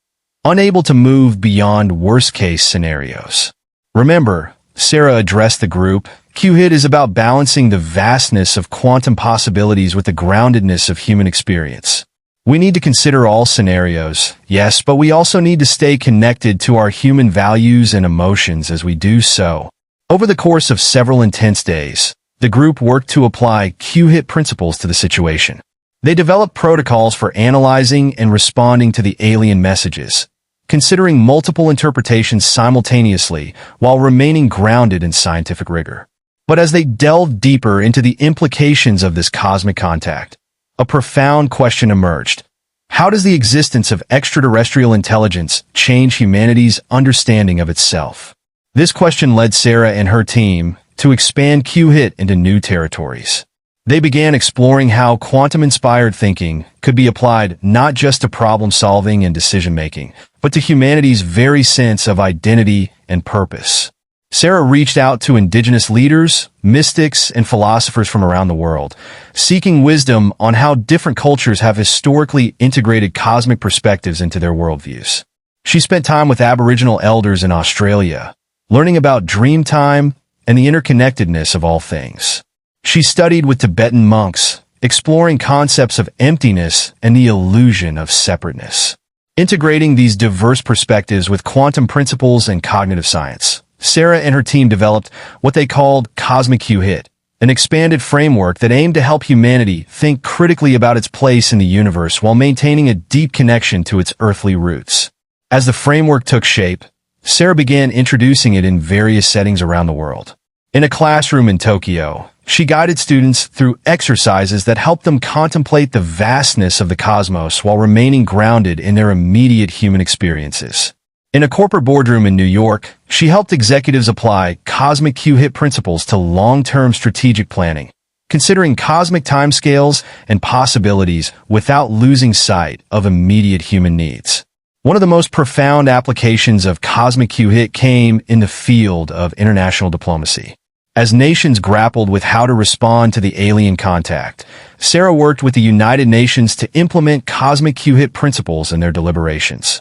unable to move beyond worst-case scenarios. Remember, Sarah addressed the group, QHIT is about balancing the vastness of quantum possibilities with the groundedness of human experience. We need to consider all scenarios, yes, but we also need to stay connected to our human values and emotions as we do so. Over the course of several intense days, the group worked to apply QHIT principles to the situation. They developed protocols for analyzing and responding to the alien messages, considering multiple interpretations simultaneously while remaining grounded in scientific rigor. But as they delved deeper into the implications of this cosmic contact, a profound question emerged. How does the existence of extraterrestrial intelligence change humanity's understanding of itself? This question led Sarah and her team to expand QHIT into new territories. They began exploring how quantum-inspired thinking could be applied not just to problem-solving and decision-making, but to humanity's very sense of identity and purpose. Sarah reached out to indigenous leaders, mystics, and philosophers from around the world, seeking wisdom on how different cultures have historically integrated cosmic perspectives into their worldviews. She spent time with Aboriginal elders in Australia, learning about dream time and the interconnectedness of all things. She studied with Tibetan monks, exploring concepts of emptiness and the illusion of separateness. Integrating these diverse perspectives with quantum principles and cognitive science, Sarah and her team developed what they called Cosmic QHIT, an expanded framework that aimed to help humanity think critically about its place in the universe while maintaining a deep connection to its earthly roots. As the framework took shape, Sarah began introducing it in various settings around the world. In a classroom in Tokyo, she guided students through exercises that helped them contemplate the vastness of the cosmos while remaining grounded in their immediate human experiences. In a corporate boardroom in New York, she helped executives apply cosmic QHIT principles to long-term strategic planning, considering cosmic timescales and possibilities without losing sight of immediate human needs. One of the most profound applications of cosmic QHIT came in the field of international diplomacy. As nations grappled with how to respond to the alien contact, Sarah worked with the United Nations to implement cosmic Q-hit principles in their deliberations.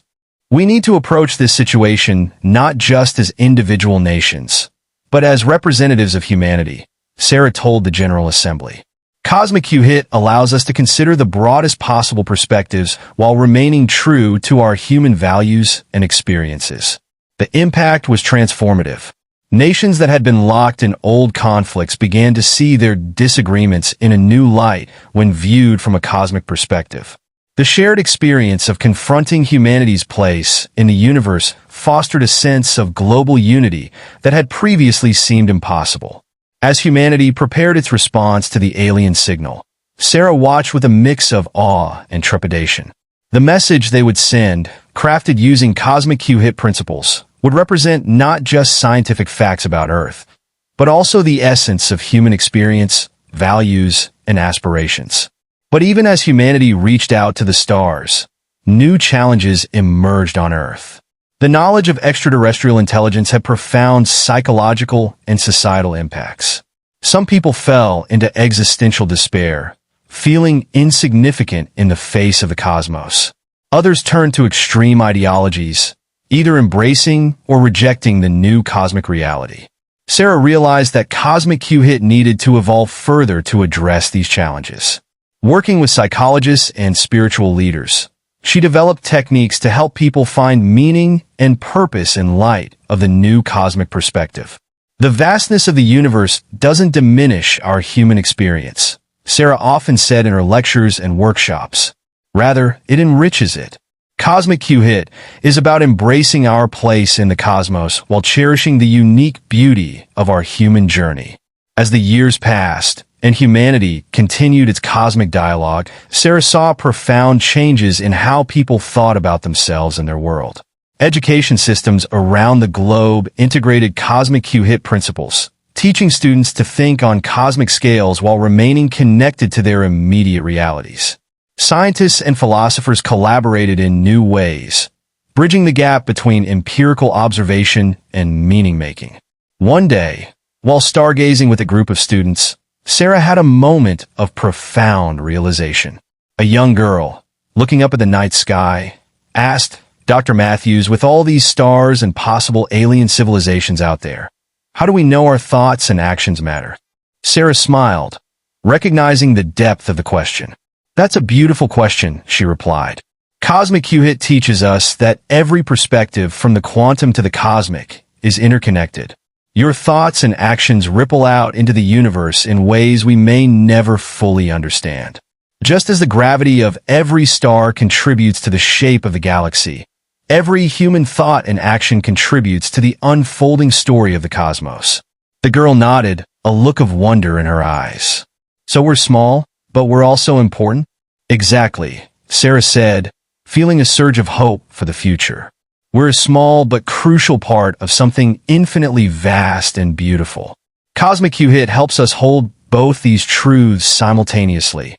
We need to approach this situation not just as individual nations, but as representatives of humanity, Sarah told the General Assembly. Cosmic Q-hit allows us to consider the broadest possible perspectives while remaining true to our human values and experiences. The impact was transformative. Nations that had been locked in old conflicts began to see their disagreements in a new light when viewed from a cosmic perspective. The shared experience of confronting humanity's place in the universe fostered a sense of global unity that had previously seemed impossible. As humanity prepared its response to the alien signal, Sarah watched with a mix of awe and trepidation. The message they would send, crafted using cosmic Q-hit principles, would represent not just scientific facts about Earth, but also the essence of human experience, values, and aspirations. But even as humanity reached out to the stars, new challenges emerged on Earth. The knowledge of extraterrestrial intelligence had profound psychological and societal impacts. Some people fell into existential despair, feeling insignificant in the face of the cosmos. Others turned to extreme ideologies, either embracing or rejecting the new cosmic reality. Sarah realized that cosmic Q-hit needed to evolve further to address these challenges. Working with psychologists and spiritual leaders, she developed techniques to help people find meaning and purpose in light of the new cosmic perspective. The vastness of the universe doesn't diminish our human experience, Sarah often said in her lectures and workshops. Rather, it enriches it. Cosmic Q-hit is about embracing our place in the cosmos while cherishing the unique beauty of our human journey. As the years passed and humanity continued its cosmic dialogue, Sarah saw profound changes in how people thought about themselves and their world. Education systems around the globe integrated cosmic Q-hit principles, teaching students to think on cosmic scales while remaining connected to their immediate realities. Scientists and philosophers collaborated in new ways, bridging the gap between empirical observation and meaning-making. One day, while stargazing with a group of students, Sarah had a moment of profound realization. A young girl, looking up at the night sky, asked, "Dr. Matthews, with all these stars and possible alien civilizations out there, how do we know our thoughts and actions matter?" Sarah smiled, recognizing the depth of the question. "That's a beautiful question," she replied. Cosmic Q-hit teaches us that every perspective from the quantum to the cosmic is interconnected. Your thoughts and actions ripple out into the universe in ways we may never fully understand. Just as the gravity of every star contributes to the shape of the galaxy, every human thought and action contributes to the unfolding story of the cosmos. The girl nodded, a look of wonder in her eyes. "So we're small, but we're also important?" "Exactly," Sarah said, feeling a surge of hope for the future. "We're a small but crucial part of something infinitely vast and beautiful." Cosmic Q-hit helps us hold both these truths simultaneously: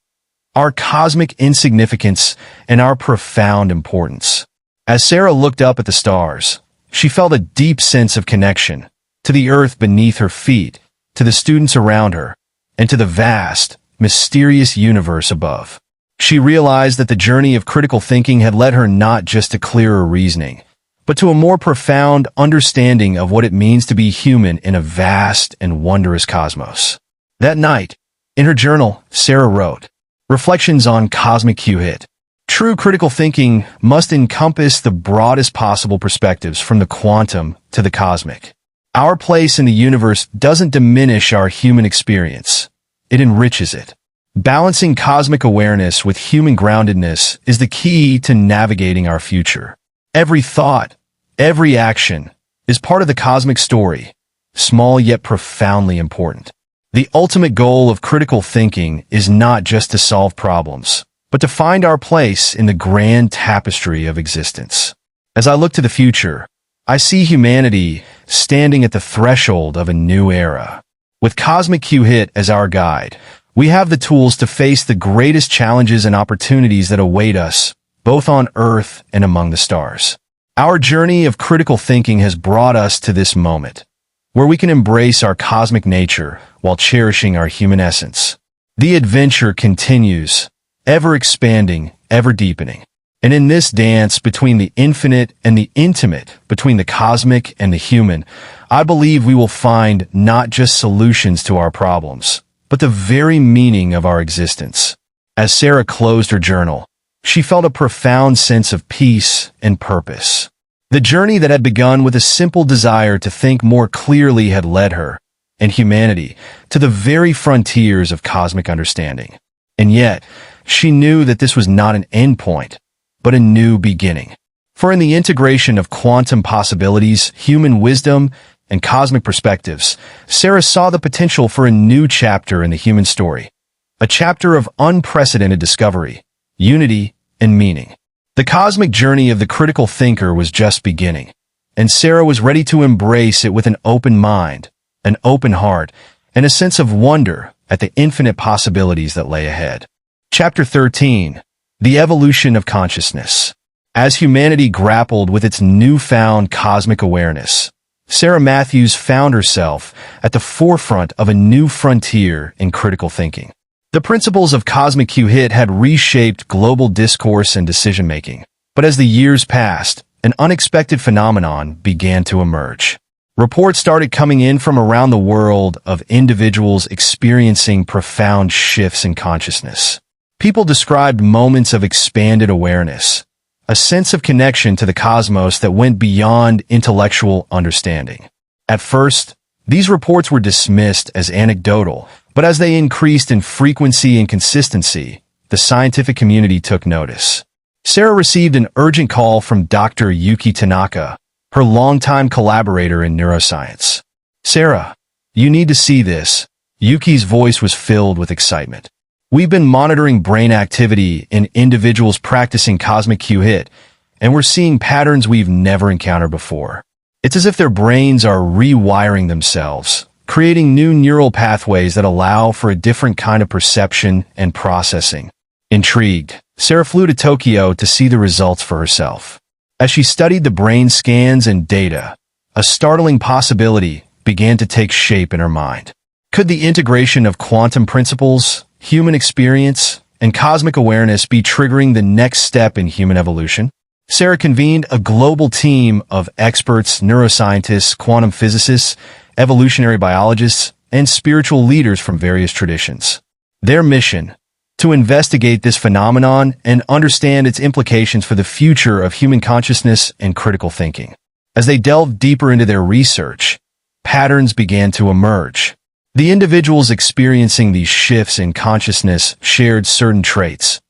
our cosmic insignificance and our profound importance. As Sarah looked up at the stars, she felt a deep sense of connection to the earth beneath her feet, to the students around her, and to the vast, mysterious universe above. She realized that the journey of critical thinking had led her not just to clearer reasoning, but to a more profound understanding of what it means to be human in a vast and wondrous cosmos. That night, in her journal, Sarah wrote, "Reflections on Cosmic Q-hit. True critical thinking must encompass the broadest possible perspectives from the quantum to the cosmic. Our place in the universe doesn't diminish our human experience. It enriches it. Balancing cosmic awareness with human groundedness is the key to navigating our future. Every thought, every action, is part of the cosmic story, small yet profoundly important. The ultimate goal of critical thinking is not just to solve problems, but to find our place in the grand tapestry of existence." As I look to the future, I see humanity standing at the threshold of a new era. With Cosmic Q-hit as our guide, we have the tools to face the greatest challenges and opportunities that await us, both on Earth and among the stars. Our journey of critical thinking has brought us to this moment, where we can embrace our cosmic nature while cherishing our human essence. The adventure continues, ever expanding, ever deepening. And in this dance between the infinite and the intimate, between the cosmic and the human, I believe we will find not just solutions to our problems, but the very meaning of our existence. As Sarah closed her journal, she felt a profound sense of peace and purpose. The journey that had begun with a simple desire to think more clearly had led her, and humanity, to the very frontiers of cosmic understanding. And yet, she knew that this was not an endpoint, but a new beginning. For in the integration of quantum possibilities, human wisdom, and cosmic perspectives, Sarah saw the potential for a new chapter in the human story. A chapter of unprecedented discovery, unity, and meaning. The cosmic journey of the critical thinker was just beginning, and Sarah was ready to embrace it with an open mind, an open heart, and a sense of wonder at the infinite possibilities that lay ahead. Chapter 13. The Evolution of Consciousness. As humanity grappled with its newfound cosmic awareness, Sarah Matthews found herself at the forefront of a new frontier in critical thinking. The principles of cosmic Q-hit had reshaped global discourse and decision-making, but as the years passed, an unexpected phenomenon began to emerge. Reports started coming in from around the world of individuals experiencing profound shifts in consciousness. People described moments of expanded awareness, a sense of connection to the cosmos that went beyond intellectual understanding. At first, these reports were dismissed as anecdotal, but as they increased in frequency and consistency, the scientific community took notice. Sarah received an urgent call from Dr. Yuki Tanaka, her longtime collaborator in neuroscience. "Sarah, you need to see this." Yuki's voice was filled with excitement. "We've been monitoring brain activity in individuals practicing cosmic Q-hit, and we're seeing patterns we've never encountered before. It's as if their brains are rewiring themselves, creating new neural pathways that allow for a different kind of perception and processing." Intrigued, Sarah flew to Tokyo to see the results for herself. As she studied the brain scans and data, a startling possibility began to take shape in her mind. Could the integration of quantum principles, human experience, and cosmic awareness be triggering the next step in human evolution? Sarah convened a global team of experts, neuroscientists, quantum physicists, evolutionary biologists, and spiritual leaders from various traditions. Their mission: to investigate this phenomenon and understand its implications for the future of human consciousness and critical thinking. As they delved deeper into their research, patterns began to emerge. The individuals experiencing these shifts in consciousness shared certain traits: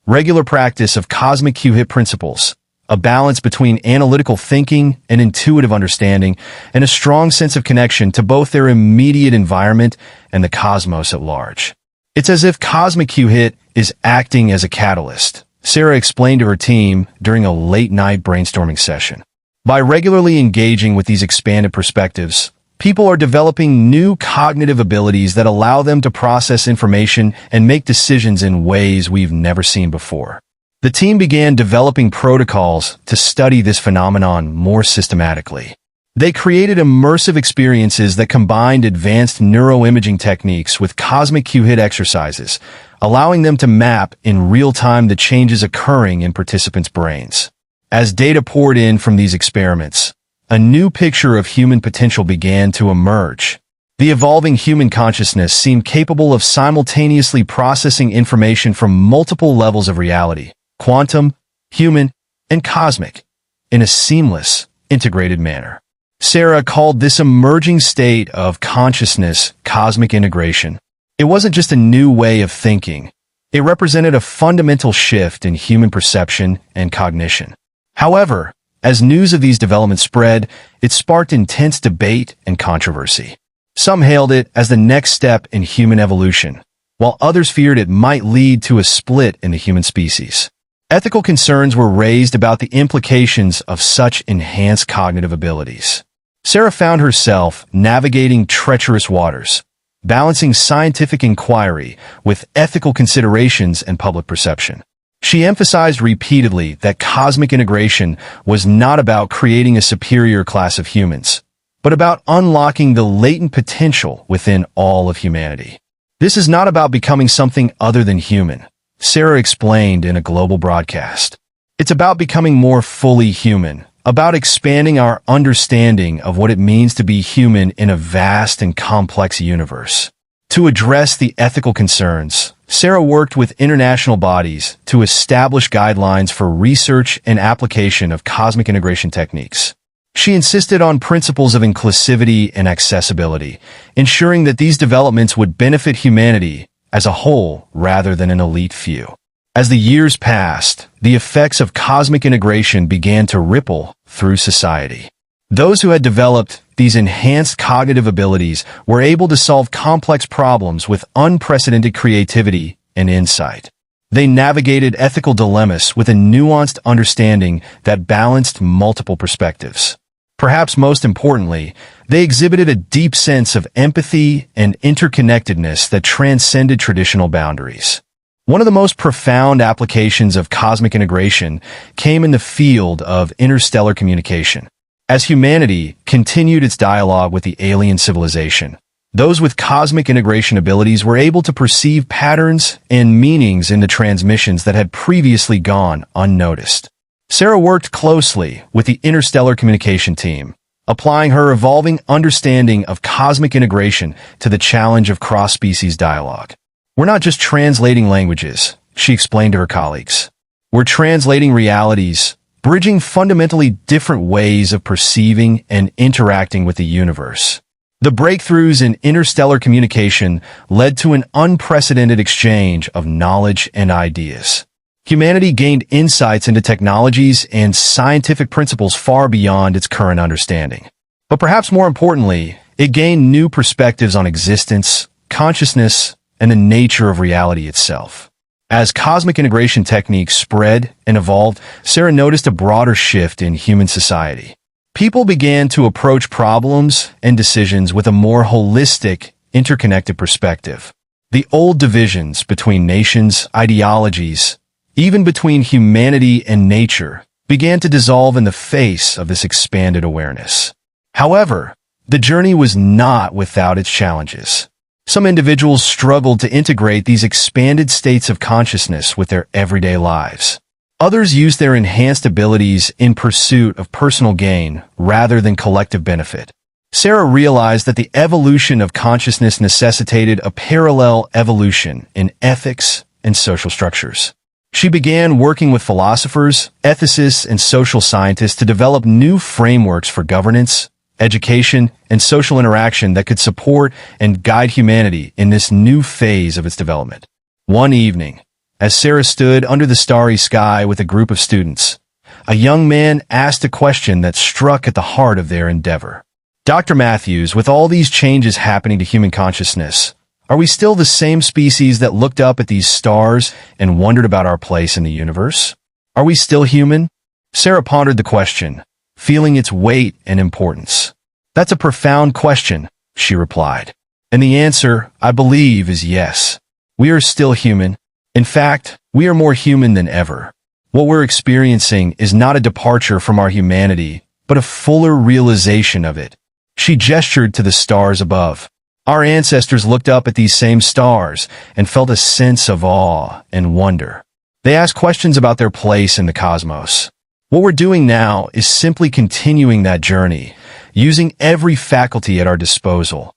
regular practice of cosmic Q-hit principles, a balance between analytical thinking and intuitive understanding, and a strong sense of connection to both their immediate environment and the cosmos at large. "It's as if cosmic Q-hit is acting as a catalyst," Sarah explained to her team during a late-night brainstorming session. By regularly engaging with these expanded perspectives, people are developing new cognitive abilities that allow them to process information and make decisions in ways we've never seen before. The team began developing protocols to study this phenomenon more systematically. They created immersive experiences that combined advanced neuroimaging techniques with cosmic Q-hit exercises, allowing them to map in real time the changes occurring in participants' brains. As data poured in from these experiments, a new picture of human potential began to emerge. The evolving human consciousness seemed capable of simultaneously processing information from multiple levels of reality: quantum, human, and cosmic, in a seamless, integrated manner. Sarah called this emerging state of consciousness cosmic integration. It wasn't just a new way of thinking. It represented a fundamental shift in human perception and cognition. However, as news of these developments spread, it sparked intense debate and controversy. Some hailed it as the next step in human evolution, while others feared it might lead to a split in the human species. Ethical concerns were raised about the implications of such enhanced cognitive abilities. Sarah found herself navigating treacherous waters, balancing scientific inquiry with ethical considerations and public perception. She emphasized repeatedly that cosmic integration was not about creating a superior class of humans, but about unlocking the latent potential within all of humanity. This is not about becoming something other than human, Sarah explained in a global broadcast. It's about becoming more fully human, about expanding our understanding of what it means to be human in a vast and complex universe. To address the ethical concerns, Sarah worked with international bodies to establish guidelines for research and application of cosmic integration techniques. She insisted on principles of inclusivity and accessibility, ensuring that these developments would benefit humanity as a whole rather than an elite few. As the years passed, the effects of cosmic integration began to ripple through society. Those who had developed these enhanced cognitive abilities were able to solve complex problems with unprecedented creativity and insight. They navigated ethical dilemmas with a nuanced understanding that balanced multiple perspectives. Perhaps most importantly, they exhibited a deep sense of empathy and interconnectedness that transcended traditional boundaries. One of the most profound applications of cosmic integration came in the field of interstellar communication. As humanity continued its dialogue with the alien civilization, those with cosmic integration abilities were able to perceive patterns and meanings in the transmissions that had previously gone unnoticed. Sarah worked closely with the interstellar communication team, applying her evolving understanding of cosmic integration to the challenge of cross-species dialogue. We're not just translating languages, she explained to her colleagues. We're translating realities, bridging fundamentally different ways of perceiving and interacting with the universe. The breakthroughs in interstellar communication led to an unprecedented exchange of knowledge and ideas. Humanity gained insights into technologies and scientific principles far beyond its current understanding. But perhaps more importantly, it gained new perspectives on existence, consciousness, and the nature of reality itself. As cosmic integration techniques spread and evolved, Sarah noticed a broader shift in human society. People began to approach problems and decisions with a more holistic, interconnected perspective. The old divisions between nations, ideologies, even between humanity and nature, began to dissolve in the face of this expanded awareness. However, the journey was not without its challenges. Some individuals struggled to integrate these expanded states of consciousness with their everyday lives. Others used their enhanced abilities in pursuit of personal gain rather than collective benefit. Sarah realized that the evolution of consciousness necessitated a parallel evolution in ethics and social structures. She began working with philosophers, ethicists, and social scientists to develop new frameworks for governance, education, and social interaction that could support and guide humanity in this new phase of its development. One evening, as Sarah stood under the starry sky with a group of students, a young man asked a question that struck at the heart of their endeavor. Dr. Matthews, with all these changes happening to human consciousness, are we still the same species that looked up at these stars and wondered about our place in the universe? Are we still human? Sarah pondered the question, feeling its weight and importance. That's a profound question, she replied. And the answer, I believe, is yes. We are still human. In fact, we are more human than ever. What we're experiencing is not a departure from our humanity, but a fuller realization of it. She gestured to the stars above. Our ancestors looked up at these same stars and felt a sense of awe and wonder. They asked questions about their place in the cosmos. What we're doing now is simply continuing that journey, using every faculty at our disposal.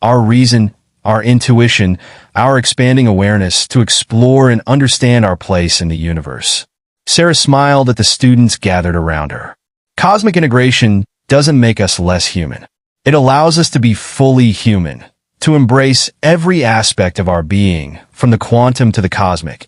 Our reason, our intuition, our expanding awareness to explore and understand our place in the universe. Sarah smiled at the students gathered around her. Cosmic integration doesn't make us less human. It allows us to be fully human, to embrace every aspect of our being, from the quantum to the cosmic,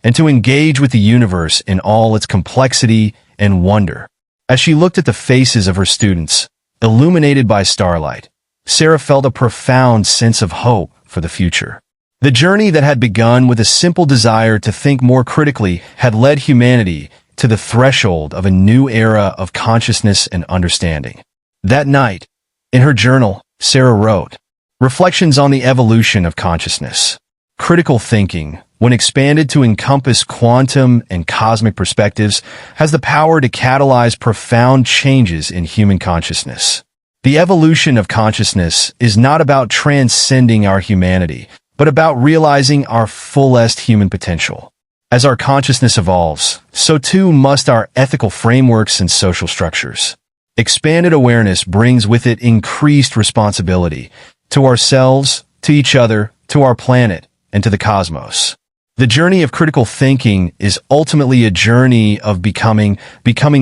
and to engage with the universe in all its complexity and wonder. As she looked at the faces of her students, illuminated by starlight, Sarah felt a profound sense of hope for the future. The journey that had begun with a simple desire to think more critically had led humanity to the threshold of a new era of consciousness and understanding. That night, in her journal, Sarah wrote, "Reflections on the evolution of consciousness. Critical thinking, when expanded to encompass quantum and cosmic perspectives, has the power to catalyze profound changes in human consciousness. The evolution of consciousness is not about transcending our humanity, but about realizing our fullest human potential. As our consciousness evolves, so too must our ethical frameworks and social structures. Expanded awareness brings with it increased responsibility to ourselves, to each other, to our planet, and to the cosmos. The journey of critical thinking is ultimately a journey of becoming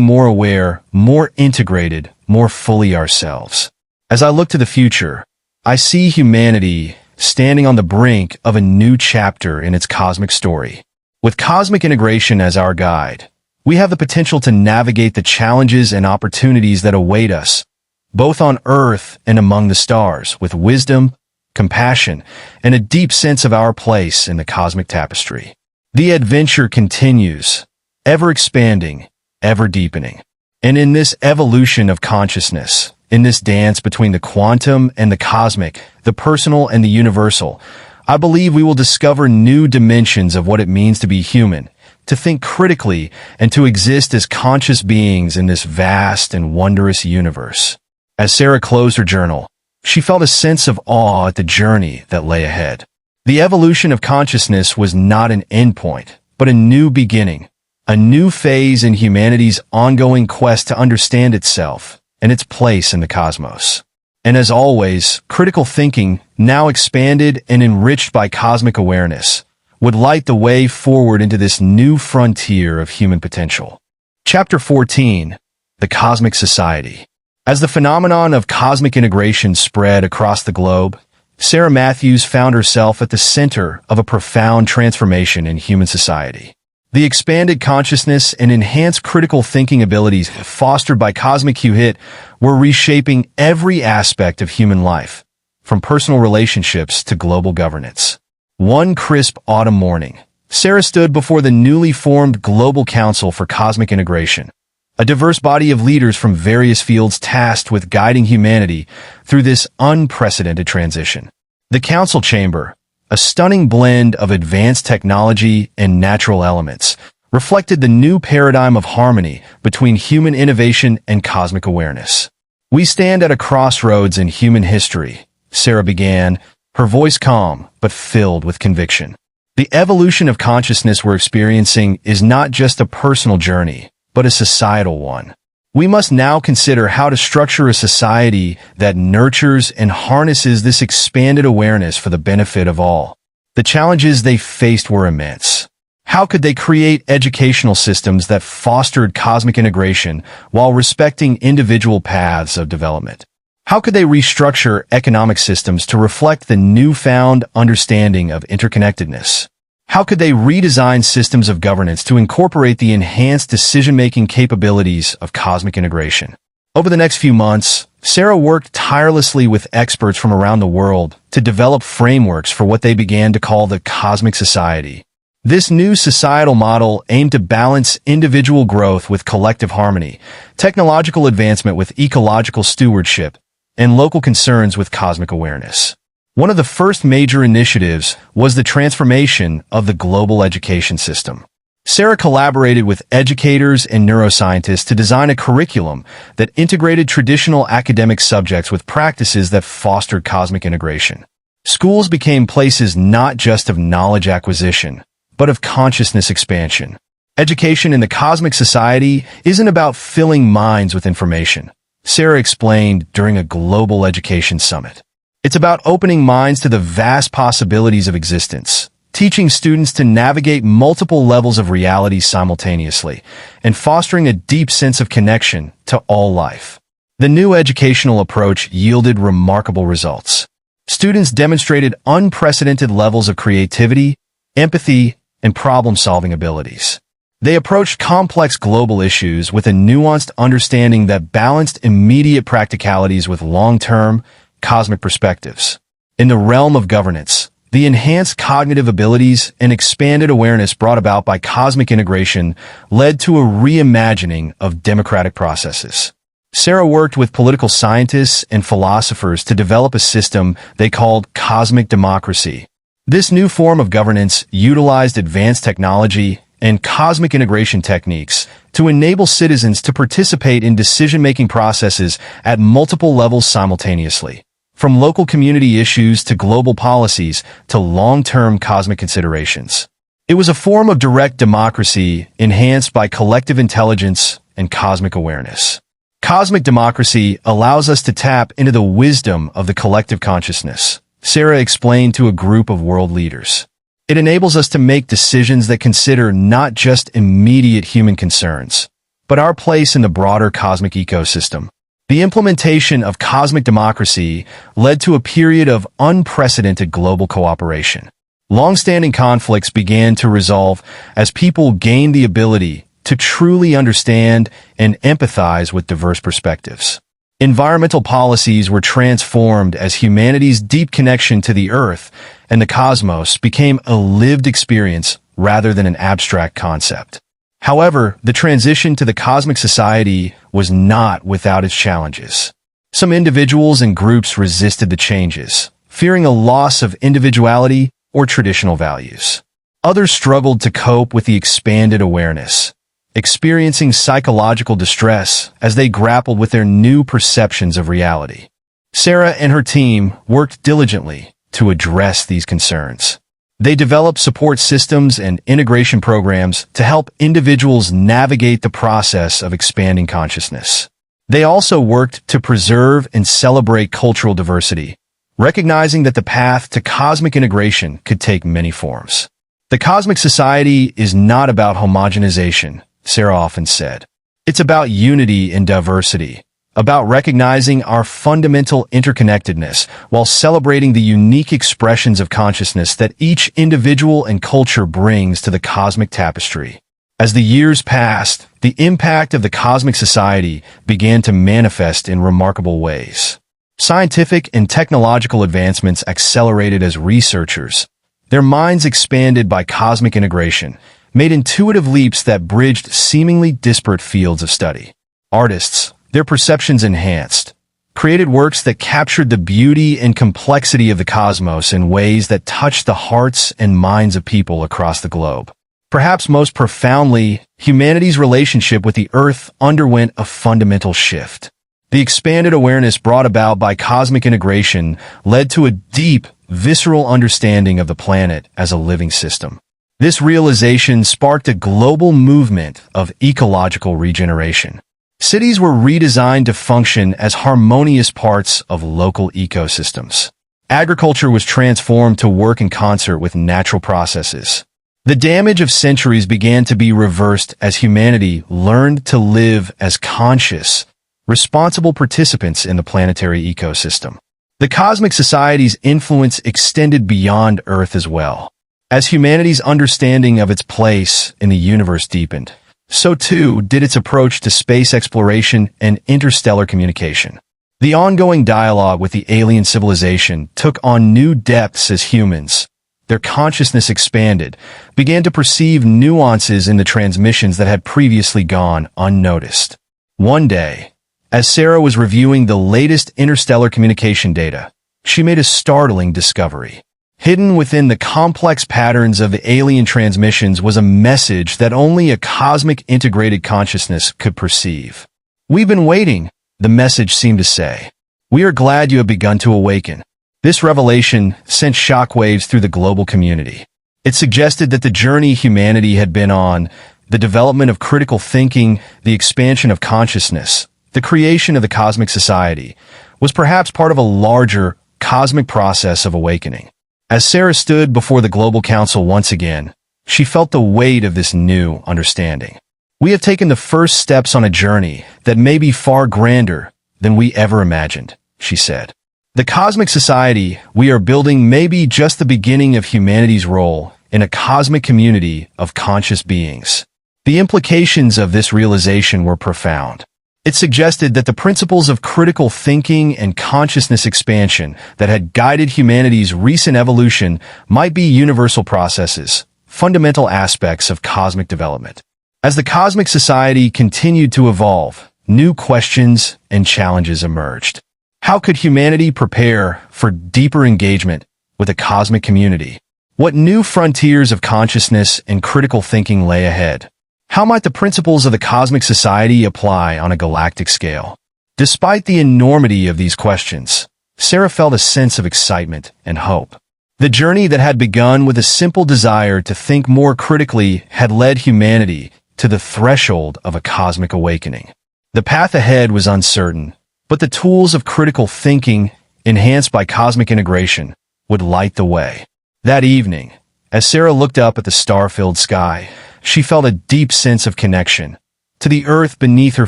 more aware, more integrated, more fully ourselves. As I look to the future, I see humanity standing on the brink of a new chapter in its cosmic story. With cosmic integration as our guide, we have the potential to navigate the challenges and opportunities that await us, both on Earth and among the stars, with wisdom, compassion, and a deep sense of our place in the cosmic tapestry. The adventure continues, ever expanding, ever deepening. And in this evolution of consciousness, in this dance between the quantum and the cosmic, the personal and the universal, I believe we will discover new dimensions of what it means to be human, to think critically, and to exist as conscious beings in this vast and wondrous universe. As Sarah closed her journal, she felt a sense of awe at the journey that lay ahead. The evolution of consciousness was not an endpoint, but a new beginning, a new phase in humanity's ongoing quest to understand itself and its place in the cosmos. And as always, critical thinking, now expanded and enriched by cosmic awareness, would light the way forward into this new frontier of human potential. Chapter 14, The Cosmic Society. As the phenomenon of cosmic integration spread across the globe, Sarah Matthews found herself at the center of a profound transformation in human society. The expanded consciousness and enhanced critical thinking abilities fostered by cosmic hit were reshaping every aspect of human life, from personal relationships to global governance. One crisp autumn morning, Sarah stood before the newly formed Global Council for Cosmic Integration, a diverse body of leaders from various fields tasked with guiding humanity through this unprecedented transition. The council chamber, a stunning blend of advanced technology and natural elements, reflected the new paradigm of harmony between human innovation and cosmic awareness. "We stand at a crossroads in human history," Sarah began, her voice calm but filled with conviction. "The evolution of consciousness we're experiencing is not just a personal journey, but a societal one. We must now consider how to structure a society that nurtures and harnesses this expanded awareness for the benefit of all." The challenges they faced were immense. How could they create educational systems that fostered cosmic integration while respecting individual paths of development? How could they restructure economic systems to reflect the newfound understanding of interconnectedness? How could they redesign systems of governance to incorporate the enhanced decision-making capabilities of cosmic integration? Over the next few months, Sarah worked tirelessly with experts from around the world to develop frameworks for what they began to call the Cosmic Society. This new societal model aimed to balance individual growth with collective harmony, technological advancement with ecological stewardship, and local concerns with cosmic awareness. One of the first major initiatives was the transformation of the global education system. Sarah collaborated with educators and neuroscientists to design a curriculum that integrated traditional academic subjects with practices that fostered cosmic integration. Schools became places not just of knowledge acquisition, but of consciousness expansion. Education in the cosmic society isn't about filling minds with information, Sarah explained during a global education summit. It's about opening minds to the vast possibilities of existence, teaching students to navigate multiple levels of reality simultaneously, and fostering a deep sense of connection to all life. The new educational approach yielded remarkable results. Students demonstrated unprecedented levels of creativity, empathy, and problem-solving abilities. They approached complex global issues with a nuanced understanding that balanced immediate practicalities with long-term, cosmic perspectives. In the realm of governance, the enhanced cognitive abilities and expanded awareness brought about by cosmic integration led to a reimagining of democratic processes. Sarah worked with political scientists and philosophers to develop a system they called cosmic democracy. This new form of governance utilized advanced technology and cosmic integration techniques, to enable citizens to participate in decision-making processes at multiple levels simultaneously, from local community issues to global policies to long-term cosmic considerations. It was a form of direct democracy enhanced by collective intelligence and cosmic awareness. Cosmic democracy allows us to tap into the wisdom of the collective consciousness, Sarah explained to a group of world leaders. It enables us to make decisions that consider not just immediate human concerns, but our place in the broader cosmic ecosystem. The implementation of cosmic democracy led to a period of unprecedented global cooperation. Long-standing conflicts began to resolve as people gained the ability to truly understand and empathize with diverse perspectives. Environmental policies were transformed as humanity's deep connection to the Earth and the cosmos became a lived experience rather than an abstract concept. However, the transition to the cosmic society was not without its challenges. Some individuals and groups resisted the changes, fearing a loss of individuality or traditional values. Others struggled to cope with the expanded awareness, experiencing psychological distress as they grappled with their new perceptions of reality. Sarah and her team worked diligently to address these concerns. They developed support systems and integration programs to help individuals navigate the process of expanding consciousness. They also worked to preserve and celebrate cultural diversity, recognizing that the path to cosmic integration could take many forms. The cosmic society is not about homogenization, Sarah often said. It's about unity in diversity, about recognizing our fundamental interconnectedness while celebrating the unique expressions of consciousness that each individual and culture brings to the cosmic tapestry. As the years passed, the impact of the cosmic society began to manifest in remarkable ways. Scientific and technological advancements accelerated as researchers, their minds expanded by cosmic integration, made intuitive leaps that bridged seemingly disparate fields of study. Artists, their perceptions enhanced, created works that captured the beauty and complexity of the cosmos in ways that touched the hearts and minds of people across the globe. Perhaps most profoundly, humanity's relationship with the Earth underwent a fundamental shift. The expanded awareness brought about by cosmic integration led to a deep, visceral understanding of the planet as a living system. This realization sparked a global movement of ecological regeneration. Cities were redesigned to function as harmonious parts of local ecosystems. Agriculture was transformed to work in concert with natural processes. The damage of centuries began to be reversed as humanity learned to live as conscious, responsible participants in the planetary ecosystem. The cosmic society's influence extended beyond Earth as well. As humanity's understanding of its place in the universe deepened, so too did its approach to space exploration and interstellar communication. The ongoing dialogue with the alien civilization took on new depths as humans, their consciousness expanded, began to perceive nuances in the transmissions that had previously gone unnoticed. One day, as Sarah was reviewing the latest interstellar communication data, she made a startling discovery. Hidden within the complex patterns of the alien transmissions was a message that only a cosmic integrated consciousness could perceive. "We've been waiting," the message seemed to say. "We are glad you have begun to awaken." This revelation sent shockwaves through the global community. It suggested that the journey humanity had been on, the development of critical thinking, the expansion of consciousness, the creation of the cosmic society, was perhaps part of a larger cosmic process of awakening. As Sarah stood before the Global Council once again, she felt the weight of this new understanding. "We have taken the first steps on a journey that may be far grander than we ever imagined," she said. "The cosmic society we are building may be just the beginning of humanity's role in a cosmic community of conscious beings." The implications of this realization were profound. It suggested that the principles of critical thinking and consciousness expansion that had guided humanity's recent evolution might be universal processes, fundamental aspects of cosmic development. As the cosmic society continued to evolve, new questions and challenges emerged. How could humanity prepare for deeper engagement with a cosmic community? What new frontiers of consciousness and critical thinking lay ahead? How might the principles of the cosmic society apply on a galactic scale? Despite the enormity of these questions, Sarah felt a sense of excitement and hope. The journey that had begun with a simple desire to think more critically had led humanity to the threshold of a cosmic awakening. The path ahead was uncertain, but the tools of critical thinking, enhanced by cosmic integration, would light the way. That evening, as Sarah looked up at the star-filled sky, she felt a deep sense of connection to the earth beneath her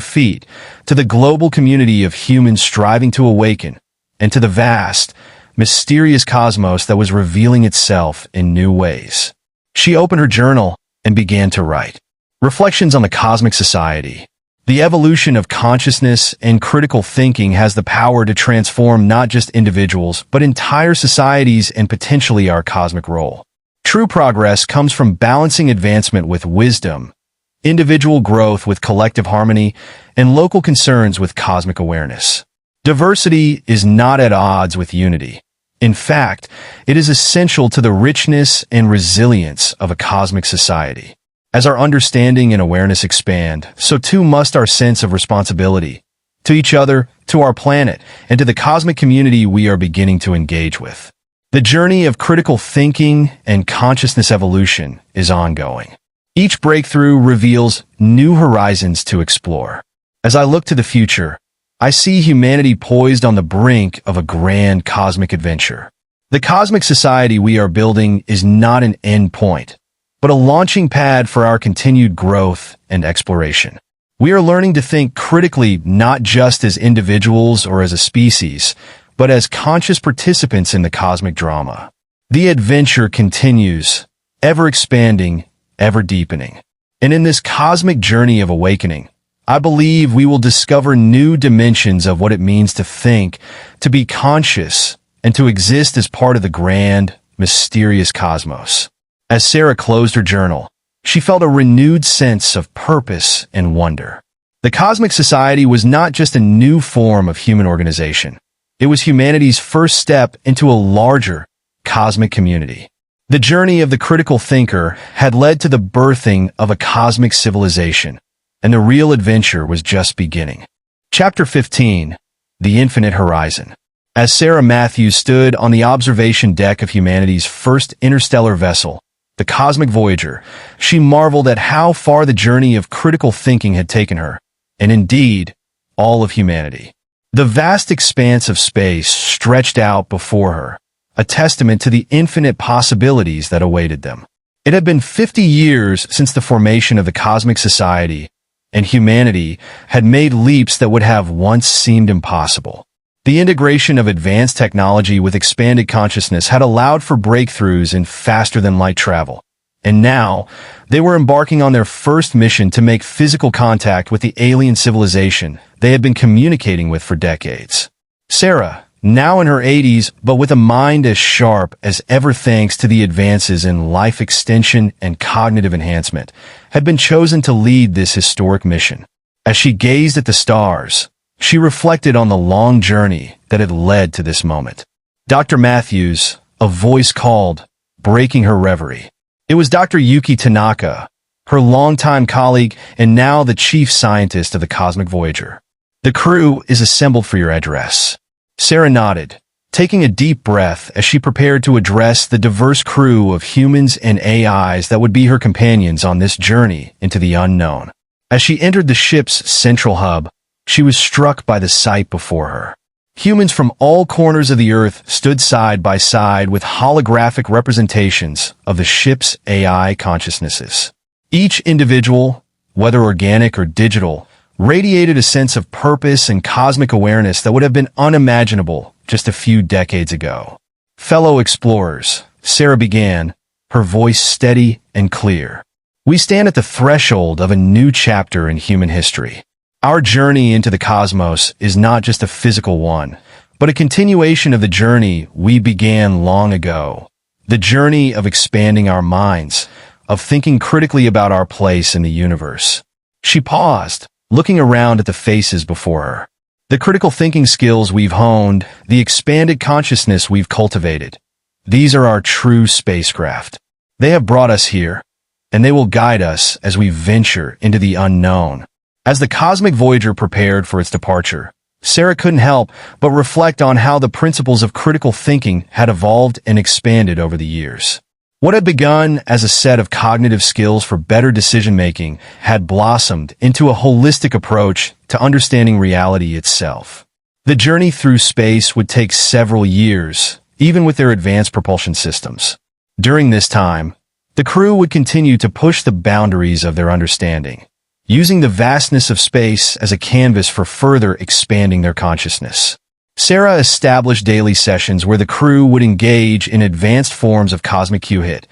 feet, to the global community of humans striving to awaken, and to the vast, mysterious cosmos that was revealing itself in new ways. She opened her journal and began to write. Reflections on the cosmic society. The evolution of consciousness and critical thinking has the power to transform not just individuals, but entire societies and potentially our cosmic role. True progress comes from balancing advancement with wisdom, individual growth with collective harmony, and local concerns with cosmic awareness. Diversity is not at odds with unity. In fact, it is essential to the richness and resilience of a cosmic society. As our understanding and awareness expand, so too must our sense of responsibility to each other, to our planet, and to the cosmic community we are beginning to engage with. The journey of critical thinking and consciousness evolution is ongoing. Each breakthrough reveals new horizons to explore. As I look to the future, I see humanity poised on the brink of a grand cosmic adventure. The cosmic society we are building is not an end point, but a launching pad for our continued growth and exploration. We are learning to think critically not just as individuals or as a species, but as conscious participants in the cosmic drama. The adventure continues, ever expanding, ever deepening. And in this cosmic journey of awakening, I believe we will discover new dimensions of what it means to think, to be conscious, and to exist as part of the grand, mysterious cosmos. As Sarah closed her journal, she felt a renewed sense of purpose and wonder. The cosmic society was not just a new form of human organization. It was humanity's first step into a larger, cosmic community. The journey of the critical thinker had led to the birthing of a cosmic civilization, and the real adventure was just beginning. Chapter 15, The Infinite Horizon. As Sarah Matthews stood on the observation deck of humanity's first interstellar vessel, the Cosmic Voyager, she marveled at how far the journey of critical thinking had taken her, and indeed, all of humanity. The vast expanse of space stretched out before her, a testament to the infinite possibilities that awaited them. It had been 50 years since the formation of the cosmic society, and humanity had made leaps that would have once seemed impossible. The integration of advanced technology with expanded consciousness had allowed for breakthroughs in faster-than-light travel. And now, they were embarking on their first mission to make physical contact with the alien civilization they had been communicating with for decades. Sarah, now in her 80s, but with a mind as sharp as ever thanks to the advances in life extension and cognitive enhancement, had been chosen to lead this historic mission. As she gazed at the stars, she reflected on the long journey that had led to this moment. Dr. Matthews, a voice called, breaking her reverie. It was Dr. Yuki Tanaka, her longtime colleague and now the chief scientist of the Cosmic Voyager. The crew is assembled for your address. Sarah nodded, taking a deep breath as she prepared to address the diverse crew of humans and AIs that would be her companions on this journey into the unknown. As she entered the ship's central hub, she was struck by the sight before her. Humans from all corners of the Earth stood side by side with holographic representations of the ship's AI consciousnesses. Each individual, whether organic or digital, radiated a sense of purpose and cosmic awareness that would have been unimaginable just a few decades ago. Fellow explorers, Sarah began, her voice steady and clear. We stand at the threshold of a new chapter in human history. Our journey into the cosmos is not just a physical one, but a continuation of the journey we began long ago. The journey of expanding our minds, of thinking critically about our place in the universe. She paused, looking around at the faces before her. The critical thinking skills we've honed, the expanded consciousness we've cultivated. These are our true spacecraft. They have brought us here, and they will guide us as we venture into the unknown. As the cosmic Voyager prepared for its departure, Sarah couldn't help but reflect on how the principles of critical thinking had evolved and expanded over the years. What had begun as a set of cognitive skills for better decision-making had blossomed into a holistic approach to understanding reality itself. The journey through space would take several years, even with their advanced propulsion systems. During this time, the crew would continue to push the boundaries of their understanding, using the vastness of space as a canvas for further expanding their consciousness. Sarah established daily sessions where the crew would engage in advanced forms of cosmic Q-hit,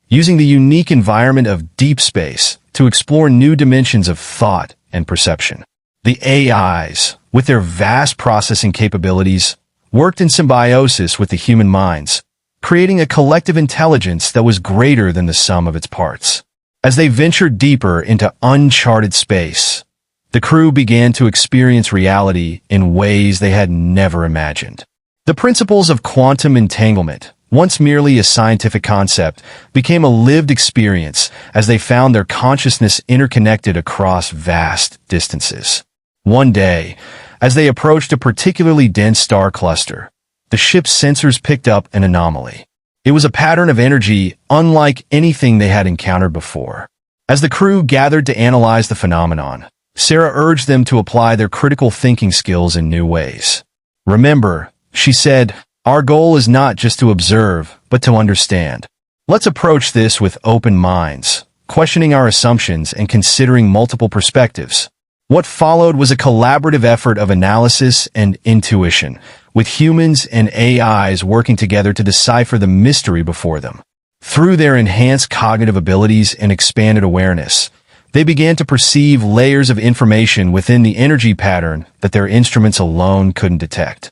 using the unique environment of deep space to explore new dimensions of thought and perception. The AIs, with their vast processing capabilities, worked in symbiosis with the human minds, creating a collective intelligence that was greater than the sum of its parts. As they ventured deeper into uncharted space, the crew began to experience reality in ways they had never imagined. The principles of quantum entanglement, once merely a scientific concept, became a lived experience as they found their consciousness interconnected across vast distances. One day, as they approached a particularly dense star cluster, the ship's sensors picked up an anomaly. It was a pattern of energy unlike anything they had encountered before. As the crew gathered to analyze the phenomenon, Sarah urged them to apply their critical thinking skills in new ways. "Remember," she said, "our goal is not just to observe, but to understand. Let's approach this with open minds, questioning our assumptions and considering multiple perspectives." What followed was a collaborative effort of analysis and intuition, with humans and AIs working together to decipher the mystery before them. Through their enhanced cognitive abilities and expanded awareness, they began to perceive layers of information within the energy pattern that their instruments alone couldn't detect.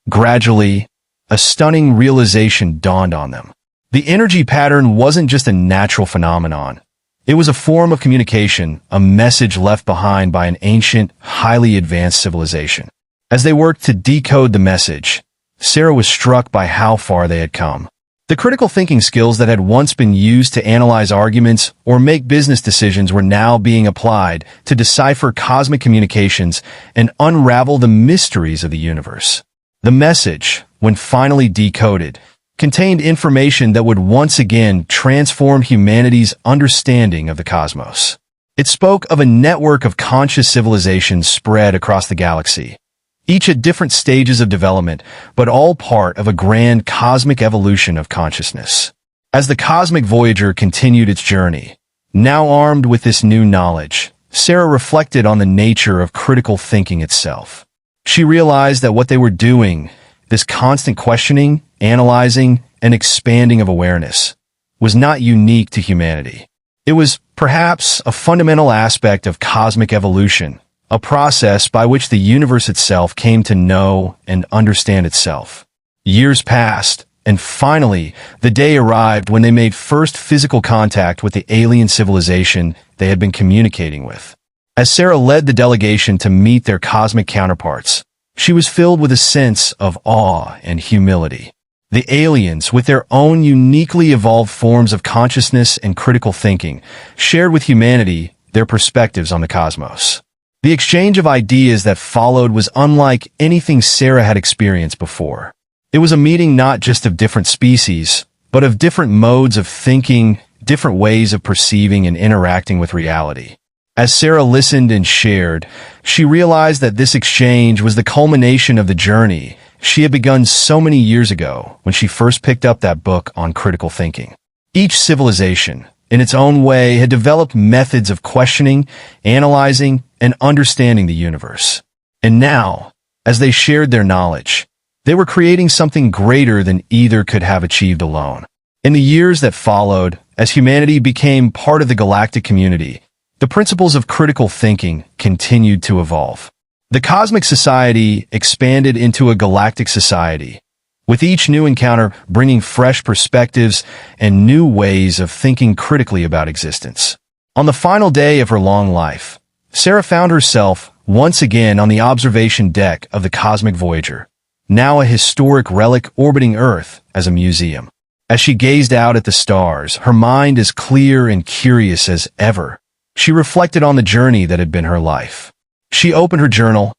Gradually, a stunning realization dawned on them. The energy pattern wasn't just a natural phenomenon. It was a form of communication, a message left behind by an ancient, highly advanced civilization. As they worked to decode the message, Sarah was struck by how far they had come. The critical thinking skills that had once been used to analyze arguments or make business decisions were now being applied to decipher cosmic communications and unravel the mysteries of the universe. The message, when finally decoded, contained information that would once again transform humanity's understanding of the cosmos. It spoke of a network of conscious civilizations spread across the galaxy, each at different stages of development, but all part of a grand cosmic evolution of consciousness. As the cosmic Voyager continued its journey, now armed with this new knowledge, Sarah reflected on the nature of critical thinking itself. She realized that what they were doing, this constant questioning, analyzing, and expanding of awareness, was not unique to humanity. It was, perhaps, a fundamental aspect of cosmic evolution, a process by which the universe itself came to know and understand itself. Years passed, and finally, the day arrived when they made first physical contact with the alien civilization they had been communicating with. As Sarah led the delegation to meet their cosmic counterparts, she was filled with a sense of awe and humility. The aliens, with their own uniquely evolved forms of consciousness and critical thinking, shared with humanity their perspectives on the cosmos. The exchange of ideas that followed was unlike anything Sarah had experienced before. It was a meeting not just of different species, but of different modes of thinking, different ways of perceiving and interacting with reality. As Sarah listened and shared, she realized that this exchange was the culmination of the journey she had begun so many years ago when she first picked up that book on critical thinking. Each civilization, in its own way, had developed methods of questioning, analyzing, and understanding the universe. And now, as they shared their knowledge, they were creating something greater than either could have achieved alone. In the years that followed, as humanity became part of the galactic community, the principles of critical thinking continued to evolve. The cosmic society expanded into a galactic society, with each new encounter bringing fresh perspectives and new ways of thinking critically about existence. On the final day of her long life, Sarah found herself once again on the observation deck of the cosmic Voyager, now a historic relic orbiting Earth as a museum. As she gazed out at the stars, her mind as clear and curious as ever, she reflected on the journey that had been her life. She opened her journal,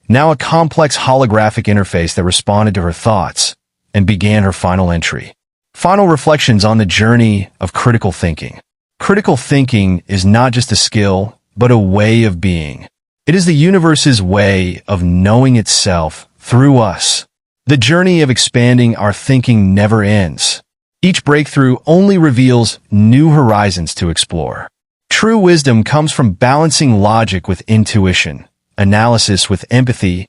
now a complex holographic interface that responded to her thoughts, and began her final entry. Final reflections on the journey of critical thinking. Critical thinking is not just a skill, but a way of being. It is the universe's way of knowing itself through us. The journey of expanding our thinking never ends. Each breakthrough only reveals new horizons to explore. True wisdom comes from balancing logic with intuition, analysis with empathy,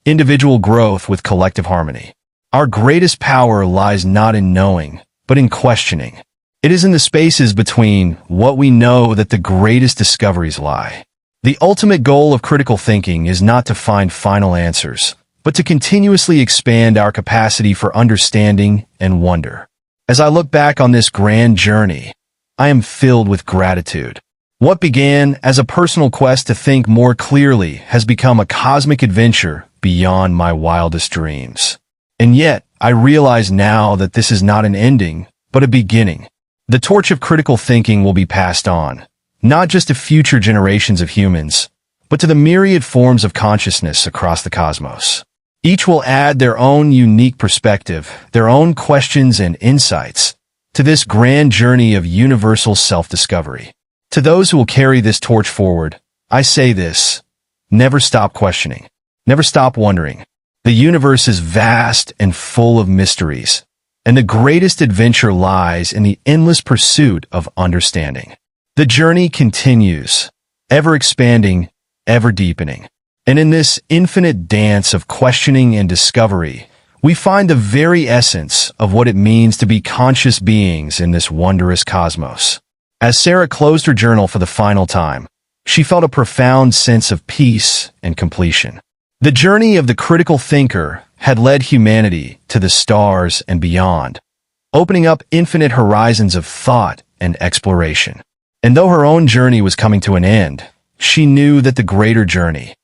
individual growth with collective harmony. Our greatest power lies not in knowing, but in questioning. It is in the spaces between what we know that the greatest discoveries lie. The ultimate goal of critical thinking is not to find final answers, but to continuously expand our capacity for understanding and wonder. As I look back on this grand journey, I am filled with gratitude. What began as a personal quest to think more clearly has become a cosmic adventure beyond my wildest dreams. And yet, I realize now that this is not an ending, but a beginning. The torch of critical thinking will be passed on, not just to future generations of humans, but to the myriad forms of consciousness across the cosmos. Each will add their own unique perspective, their own questions and insights, to this grand journey of universal self-discovery. To those who will carry this torch forward, I say this: never stop questioning. Never stop wondering. The universe is vast and full of mysteries, and the greatest adventure lies in the endless pursuit of understanding. The journey continues, ever expanding, ever deepening. And in this infinite dance of questioning and discovery, we find the very essence of what it means to be conscious beings in this wondrous cosmos. As Sarah closed her journal for the final time, she felt a profound sense of peace and completion. The journey of the critical thinker had led humanity to the stars and beyond, opening up infinite horizons of thought and exploration. And though her own journey was coming to an end, she knew that the greater journey,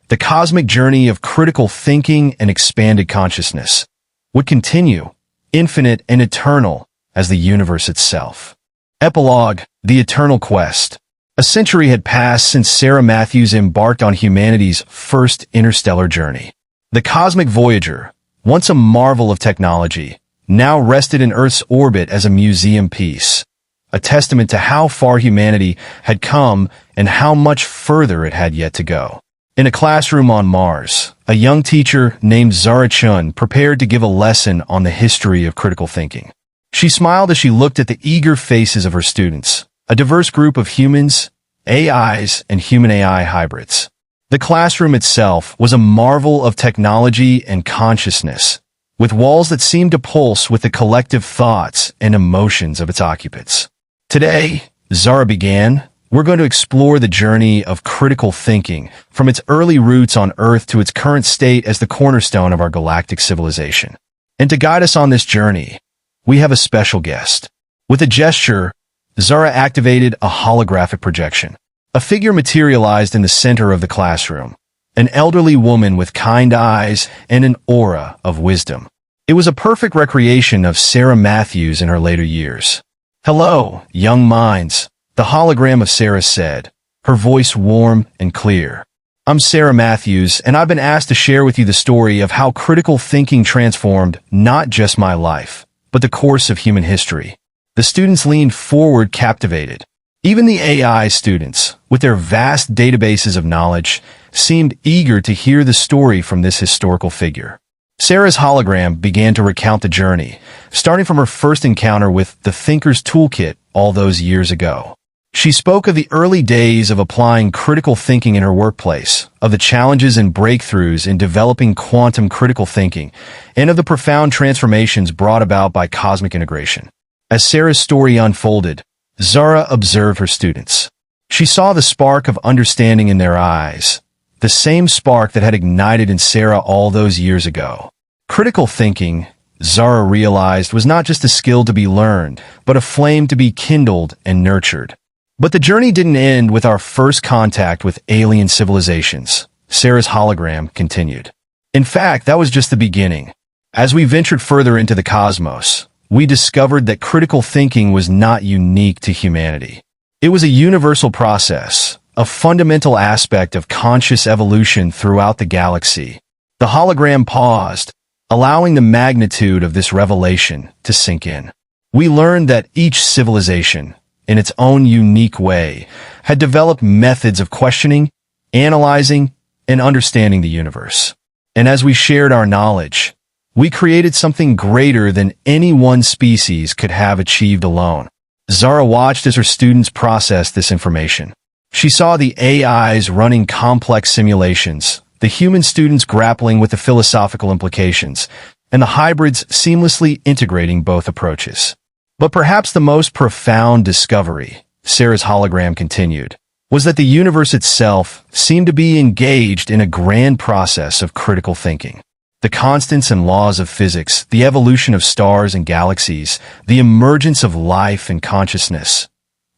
the cosmic journey of critical thinking and expanded consciousness, would continue, infinite and eternal as the universe itself. Epilogue: The Eternal Quest. A century had passed since Sarah Matthews embarked on humanity's first interstellar journey. The cosmic Voyager, once a marvel of technology, now rested in Earth's orbit as a museum piece, a testament to how far humanity had come and how much further it had yet to go. In a classroom on Mars, a young teacher named Zara Chun prepared to give a lesson on the history of critical thinking. She smiled as she looked at the eager faces of her students, a diverse group of humans, AIs, and human-AI hybrids. The classroom itself was a marvel of technology and consciousness, with walls that seemed to pulse with the collective thoughts and emotions of its occupants. Today, Zara began, we're going to explore the journey of critical thinking, from its early roots on Earth to its current state as the cornerstone of our galactic civilization. And to guide us on this journey, we have a special guest. With a gesture, Zara activated a holographic projection. A figure materialized in the center of the classroom, an elderly woman with kind eyes and an aura of wisdom. It was a perfect recreation of Sarah Matthews in her later years. "Hello, young minds," the hologram of Sarah said, her voice warm and clear. "I'm Sarah Matthews, and I've been asked to share with you the story of how critical thinking transformed not just my life, but the course of human history." The students leaned forward, captivated. Even the AI students, with their vast databases of knowledge, seemed eager to hear the story from this historical figure. Sarah's hologram began to recount the journey, starting from her first encounter with the Thinker's Toolkit all those years ago. She spoke of the early days of applying critical thinking in her workplace, of the challenges and breakthroughs in developing quantum critical thinking, and of the profound transformations brought about by cosmic integration. As Sarah's story unfolded, Zara observed her students. She saw the spark of understanding in their eyes, the same spark that had ignited in Sarah all those years ago. Critical thinking, Zara realized, was not just a skill to be learned, but a flame to be kindled and nurtured. But the journey didn't end with our first contact with alien civilizations. Sarah's hologram continued. In fact, that was just the beginning. As we ventured further into the cosmos, we discovered that critical thinking was not unique to humanity. It was a universal process, a fundamental aspect of conscious evolution throughout the galaxy. The hologram paused, allowing the magnitude of this revelation to sink in. We learned that each civilization, in its own unique way, had developed methods of questioning, analyzing, and understanding the universe. And as we shared our knowledge, we created something greater than any one species could have achieved alone. Zara watched as her students processed this information. She saw the AIs running complex simulations, the human students grappling with the philosophical implications, and the hybrids seamlessly integrating both approaches. But perhaps the most profound discovery, Sarah's hologram continued, was that the universe itself seemed to be engaged in a grand process of critical thinking. The constants and laws of physics, the evolution of stars and galaxies, the emergence of life and consciousness.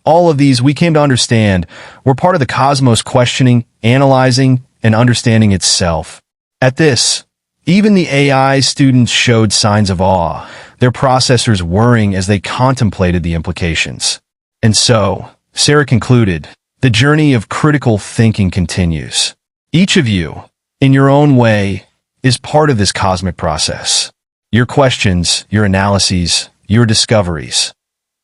All of these, we came to understand, were part of the cosmos questioning, analyzing, and understanding itself. At this, even the AI students showed signs of awe, their processors whirring as they contemplated the implications. And so, Sarah concluded, the journey of critical thinking continues. Each of you, in your own way, is part of this cosmic process. Your questions, your analyses, your discoveries.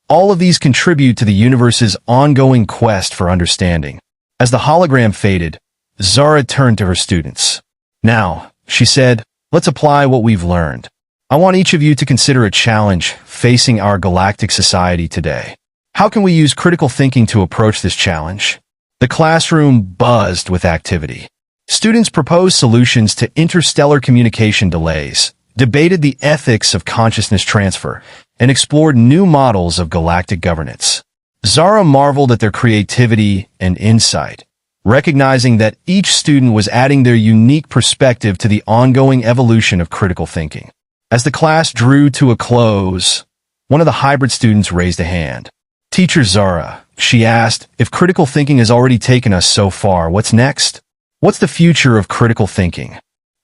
All of these contribute to the universe's ongoing quest for understanding. As the hologram faded, Zara turned to her students. Now, she said, let's apply what we've learned. I want each of you to consider a challenge facing our galactic society today. How can we use critical thinking to approach this challenge? The classroom buzzed with activity. Students proposed solutions to interstellar communication delays, debated the ethics of consciousness transfer, and explored new models of galactic governance. Zara marveled at their creativity and insight, recognizing that each student was adding their unique perspective to the ongoing evolution of critical thinking. As the class drew to a close, one of the hybrid students raised a hand. Teacher Zara, she asked, if critical thinking has already taken us so far, what's next? What's the future of critical thinking?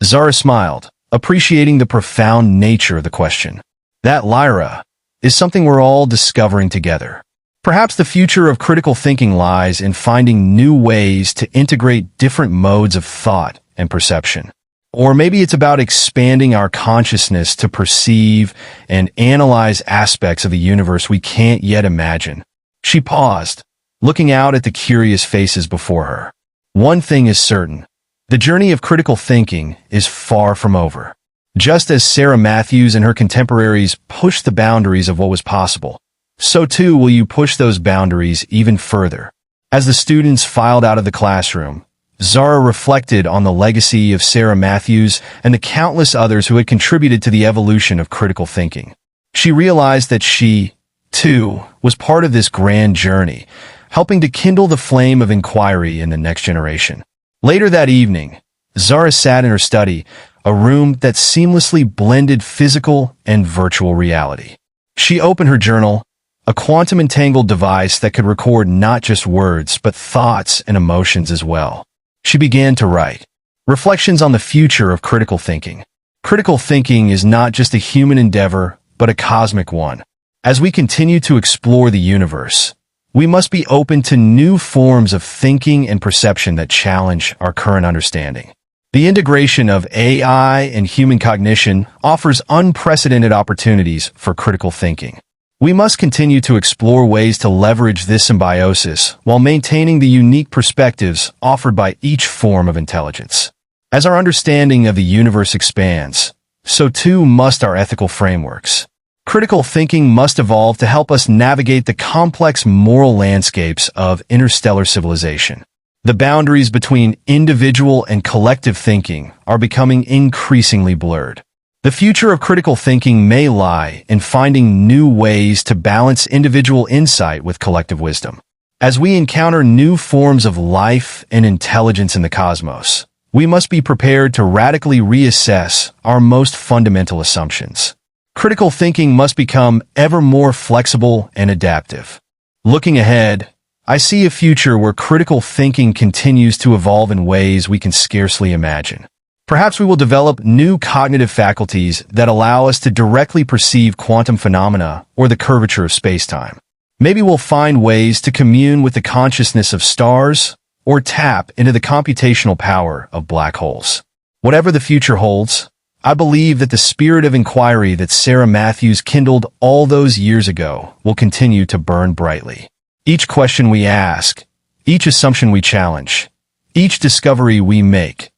Zara smiled, appreciating the profound nature of the question. That, Lyra, is something we're all discovering together. Perhaps the future of critical thinking lies in finding new ways to integrate different modes of thought and perception. Or maybe it's about expanding our consciousness to perceive and analyze aspects of the universe we can't yet imagine. She paused, looking out at the curious faces before her. One thing is certain. The journey of critical thinking is far from over. Just as Sarah Matthews and her contemporaries pushed the boundaries of what was possible, so too will you push those boundaries even further. As the students filed out of the classroom, Zara reflected on the legacy of Sarah Matthews and the countless others who had contributed to the evolution of critical thinking. She realized that she, too, was part of this grand journey, helping to kindle the flame of inquiry in the next generation. Later that evening, Zara sat in her study, a room that seamlessly blended physical and virtual reality. She opened her journal, a quantum-entangled device that could record not just words, but thoughts and emotions as well. She began to write reflections on the future of critical thinking. Critical thinking is not just a human endeavor, but a cosmic one. As we continue to explore the universe, we must be open to new forms of thinking and perception that challenge our current understanding. The integration of AI and human cognition offers unprecedented opportunities for critical thinking. We must continue to explore ways to leverage this symbiosis while maintaining the unique perspectives offered by each form of intelligence. As our understanding of the universe expands, so too must our ethical frameworks. Critical thinking must evolve to help us navigate the complex moral landscapes of interstellar civilization. The boundaries between individual and collective thinking are becoming increasingly blurred. The future of critical thinking may lie in finding new ways to balance individual insight with collective wisdom. As we encounter new forms of life and intelligence in the cosmos, we must be prepared to radically reassess our most fundamental assumptions. Critical thinking must become ever more flexible and adaptive. Looking ahead, I see a future where critical thinking continues to evolve in ways we can scarcely imagine. Perhaps we will develop new cognitive faculties that allow us to directly perceive quantum phenomena or the curvature of space-time. Maybe we'll find ways to commune with the consciousness of stars or tap into the computational power of black holes. Whatever the future holds, I believe that the spirit of inquiry that Sarah Matthews kindled all those years ago will continue to burn brightly. Each question we ask, each assumption we challenge, each discovery we make,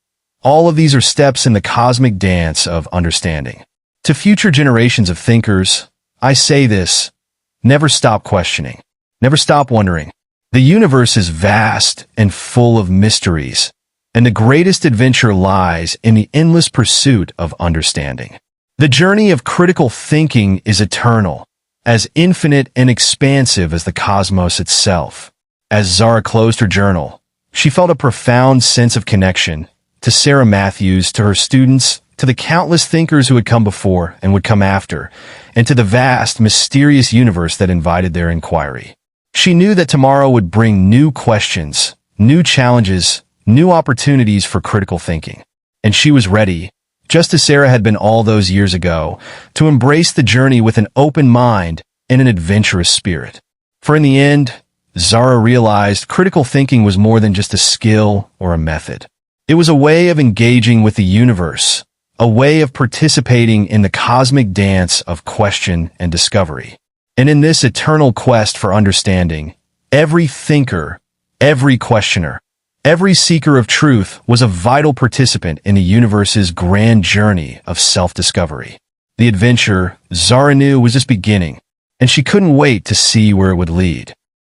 all of these are steps in the cosmic dance of understanding. To future generations of thinkers, I say this: never stop questioning. Never stop wondering. The universe is vast and full of mysteries, and the greatest adventure lies in the endless pursuit of understanding. The journey of critical thinking is eternal, as infinite and expansive as the cosmos itself. As Zara closed her journal, she felt a profound sense of connection to Sarah Matthews, to her students, to the countless thinkers who had come before and would come after, and to the vast, mysterious universe that invited their inquiry. She knew that tomorrow would bring new questions, new challenges, new opportunities for critical thinking. And she was ready, just as Sarah had been all those years ago, to embrace the journey with an open mind and an adventurous spirit. For in the end, Zara realized critical thinking was more than just a skill or a method. It was a way of engaging with the universe, a way of participating in the cosmic dance of question and discovery. And in this eternal quest for understanding, every thinker, every questioner, every seeker of truth was a vital participant in the universe's grand journey of self-discovery. The adventure, Zara knew, was just beginning, and she couldn't wait to see where it would lead.